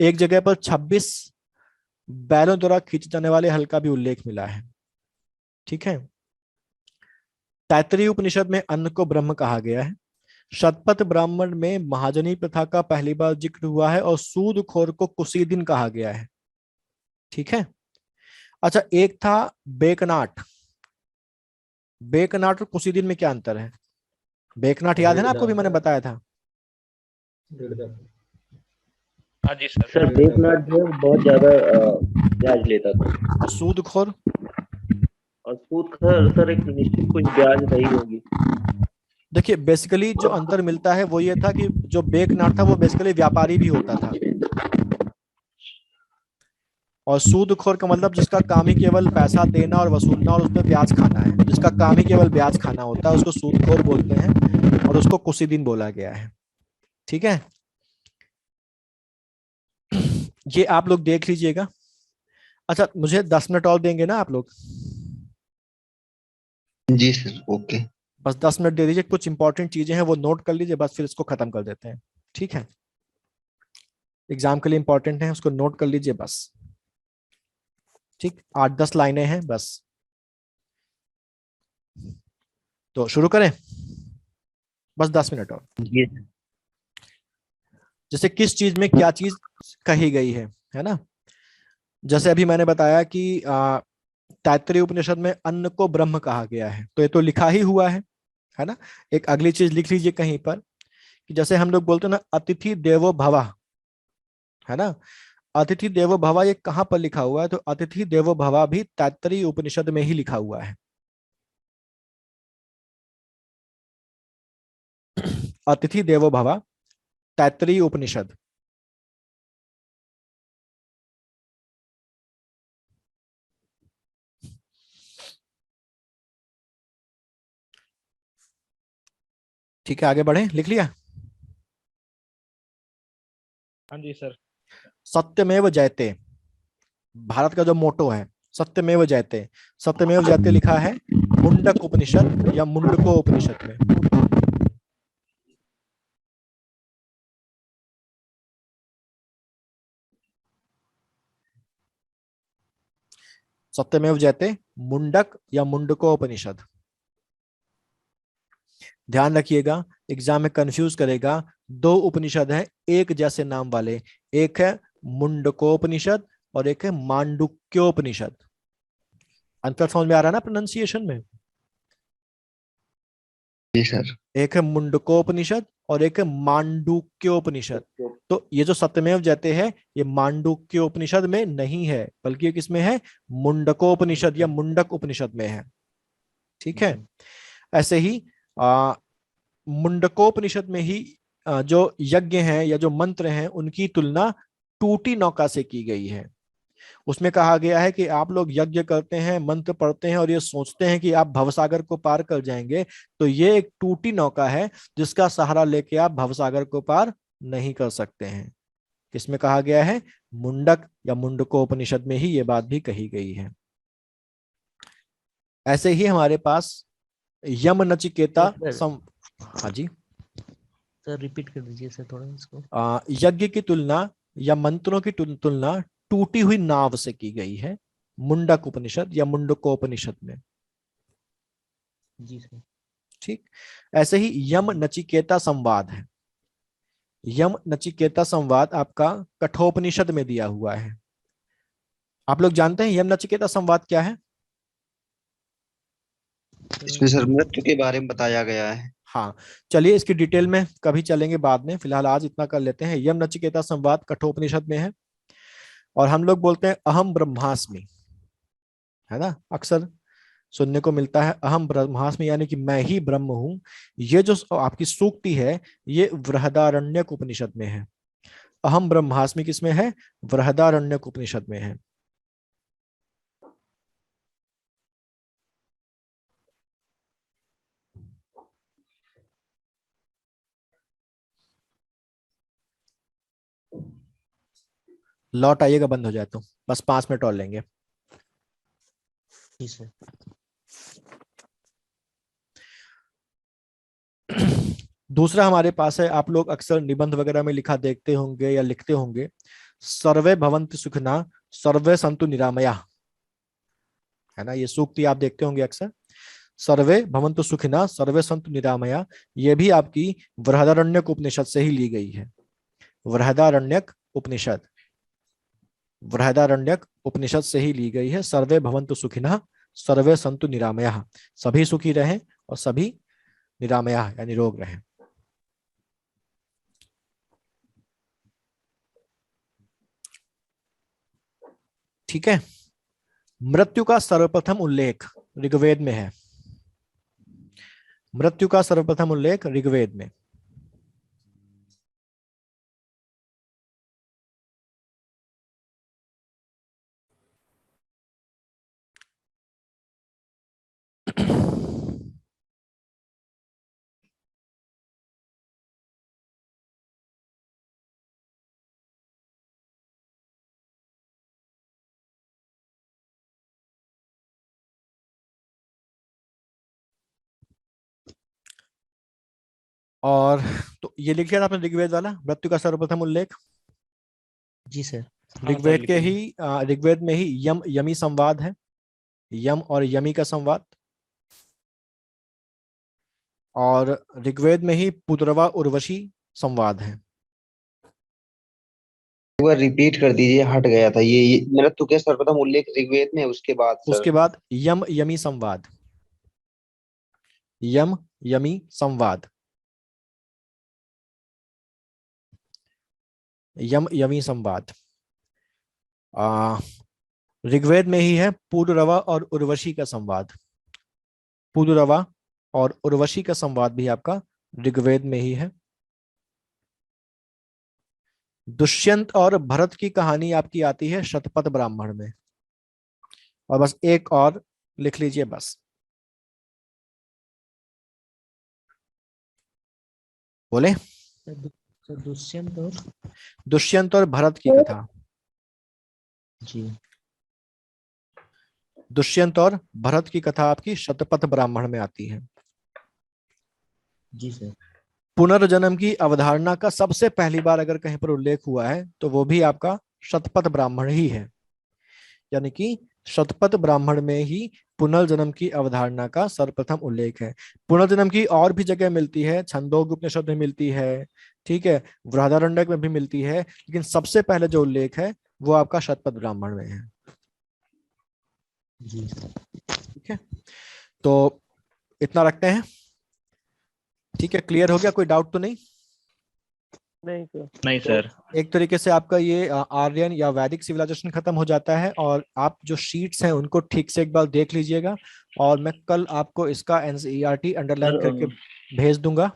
एक जगह पर 26 बैलों द्वारा खींचे जाने वाले हल का भी उल्लेख मिला है। ठीक है, तैत्तरीय उपनिषद में अन्न को ब्रह्म कहा गया है। शतपथ ब्राह्मण में महाजनी प्रथा का पहली बार जिक्र हुआ है और सूदखोर को कुसीदिन कहा गया है। ठीक है। अच्छा, एक था बेकनाट। बेकनाट और कुसीदिन में क्या अंतर है? बेकनाट याद है ना आपको, भी मैंने बताया था। हाँ जी सर। सर बेकनाट जो है बहुत ज्यादा ब्याज लेता था, और सूदखोर? और सूदखोर सर एक निश्चित कुछ ब्याज रही होगी। देखिए, बेसिकली जो अंतर मिलता है वो ये था कि जो बेकनाट था वो बेसिकली व्यापारी भी होता था, और सूदखोर का मतलब जिसका काम ही केवल पैसा देना और वसूलना और उसमें ब्याज खाना है, जिसका काम ही केवल ब्याज खाना होता है, उसको सूदखोर बोलते हैं और उसको कुसीदिन बोला गया है। ठीक है, ये आप लोग देख लीजिएगा। अच्छा, मुझे 10 मिनट और देंगे ना आप लोग? जी सर, ओके। बस 10 मिनट दे दीजिए, कुछ इंपॉर्टेंट चीजें हैं वो नोट कर लीजिए, बस फिर इसको खत्म कर देते हैं। ठीक है, एग्जाम के लिए इंपॉर्टेंट है, उसको नोट कर लीजिए बस। ठीक, 8-10 लाइनें हैं बस। तो शुरू करें, बस 10 मिनट और। जैसे किस चीज में क्या चीज कही गई है ना? जैसे अभी मैंने बताया कि तैत्तरीय उपनिषद में अन्न को ब्रह्म कहा गया है, तो ये तो लिखा ही हुआ है ना? एक अगली चीज लिख लीजिए कहीं पर कि जैसे हम लोग बोलते हैं ना, अतिथि देवो भव, है ना? अतिथि देवो भव ये कहां पर लिखा हुआ है? तो अतिथि देवो भव भी तैत्तरीय उपनिषद में ही लिखा हुआ है। अतिथि देवो भव, तैत्तरीय उपनिषद। ठीक है, आगे बढ़े, लिख लिया? हाँ जी सर। सत्यमेव जयते, भारत का जो मोटो है, सत्यमेव जयते। सत्यमेव जयते लिखा है मुंडक उपनिषद या मुंडको उपनिषद में। सत्यमेव जयते मुंडक या मुंडको उपनिषद। ध्यान रखिएगा, एग्जाम में कंफ्यूज करेगा। 2 उपनिषद हैं एक जैसे नाम वाले, एक है मुंडकोपनिषद और एक है मांडुक्योपनिषद। अंतर समझ में आ रहा है ना प्रोनाउंसिएशन में? जी सर। एक है मुंडकोपनिषद और एक है मांडुक्योपनिषद। तो ये जो सत्यमेव जयते है ये मांडुक्योपनिषद में नहीं है, बल्कि ये किसमें है? मुंडकोपनिषद या मुंडक उपनिषद में है। ठीक है, ऐसे ही मुंडकोपनिषद में ही जो यज्ञ हैं या जो मंत्र हैं उनकी तुलना टूटी नौका से की गई है। उसमें कहा गया है कि आप लोग यज्ञ करते हैं, मंत्र पढ़ते हैं और ये सोचते हैं कि आप भवसागर को पार कर जाएंगे, तो ये एक टूटी नौका है जिसका सहारा लेके आप भवसागर को पार नहीं कर सकते हैं। किसमें कहा गया है? मुंडक या मुंडकोपनिषद में ही ये बात भी कही गई है। ऐसे ही हमारे पास यम नचिकेता हाँ जी सर रिपीट कर दीजिए सर थोड़ा इसको। यज्ञ की तुलना या मंत्रों की तुलना टूटी हुई नाव से की गई है मुंडक उपनिषद या मुंडकोपनिषद में। जी सर। ठीक, ऐसे ही यम नचिकेता संवाद है। यम नचिकेता संवाद आपका कठोपनिषद में दिया हुआ है। आप लोग जानते हैं यम नचिकेता संवाद क्या है? इसमें सर मृत्यु के बारे में बताया गया है। हाँ, चलिए इसकी डिटेल में कभी चलेंगे बाद में, फिलहाल आज इतना कर लेते हैं। यम नचिकेता संवाद कठोपनिषद में है और हम लोग बोलते हैं अहम ब्रह्मास्मि, है ना? अक्सर सुनने को मिलता है अहम ब्रह्मास्मि, यानी कि मैं ही ब्रह्म हूं। ये जो आपकी सूक्ति है ये बृहदारण्यक उपनिषद में है। अहम ब्रह्मास्मि किसमें है? बृहदारण्यक उपनिषद में है। लौट आइएगा बंद हो जाए तो, बस 5 मिनट और लेंगे। जी सर। दूसरा हमारे पास है, आप लोग अक्सर निबंध वगैरह में लिखा देखते होंगे या लिखते होंगे, सर्वे भवन्तु सुखिनः सर्वे सन्तु निरामया, है ना? ये सूक्ति आप देखते होंगे अक्सर। सर्वे भवन्तु सुखिनः सर्वे सन्तु निरामया, ये भी आपकी बृहदारण्यक उपनिषद से ही ली गई है। बृहदारण्यक उपनिषद, बृहदारण्यक उपनिषद से ही ली गई है। सर्वे भवन्तु सुखिनः सर्वे सन्तु निरामया, सभी सुखी रहें और सभी निरामया यानी रोग रहें। ठीक है। मृत्यु का सर्वप्रथम उल्लेख ऋग्वेद में है। मृत्यु का सर्वप्रथम उल्लेख ऋग्वेद में। और तो ये लिख लिया आपने ऋग्वेद वाला, मृत्यु का सर्वप्रथम उल्लेख। जी सर। ऋग्वेद के ही ऋग्वेद में ही यम यमी संवाद है, यम और यमी का संवाद। और ऋग्वेद में ही पुत्रवा उर्वशी संवाद है। एक बार रिपीट कर दीजिए, हट गया था ये मृत्यु के सर्वप्रथम उल्लेख ऋग्वेद में, उसके बाद सर। उसके बाद यम यमी संवाद, यम यमी संवाद, यम यमी संवाद। ऋग्वेद में ही है पुररवा और उर्वशी का संवाद। पुररवा और उर्वशी का संवाद भी आपका ऋग्वेद में ही है। दुष्यंत और भरत की कहानी आपकी आती है शतपथ ब्राह्मण में। और बस एक और लिख लीजिए बस, बोले दुष्यंत और भरत की कथा। जी। दुष्यंत और भरत की कथा आपकी शतपथ ब्राह्मण में आती है। जी सर। पुनर्जन्म की अवधारणा का सबसे पहली बार अगर कहीं पर उल्लेख हुआ है तो वो भी आपका शतपथ ब्राह्मण ही है। यानी कि शतपथ ब्राह्मण में ही पुनर्जन्म की अवधारणा का सर्वप्रथम उल्लेख है। पुनर्जन्म की और भी जगह मिलती है, छंदोग्य उपनिषद में मिलती है, ठीक है, बृहदारण्यक में भी मिलती है, लेकिन सबसे पहले जो उल्लेख है वो आपका शतपथ ब्राह्मण में है। जी। ठीक है, तो इतना रखते हैं। ठीक है, क्लियर हो गया? कोई डाउट तो नहीं? नहीं सर। नहीं सर। एक तरीके से आपका ये आर्यन या वैदिक सिविलाइजेशन खत्म हो जाता है। और आप जो शीट्स हैं उनको ठीक से एक बार देख लीजिएगा, और मैं कल आपको इसका एनसीईआरटी अंडरलाइन करके भेज दूंगा।